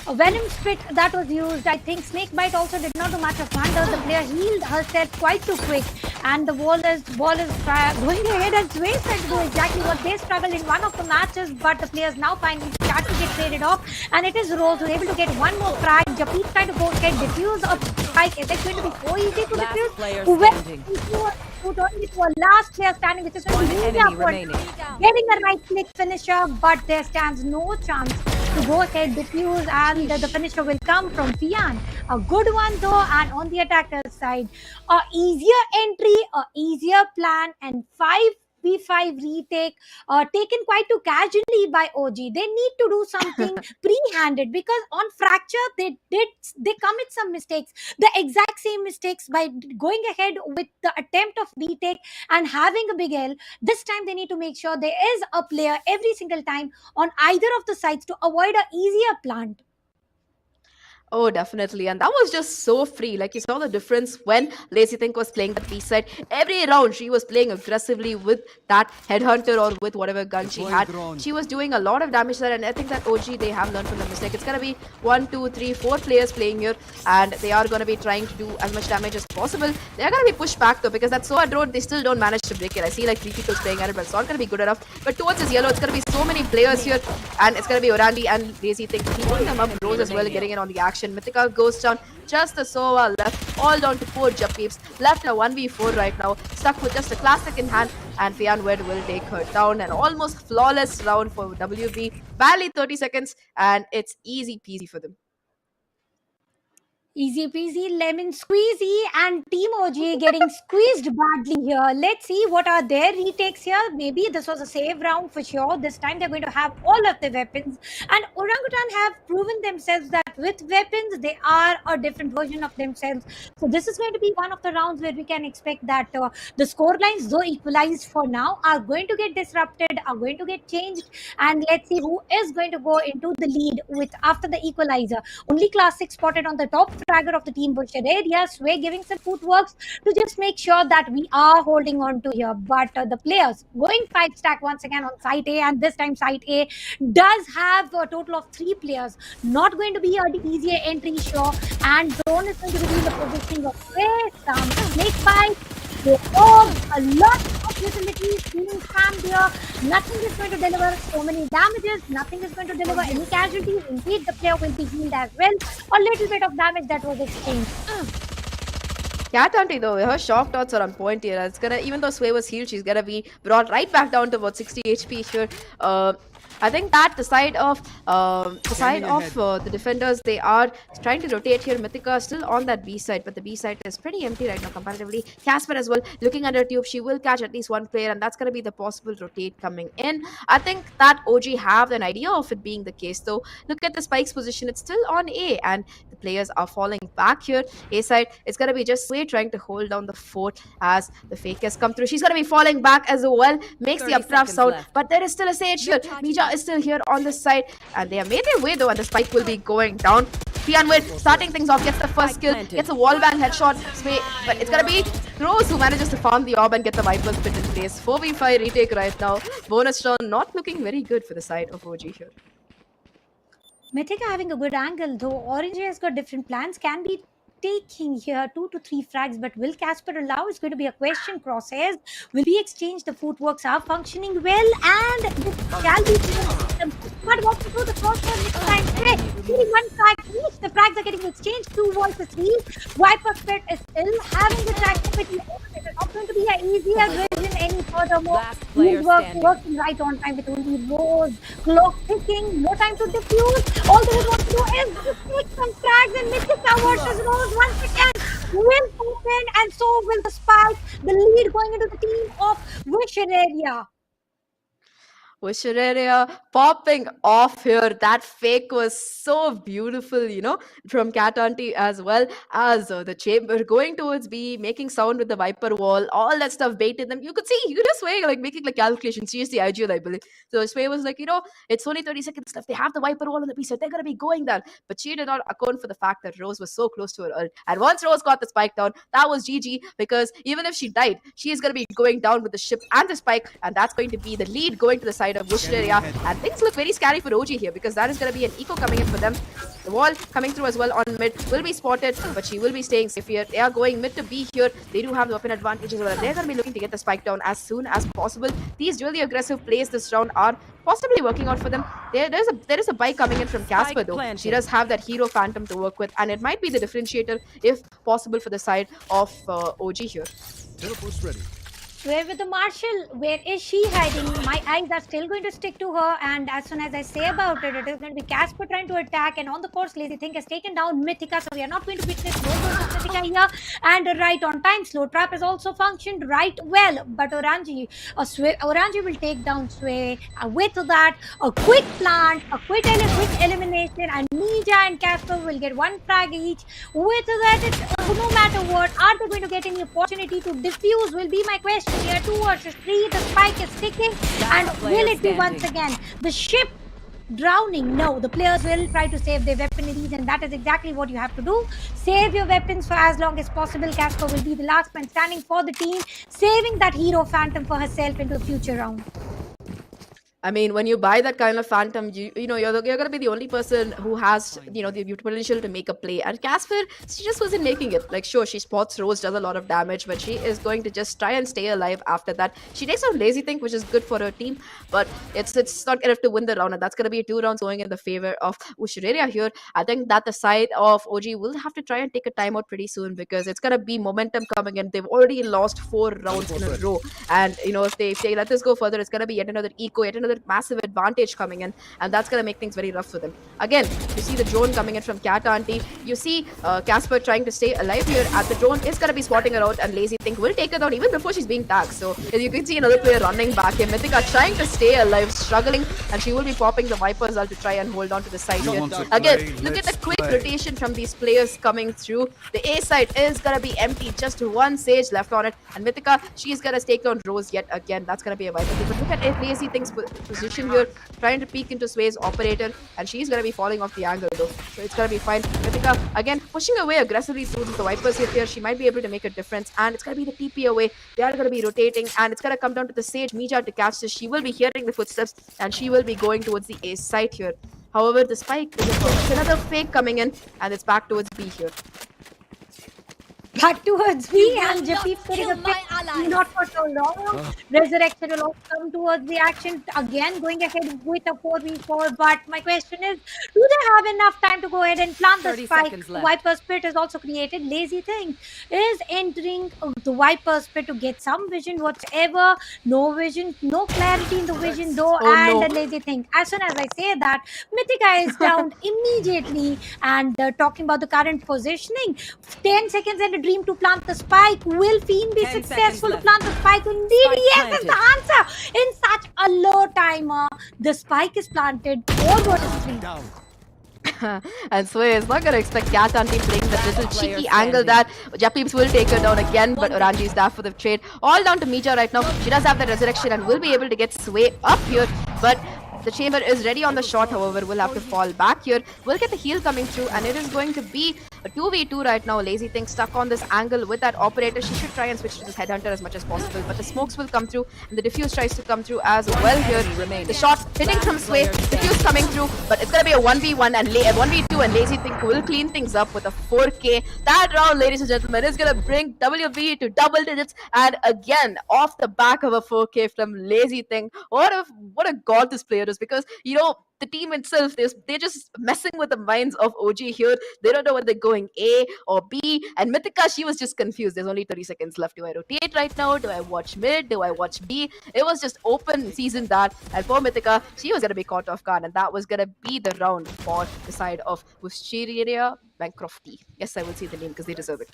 Venom Spit that was used, I think Snakebite also did not do much of wonder. The player healed herself quite too quick, and the wall is going ahead, and Sway said to do exactly what they struggled in one of the matches, but the players now finally start to get traded off, and it is Rose who's able to get one more frag. Japit trying to go ahead, defuse a spike. Is it going to be so easy to defuse? 2, turning it to a last player standing, which is going to be Enemy remaining. getting a right click finisher, but there stands no chance to go ahead, defuse, and the finisher will come from Fian. A good one though, and on the attacker's side, a easier entry, a easier plan, and 5v5 retake taken quite too casually by OG. They need to do something pre-handed, because on Fracture they commit some mistakes, the exact same mistakes by going ahead with the attempt of retake and having a big L. This time they need to make sure there is a player every single time on either of the sides to avoid a easier plant. Oh, definitely. And that was just so free. Like, you saw the difference when Lazy Think was playing that B side. Every round, she was playing aggressively with that headhunter or with whatever gun she had. She was doing a lot of damage there. And I think that OG, they have learned from the mistake. It's going to be 1, 2, 3, 4 players playing here. And they are going to be trying to do as much damage as possible. They're going to be pushed back, though, because that SOA drone, they still don't manage to break it. I see like 3 people playing at it, but it's not going to be good enough. But towards his yellow, it's going to be so many players here. And it's going to be Orandi and Lazy Think keeping them up. Rose as well, getting in on the action. Mythica goes down, just the Sova left, all down to 4 Juppeeps, left a 1v4 right now, stuck with just a classic in hand, and Fian Wed will take her down. An almost flawless round for WB, barely 30 seconds, and it's easy peasy for them. Easy peasy lemon squeezy, and Team OG getting squeezed badly here. Let's see what are their retakes here. Maybe this was a save round for sure. This time they're going to have all of the weapons, and Orangutan have proven themselves that with weapons they are a different version of themselves. So this is going to be one of the rounds where we can expect that the score lines, though equalized for now, are going to get disrupted, are going to get changed, and let's see who is going to go into the lead with after the equalizer. Only Classic spotted on the top fragger of the team Wuchereria. Sway giving some footworks to just make sure that we are holding on to here. But the players going 5 stack once again on site A, and this time site A does have a total of 3 players. Not going to be an easier entry, sure. And Drone is going to be in the positioning of Sway, some snake fight. A lot of utilities being spammed here. Nothing is going to deliver so many damages. Nothing is going to deliver any casualties. Indeed, the player will be healed as well. A little bit of damage that was exchanged. Cat Auntie, though, her shock dots are on point here. It's gonna, even though Sway was healed, she's gonna be brought right back down to about 60 HP here. I think that the side of the defenders, they are trying to rotate here. Mythica still on that B side, but the B side is pretty empty right now comparatively. Casper as well, looking under tube, she will catch at least one player, and that's going to be the possible rotate coming in. I think that OG have an idea of it being the case, though. Look at the Spike's position, it's still on A, and the players are falling back here. A side, it's going to be just Sway trying to hold down the fort as the fake has come through. She's going to be falling back as well, makes the updraft sound, but there is still a Sage here. Mija is still here on this side, and they have made their way though, and the Spike will be going down. Fian Wed starting things off, gets the first kill, gets a wallbang headshot, but it's gonna be Rose who manages to farm the orb and get the Viper's pit in place. 4v5 retake right now. Bonus round not looking very good for the side of OG here. Mythica having a good angle, though Orange has got different plans, can be taking here 2 to 3 frags, but will Casper allow? It's going to be a question. Crosshairs, will we exchange? The footworks are functioning well, and this shall be system. But what to do? The crosshair next time. Hey, only 1 frag each. The frags are getting exchanged. 2 versus 3. Viper Pit is still having the activity. It is not going to be an easier version any furthermore. Working right on time with only Rose. Clock ticking. No time to diffuse. All they would want to do is just take some frags and Mythica versus Rose. Once again will open, and so will the Spike. The lead going into the team of Wuchereria. Wuchereria popping off here. That fake was so beautiful, you know, from Cat Auntie, as well as the chamber going towards B, making sound with the Viper wall, all that stuff baited them. You could just Sway like making like calculations. She used the IGL, I believe. So Sway was like, you know, it's only 30 seconds left. They have the Viper wall on the B side. They're going to be going down. But she did not account for the fact that Rose was so close to her ult. And once Rose got the spike down, that was GG, because even if she died, she is going to be going down with the ship and the spike, and that's going to be the lead going to the side side of Wuchereria. And things look very scary for OG here because that is going to be an eco coming in for them. The wall coming through as well on mid will be spotted, but she will be staying safe here. They are going mid to B here. They do have the weapon advantage as well. They're going to be looking to get the spike down as soon as possible. These really aggressive plays this round are possibly working out for them. There is a buy coming in from Casper though. She does have that hero phantom to work with, and it might be the differentiator if possible for the side of OG here. Teleport's ready. Where with the Marshall? Where is she hiding? My eyes are still going to stick to her, and as soon as I say about it, it is going to be Casper trying to attack, and on the course, Lazy Think has taken down Mythica, so we are not going to witness slow versus Mythica here, and right on time. Slow trap has also functioned right well, but Orangi will take down Sway. With that, a quick plant, a quick elimination, and Nija and Casper will get one frag each. With that, no matter what, are they going to get any opportunity to defuse will be my question. Here 2 versus 3, the spike is ticking, and will it be once again the ship drowning? No, the players will try to save their weaponaries, and that is exactly what you have to do. Save your weapons for as long as possible. Casper will be the last man standing for the team, saving that hero phantom for herself into the future round. I mean, when you buy that kind of phantom, you know you're going to be the only person who has the potential to make a play. And Casper, she just wasn't making it. Like, sure, she spots Rose, does a lot of damage, but she is going to just try and stay alive after that. She takes out Lazy Think, which is good for her team, but it's not enough to win the round, and that's going to be 2 rounds going in the favor of Wuchereria here. I think that the side of OG will have to try and take a timeout pretty soon because it's going to be momentum coming in. They've already lost 4 rounds in a row, and if they let this go further, it's going to be yet another eco, yet another massive advantage coming in, and that's going to make things very rough for them. Again, you see the drone coming in from Cat Auntie. You see Casper trying to stay alive here at the drone is going to be spotting her out, and Lazy Think will take her down even before she's being tagged. So you can see another player running back here. Mythica trying to stay alive, struggling, and she will be popping the Viper's ult to try and hold on to the side here. Again, look at the quick rotation from these players coming through. The A side is going to be empty, just 1 Sage left on it, and Mythica, she's going to take down Rose yet again. That's going to be a Viper. But look at Lazy Think's position here, trying to peek into Sway's operator, and she's going to be falling off the angle though, so it's going to be fine. Mythica again pushing away aggressively through the Vipers here. She might be able to make a difference, and it's going to be the TP away. They are going to be rotating, and it's going to come down to the Sage Mija to catch this. She will be hearing the footsteps, and she will be going towards the A site here. However, the spike is another fake coming in, and it's back towards B here. Back towards me, and Jappy's getting a pick, not for so long. Resurrection will also come towards the action again, going ahead with a 4v4. But my question is, do they have enough time to go ahead and plant the spike? Viper's Pit is also created. Lazy Think is entering the Viper's Pit to get some vision whatsoever. No vision, no clarity in the vision though, and Lazy Think. As soon as I say that, Mythica is down immediately. And talking about the current positioning, 10 seconds and a dream to plant the spike. Will Fiend be successful to plant the spike? Indeed, yes, is the answer. In such a low timer, the spike is planted. 4 versus 3. And Sway is not going to expect Cat Auntie playing that little cheeky angle that Jappy will take her down again, but Orangi is there for the trade. All down to Mija right now. She does have the resurrection and will be able to get Sway up here, but the chamber is ready on the shot. However, will have to fall back here. We'll get the heal coming through, and it is going to be a 2v2 right now. Lazy Think stuck on this angle with that operator. She should try and switch to this headhunter as much as possible, but the smokes will come through, and the diffuse tries to come through as well here. The shot hitting from Sway, diffuse coming through, but it's going to be a 1v1 and 1v2, and Lazy Think will clean things up with a 4k. That round, ladies and gentlemen, is going to bring WB to double digits, and again, off the back of a 4k from Lazy Think. What a god this player is, because the team itself, they're just messing with the minds of OG here. They don't know whether they're going A or B. And Mythica, she was just confused. There's only 30 seconds left. Do I rotate right now? Do I watch mid? Do I watch B? It was just open season that. And for Mythica, she was going to be caught off guard. And that was going to be the round for the side of Wuchereria Bancrofti. Yes, I will say the name because they deserve it.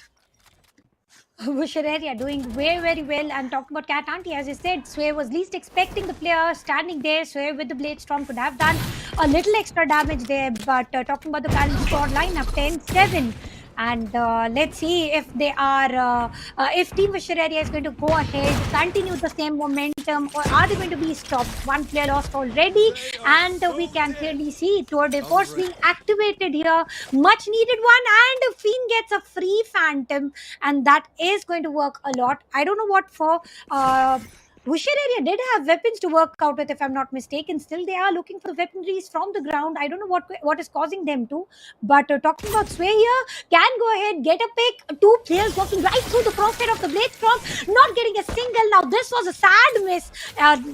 Wuchereria doing very, very well. And talking about Cat Auntie, as you said, Sway was least expecting the player standing there. Sway with the Blade Storm could have done a little extra damage there. But talking about the current score lineup, 10-7. And let's see if they are, if Team Wuchereria is going to go ahead, continue the same momentum, or are they going to be stopped? One player lost already, and we can clearly see Tour de Force being activated here. Much needed one, and Fiend gets a free Phantom, and that is going to work a lot. I don't know what for. Wuchereria did have weapons to work out with, if I'm not mistaken. Still, they are looking for the weaponries from the ground. I don't know what is causing them to. But talking about Sway here, can go ahead, get a pick. Two players walking right through the crosshair of the blade storm, not getting a single. Now, this was a sad miss.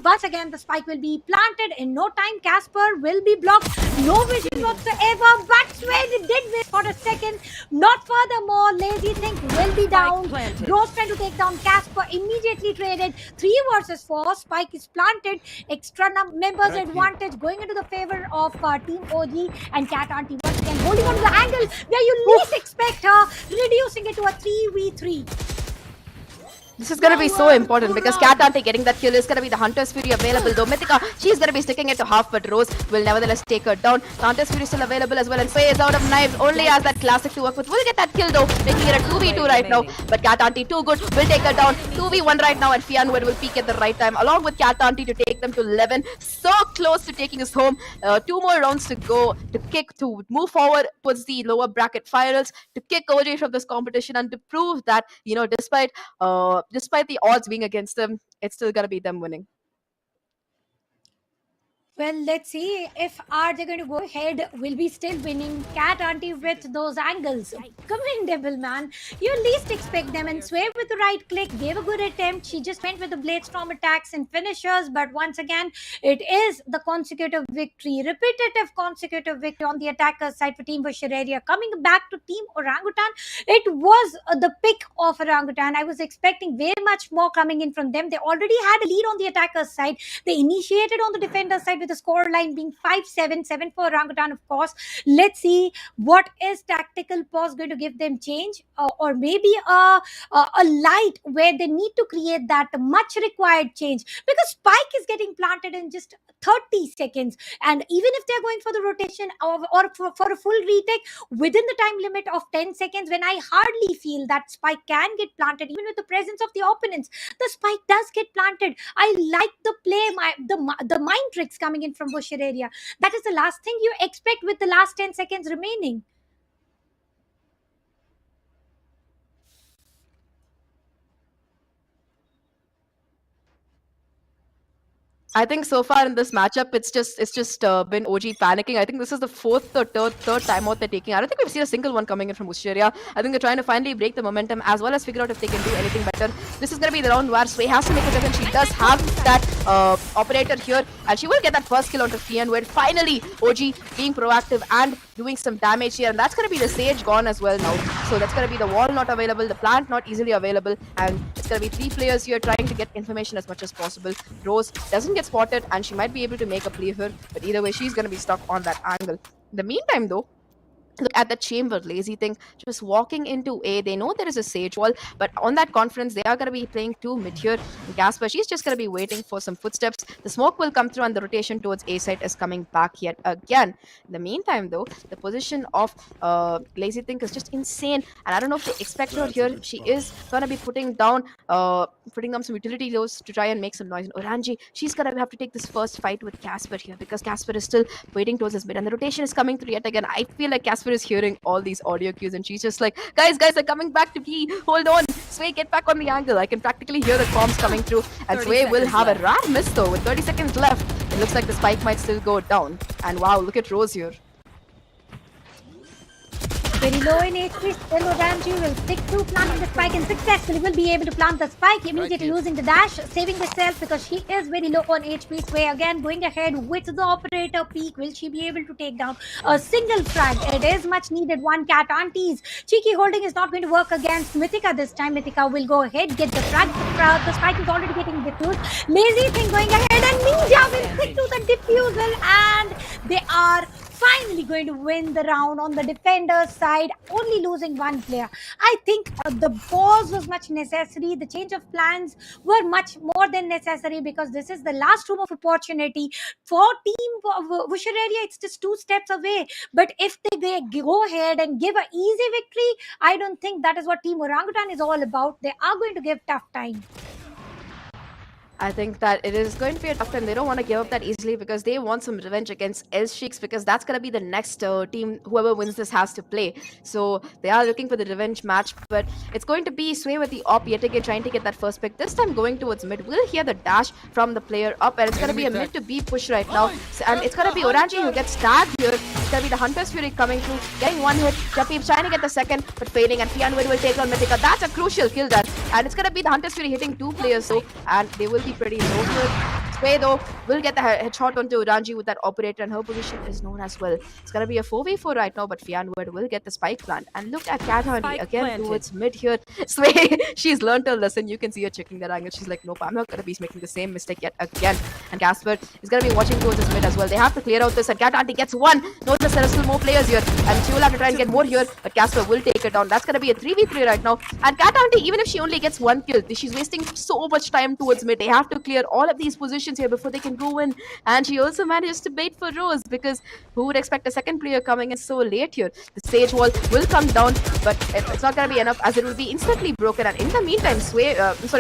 Once again, the spike will be planted in no time. Casper will be blocked. No vision whatsoever. But Sway did miss for a second. Not furthermore, Lazy Think will be down. Bros trying to take down Casper, immediately traded. 3 versus 4. Spike is planted. Extra members advantage going into the favor of Team OG, and Cat Auntie once again holding on to the angle where you least expect her, reducing it to a 3v3. This is going to be so important because Cat Auntie getting that kill is going to be the Hunter's Fury available. Though Mythica, she's going to be sticking it to half, but Rose will nevertheless take her down. The Hunter's Fury is still available as well, and Sway is out of knives. Only has that classic to work with. Will get that kill though, making it a 2v2 right now. But Cat Auntie too good, will take her down. 2v1 right now, and Fianwed will peak at the right time, along with Cat Auntie to take them to 11. So close to taking us home. 2 more rounds to go to move forward towards the lower bracket finals, to kick OJ from this competition, and to prove that, you know, despite the odds being against them, it's still gonna be them winning. Well, let's see if are they going to go ahead. Will be still winning. Cat Auntie with those angles. Commendable, man. You least expect them, and Sway with the right click gave a good attempt. She just went with the blade storm attacks and finishers, but once again, it is the consecutive victory, repetitive consecutive victory on the attacker's side for Team Wuchereria. Coming back to Team Orangutan, it was the pick of Orangutan. I was expecting way much more coming in from them. They already had a lead on the attacker's side. They initiated on the defender's side with the score line being 5-7, 7 for Orangutan, of course. Let's see what is tactical pause going to give them change, or maybe a light where they need to create that much required change, because Spike is getting planted in just 30 seconds, and even if they're going for the rotation or for a full retake within the time limit of 10 seconds, when I hardly feel that Spike can get planted even with the presence of the opponents, the Spike does get planted. I like the play, the mind tricks coming in from Wuchereria. That is the last thing you expect with the last 10 seconds remaining. I think so far in this matchup, it's just been OG panicking. I think this is the fourth or third timeout they're taking. I don't think we've seen a single one coming in from Wuchereria. I think they're trying to finally break the momentum as well as figure out if they can do anything better. This is going to be the round where Sway has to make a difference. She does have that operator here, and she will get that first kill onto Fian, where finally OG being proactive and doing some damage here. And that's going to be the Sage gone as well now. So that's going to be the wall not available, the plant not easily available, and it's going to be 3 players here trying to get information as much as possible. Rose doesn't get spotted, and she might be able to make a play here, but either way, she's going to be stuck on that angle. In the meantime, though, look at the chamber. Lazy Thing just walking into A. They know there is a Sage wall, but on that conference, they are going to be playing 2 mid here. Gasper, she's just going to be waiting for some footsteps. The smoke will come through, and the rotation towards A side is coming back yet again. In the meantime, though, the position of Lazy Thing is just insane, and I don't know if they expect her here. She is going to be putting down some utility lows to try and make some noise. And Orangi, she's going to have to take this first fight with Casper here, because Casper is still waiting towards his mid, and the rotation is coming through yet again. I feel like Casper is hearing all these audio cues, and she's just like, guys, they're coming back to B. Hold on, Sway, get back on the angle. I can practically hear the comms coming through, and Sway will have a rare miss though. With 30 seconds left, it looks like the spike might still go down. And wow, look at Rose here. Very low in HP, still Orangi will stick to planting the spike and successfully will be able to plant the spike, immediately losing the dash, saving herself because she is very low on HP. Sway again going ahead with the operator peak. Will she be able to take down a single frag? It is much needed. One Cat Aunties. Cheeky holding is not going to work against Mythica this time. Mythica will go ahead, get the frag. The spike is already getting diffused. Lazy Thing going ahead, and Ninja will stick to the diffusal, and they are finally going to win the round on the defender's side, only losing 1 player. I think the pause was much necessary. The change of plans were much more than necessary, because this is the last room of opportunity for Team Wuchereria. It's just 2 steps away. But if they go ahead and give an easy victory, I don't think that is what Team Orangutan is all about. They are going to give tough time. I think that it is going to be a tough time. They don't want to give up that easily because they want some revenge against El Sheiks, because that's going to be the next team whoever wins this has to play. So they are looking for the revenge match, but it's going to be Sway with the op yet again trying to get that first pick. This time going towards mid. We'll hear the dash from the player up, and it's going to be a mid to B push right now. And it's going to be Orangutan who gets tagged here. It's going to be the Hunter's Fury coming through, getting one hit. Japip's trying to get the second, but failing, and Fianwid will take on Mythica. That's a crucial kill done. And it's going to be the Hunter's Fury hitting two players, so, and they will be pretty low here. Sway though will get the headshot onto Uranji with that operator, and her position is known as well. It's gonna be a 4v4 right now, but Fianward will get the spike plant. And look at Cat Handy again towards mid here. Sway, she's learned her lesson. You can see her checking that angle. She's like, nope, I'm not gonna be making the same mistake yet again. And Casper is gonna be watching towards this mid as well. They have to clear out this, and Cat Handy gets one. Notice there are still more players here, and she will have to try and get more here, but Casper will take it down. That's gonna be a 3v3 right now. And Cat Handy, even if she only gets one kill, she's wasting so much time towards mid. They have to clear all of these positions here before they can go in. And she also manages to bait for Rose, because who would expect a second player coming in so late here? The Sage wall will come down, but it's not going to be enough, as it will be instantly broken. And in the meantime,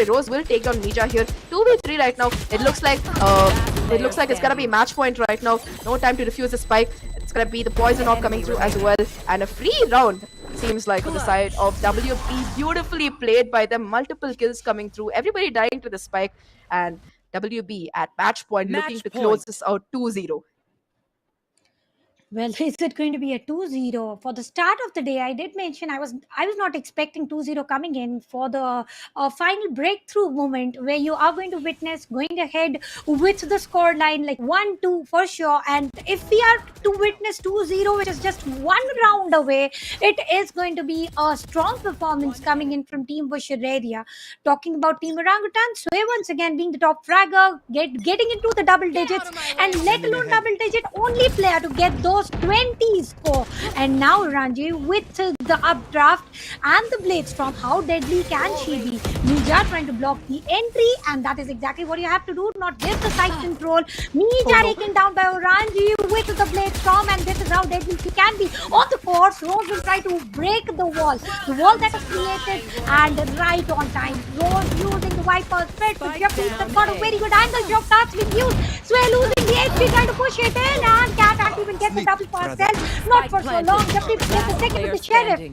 Rose will take down Mija here. 2v3 right now. It looks like it's going to be match point right now. No time to defuse the spike. It's going to be the poison orb coming through as well, and a free round seems like on the side of WP. Beautifully played by them. Multiple kills coming through. Everybody dying to the spike, and WB at match point looking to close this out 2-0. Well, is it going to be a 2-0? For the start of the day, I did mention I was not expecting 2-0 coming in for the final breakthrough moment, where you are going to witness going ahead with the score line like 1-2 for sure. And if we are to witness 2-0, which is just one round away, it is going to be a strong performance coming in from Team Wuchereria. Talking about Team Orangutan, Sway once again being the top fragger, getting into the double digits, and let alone double digit, only player to get those 20 score. And now Ranji with the updraft and the blade storm, how deadly can she be? Mija trying to block the entry, and that is exactly what you have to do, not give the side control. Mija taken down by Ranji with the blade storm, and this is how deadly she can be. On the course, Rose will try to break the wall that is created, and right on time. Rose using the Viper's threat, but Jeffrey has got a very good angle. Job starts being used. Sway losing the HP, trying to push it in, and Cat can't even get the double for herself. Not for so long. Jeffrey gets the second with the Sheriff.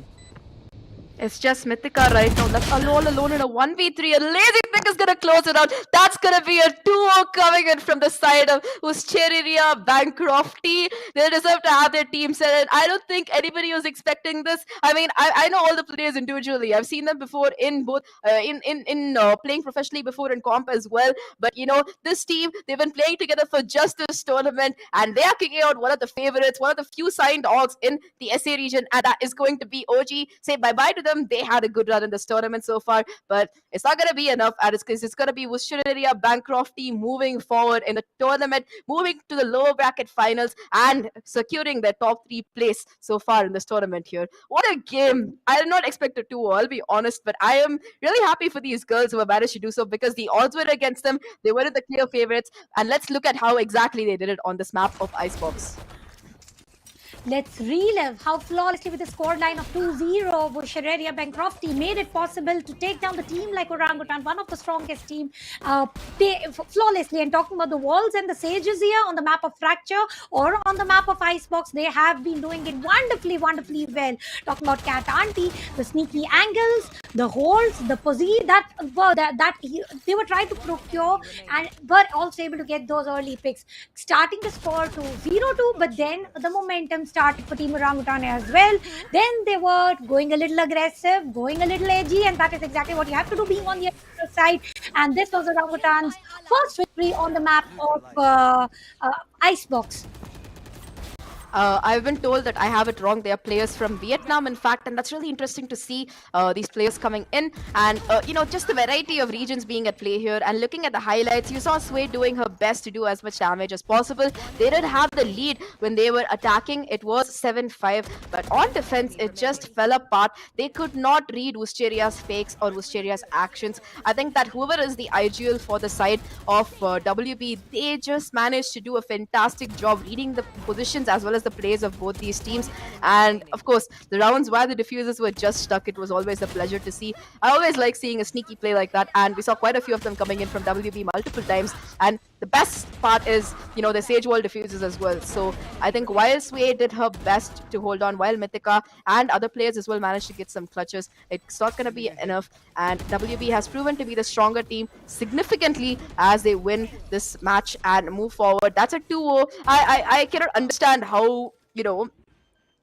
It's just Mythica right now. That's alone in a 1v3. And Lazy Pick is going to close it out. That's going to be a 2-0 coming in from the side of Wuchereria Bancrofti. They deserve to have their team set. And I don't think anybody was expecting this. I mean, I know all the players individually. I've seen them before in both, playing professionally before in comp as well. But, you know, this team, they've been playing together for just this tournament. And they are kicking out one of the favorites, one of the few signed dogs in the SA region. And that is going to be OG. Say bye-bye to them. They had a good run in this tournament so far, but it's not going to be enough, and it's going to be Wuchereria Bancrofti moving forward in the tournament, moving to the lower bracket finals and securing their top 3 place so far in this tournament here. What a game. I did not expect a 2-0, I'll be honest, but I am really happy for these girls who have managed to do so, because the odds were against them. They were the clear favorites, and let's look at how exactly they did it on this map of Icebox. Let's relive how flawlessly, with a scoreline of 2-0, Wuchereria Bancrofti made it possible to take down the team like Orangutan, one of the strongest team, flawlessly. And talking about the walls and the sages here on the map of Fracture or on the map of Icebox, they have been doing it wonderfully well. Talking about Cat Auntie, the sneaky angles, the holes, the posi that they were trying to procure, and were also able to get those early picks, starting the score to 0-2. But then the momentum started for Team Orangutan as well. Then they were going a little aggressive, going a little edgy, and that is exactly what you have to do, being on the other side. And this was Orangutan's first victory on the map of Icebox. I've been told that I have it wrong. They are players from Vietnam, in fact, and that's really interesting to see these players coming in, and just the variety of regions being at play here. And looking at the highlights, you saw Sway doing her best to do as much damage as possible. They did have the lead when they were attacking. It was 7-5, but on defense, it just fell apart. They could not read Wucheria's fakes or Wucheria's actions. I think that whoever is the IGL for the side of WB, they just managed to do a fantastic job reading the positions as well as was the plays of both these teams. And of course, the rounds where the diffusers were just stuck, it was always a pleasure to see. I always like seeing a sneaky play like that, and we saw quite a few of them coming in from WB multiple times. And the best part is, the Sage Wall diffusers as well. So I think while Sway did her best to hold on, while Mythica and other players as well managed to get some clutches, it's not going to be enough. And WB has proven to be the stronger team significantly as they win this match and move forward. That's a 2-0. I cannot understand how,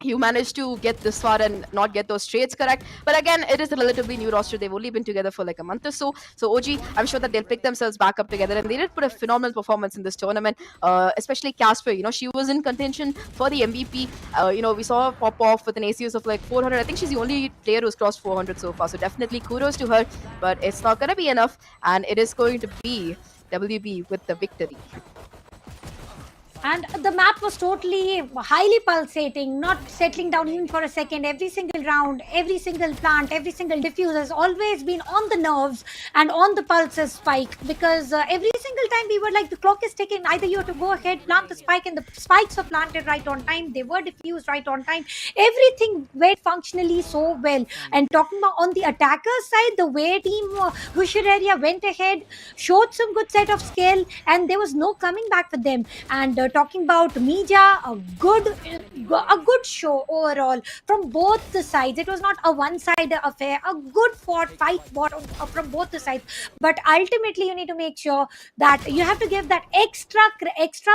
you managed to get this far and not get those trades correct. But again, it is a relatively new roster. They've only been together for like a month or so. So OG, I'm sure that they'll pick themselves back up together. And they did put a phenomenal performance in this tournament, especially Casper. She was in contention for the MVP. We saw her pop off with an ACS of like 400. I think she's the only player who's crossed 400 so far. So definitely kudos to her. But it's not going to be enough. And it is going to be WB with the victory. And the map was totally highly pulsating, not settling down even for a second. Every single round, every single plant, every single diffuser has always been on the nerves and on the pulses spike, because every single time we were like, the clock is ticking. Either you have to go ahead, plant the spike, and the spikes were planted right on time. They were diffused right on time. Everything went functionally so well. And talking about on the attacker side, the way team Wuchereria went ahead, showed some good set of skill, and there was no coming back for them. And talking about Mija, a good show overall from both the sides. It was not a one-sided affair. A good fight from both the sides. But ultimately, you need to make sure that you have to give that extra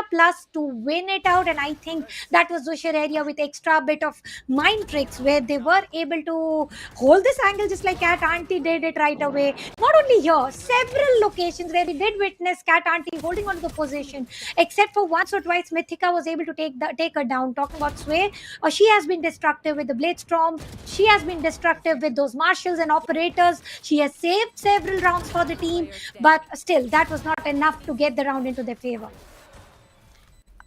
plus to win it out. And I think that was Wuchereria with extra bit of mind tricks, where they were able to hold this angle just like Cat Auntie did it right away. Not only here, several locations where we did witness Cat Auntie holding on to the position, except for once or twice Mythica was able to take her down. Talking about Sway, she has been destructive with the Blade Storm. She has been destructive with those marshals and operators. She has saved several rounds for the team, but still, that was not enough to get the round into their favor.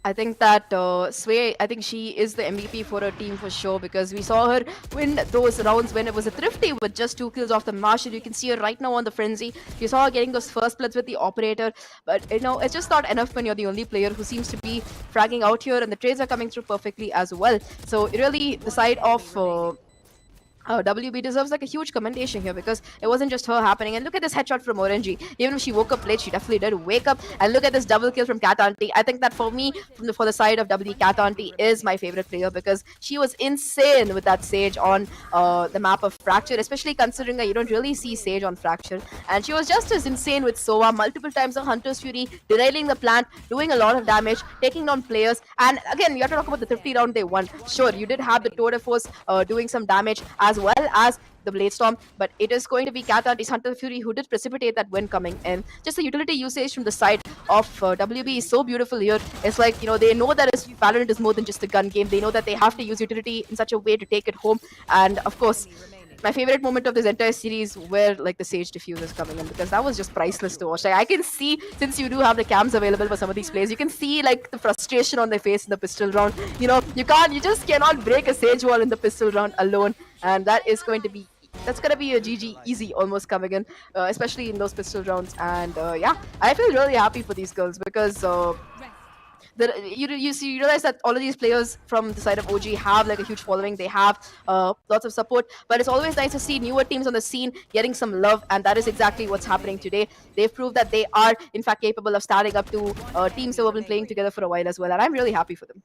I think that Sway, I think she is the MVP for her team for sure, because we saw her win those rounds when it was a thrifty with just 2 kills off the Marshal. You can see her right now on the Frenzy. You saw her getting those first bloods with the Operator, but it's just not enough when you're the only player who seems to be fragging out here, and the trades are coming through perfectly as well. So really, the side of WB deserves like a huge commendation here, because it wasn't just her happening. And look at this headshot from Orange. Even if she woke up late, she definitely did wake up. And look at this double kill from Cat Auntie. I think that for me, for the side of WB, Cat Auntie is my favorite player, because she was insane with that Sage on the map of Fracture, especially considering that you don't really see Sage on Fracture. And she was just as insane with Sova, multiple times of Hunter's Fury, derailing the plant, doing a lot of damage, taking down players. And again, you have to talk about the 50 round they won. Sure, you did have the Tour de Force doing some damage, as well as the Blade Storm, but it is going to be Cat Auntie's Hunter Fury who did precipitate that win coming in. Just the utility usage from the side of WB is so beautiful here. It's like, they know that Valorant is more than just a gun game. They know that they have to use utility in such a way to take it home. And of course, my favorite moment of this entire series were like the Sage diffusers coming in, because that was just priceless to watch. Like, I can see, since you do have the cams available for some of these players, you can see like the frustration on their face in the pistol round. You just cannot break a Sage wall in the pistol round alone, and that's going to be a GG easy almost coming in, especially in those pistol rounds. And yeah, I feel really happy for these girls, because you realize that all of these players from the side of OG have like a huge following. They have lots of support, but it's always nice to see newer teams on the scene getting some love, and that is exactly what's happening today. They've proved that they are in fact capable of starting up to teams who have been playing together for a while as well, and I'm really happy for them.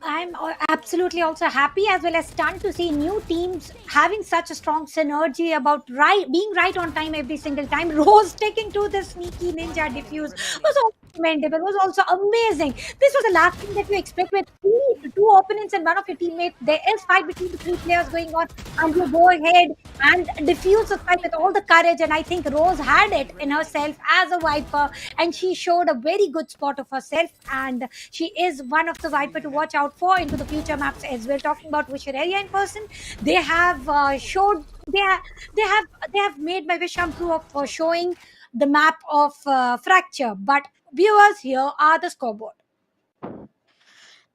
I'm absolutely also happy as well as stunned to see new teams having such a strong synergy about being right on time every single time. Rose taking to the sneaky ninja diffuse was also commendable, was also amazing. This was the last thing that you expect with two opponents and one of your teammates. There is fight between the 3 players going on, and you go ahead and diffuse the fight with all the courage. And I think Rose had it in herself as a Viper, and she showed a very good spot of herself, and she is one of the Viper to watch out for into the future maps as well. Talking about Wuchereria in person, they have showed they have made my wish come true of showing the map of Fracture. But viewers, here are the scoreboard.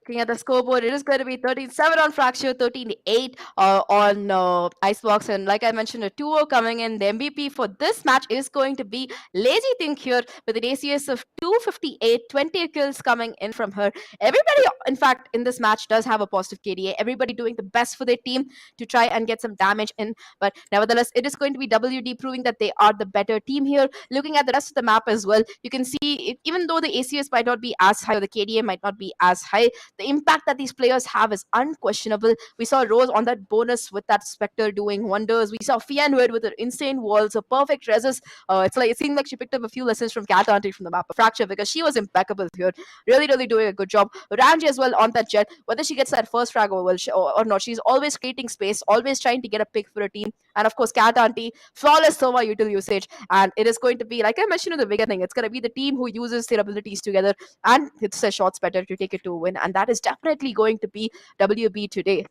Looking at the scoreboard, it is going to be 13-7 on Fracture, 13-8 on Icebox. And like I mentioned, a 2-0 coming in. The MVP for this match is going to be Lazy Think here with an ACS of 258, 20 kills coming in from her. Everybody, in fact, in this match does have a positive KDA. Everybody doing the best for their team to try and get some damage in. But nevertheless, it is going to be WD proving that they are the better team here. Looking at the rest of the map as well, you can see even though the ACS might not be as high or the KDA might not be as high, the impact that these players have is unquestionable. We saw Rose on that bonus with that Spectre doing wonders. We saw Fianwed with her insane walls, a perfect resist. It seemed like she picked up a few lessons from Cat Auntie from the map of Fracture because she was impeccable here. Really, really doing a good job. Ranji as well on that jet. Whether she gets that first frag or not, she's always creating space, always trying to get a pick for a team. And of course, Cat Auntie, flawless Sova util usage. And it is going to be, like I mentioned in the beginning, it's going to be the team who uses their abilities together and hits their shots better to take it to a win. And that is definitely going to be WB today.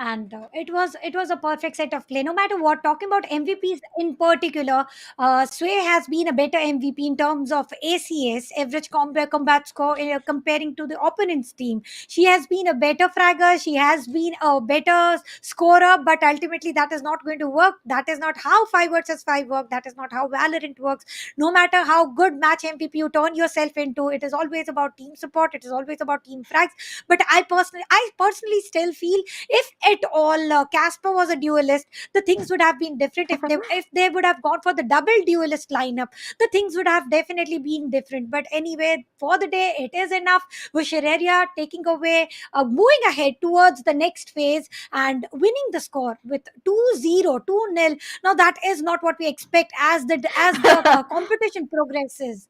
And it was a perfect set of play. No matter what, talking about MVPs in particular, Sway has been a better MVP in terms of ACS, average combat score, comparing to the opponent's team. She has been a better fragger, she has been a better scorer, but ultimately that is not going to work. That is not how 5 versus 5 work. That is not how Valorant works. No matter how good match MVP you turn yourself into, it is always about team support, it is always about team frags. But I personally still feel, if at all Casper was a duelist, the things would have been different. If they would have gone for the double duelist lineup, the things would have definitely been different. But anyway, for the day, it is enough. Wuchereria taking away, moving ahead towards the next phase and winning the score with 2-0, 2-0. Now that is not what we expect as the competition progresses.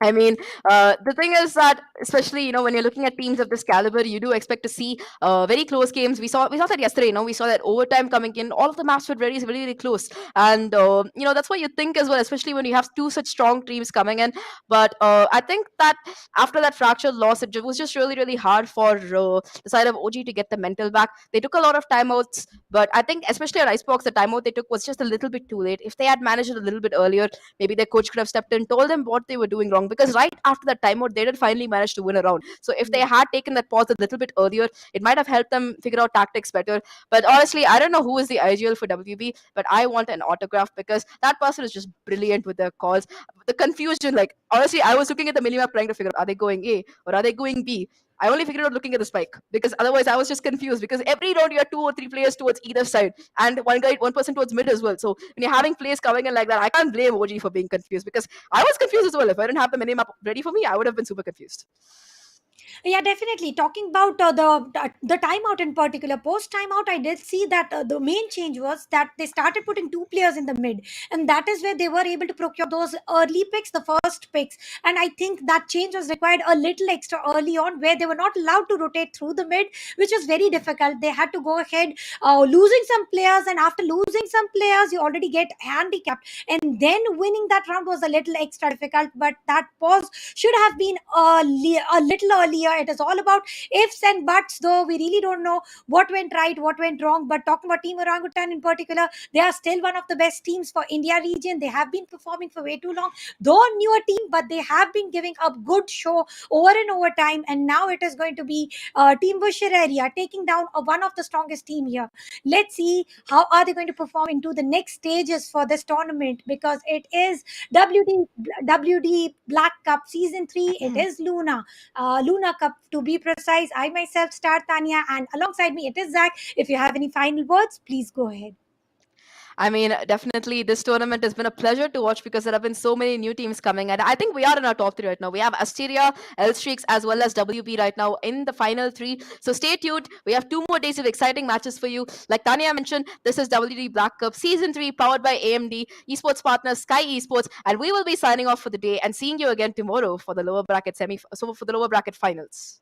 I mean, the thing is that, especially when you're looking at teams of this caliber, you do expect to see very close games. We saw that yesterday. We saw that overtime coming in. All of the maps were very, very, very close, and that's what you think as well. Especially when you have two such strong teams coming in. But I think that after that fracture loss, it was just really, really hard for the side of OG to get the mental back. They took a lot of timeouts, but I think especially at Icebox, the timeout they took was just a little bit too late. If they had managed it a little bit earlier, maybe their coach could have stepped in, told them what they were doing wrong. Because right after that timeout, they did finally manage to win a round. So if they had taken that pause a little bit earlier, it might have helped them figure out tactics better. But honestly, I don't know who is the IGL for WB, but I want an autograph because that person is just brilliant with their calls. The confusion, like honestly, I was looking at the minimap trying to figure out, are they going A or are they going B? I only figured out looking at the spike because otherwise I was just confused because every round you have 2 or 3 players towards either side and one person towards mid as well. So when you're having plays coming in like that, I can't blame OG for being confused because I was confused as well. If I didn't have the minimap ready for me, I would have been super confused. Yeah, definitely. Talking about the timeout in particular, post timeout, I did see that the main change was that they started putting 2 players in the mid, and that is where they were able to procure those early picks, the first picks. And I think that change was required a little extra early on, where they were not allowed to rotate through the mid, which was very difficult. They had to go ahead, losing some players, and after losing some players, you already get handicapped, and then winning that round was a little extra difficult. But that pause should have been a little earlier. It is all about ifs and buts, though we really don't know what went right, what went wrong. But talking about Team Orangutan in particular, they are still one of the best teams for India region. They have been performing for way too long, though a newer team, but they have been giving a good show over and over time. And now it is going to be Team Wuchereria taking down one of the strongest team here. Let's see how are they going to perform into the next stages for this tournament, because it is WD Black Cup Season 3. It is Luna Cup to be precise. I myself start Tanya, and alongside me it is Zach. If you have any final words, please go ahead. I mean, definitely this tournament has been a pleasure to watch because there have been so many new teams coming. And I think we are in our top 3 right now. We have Asteria, L-Streaks, as well as WB right now in the final 3. So stay tuned. We have 2 more days of exciting matches for you. Like Tanya mentioned, this is WD Black Cup Season 3 powered by AMD, esports partner Skyesports. And we will be signing off for the day and seeing you again tomorrow for the lower bracket for the lower bracket finals.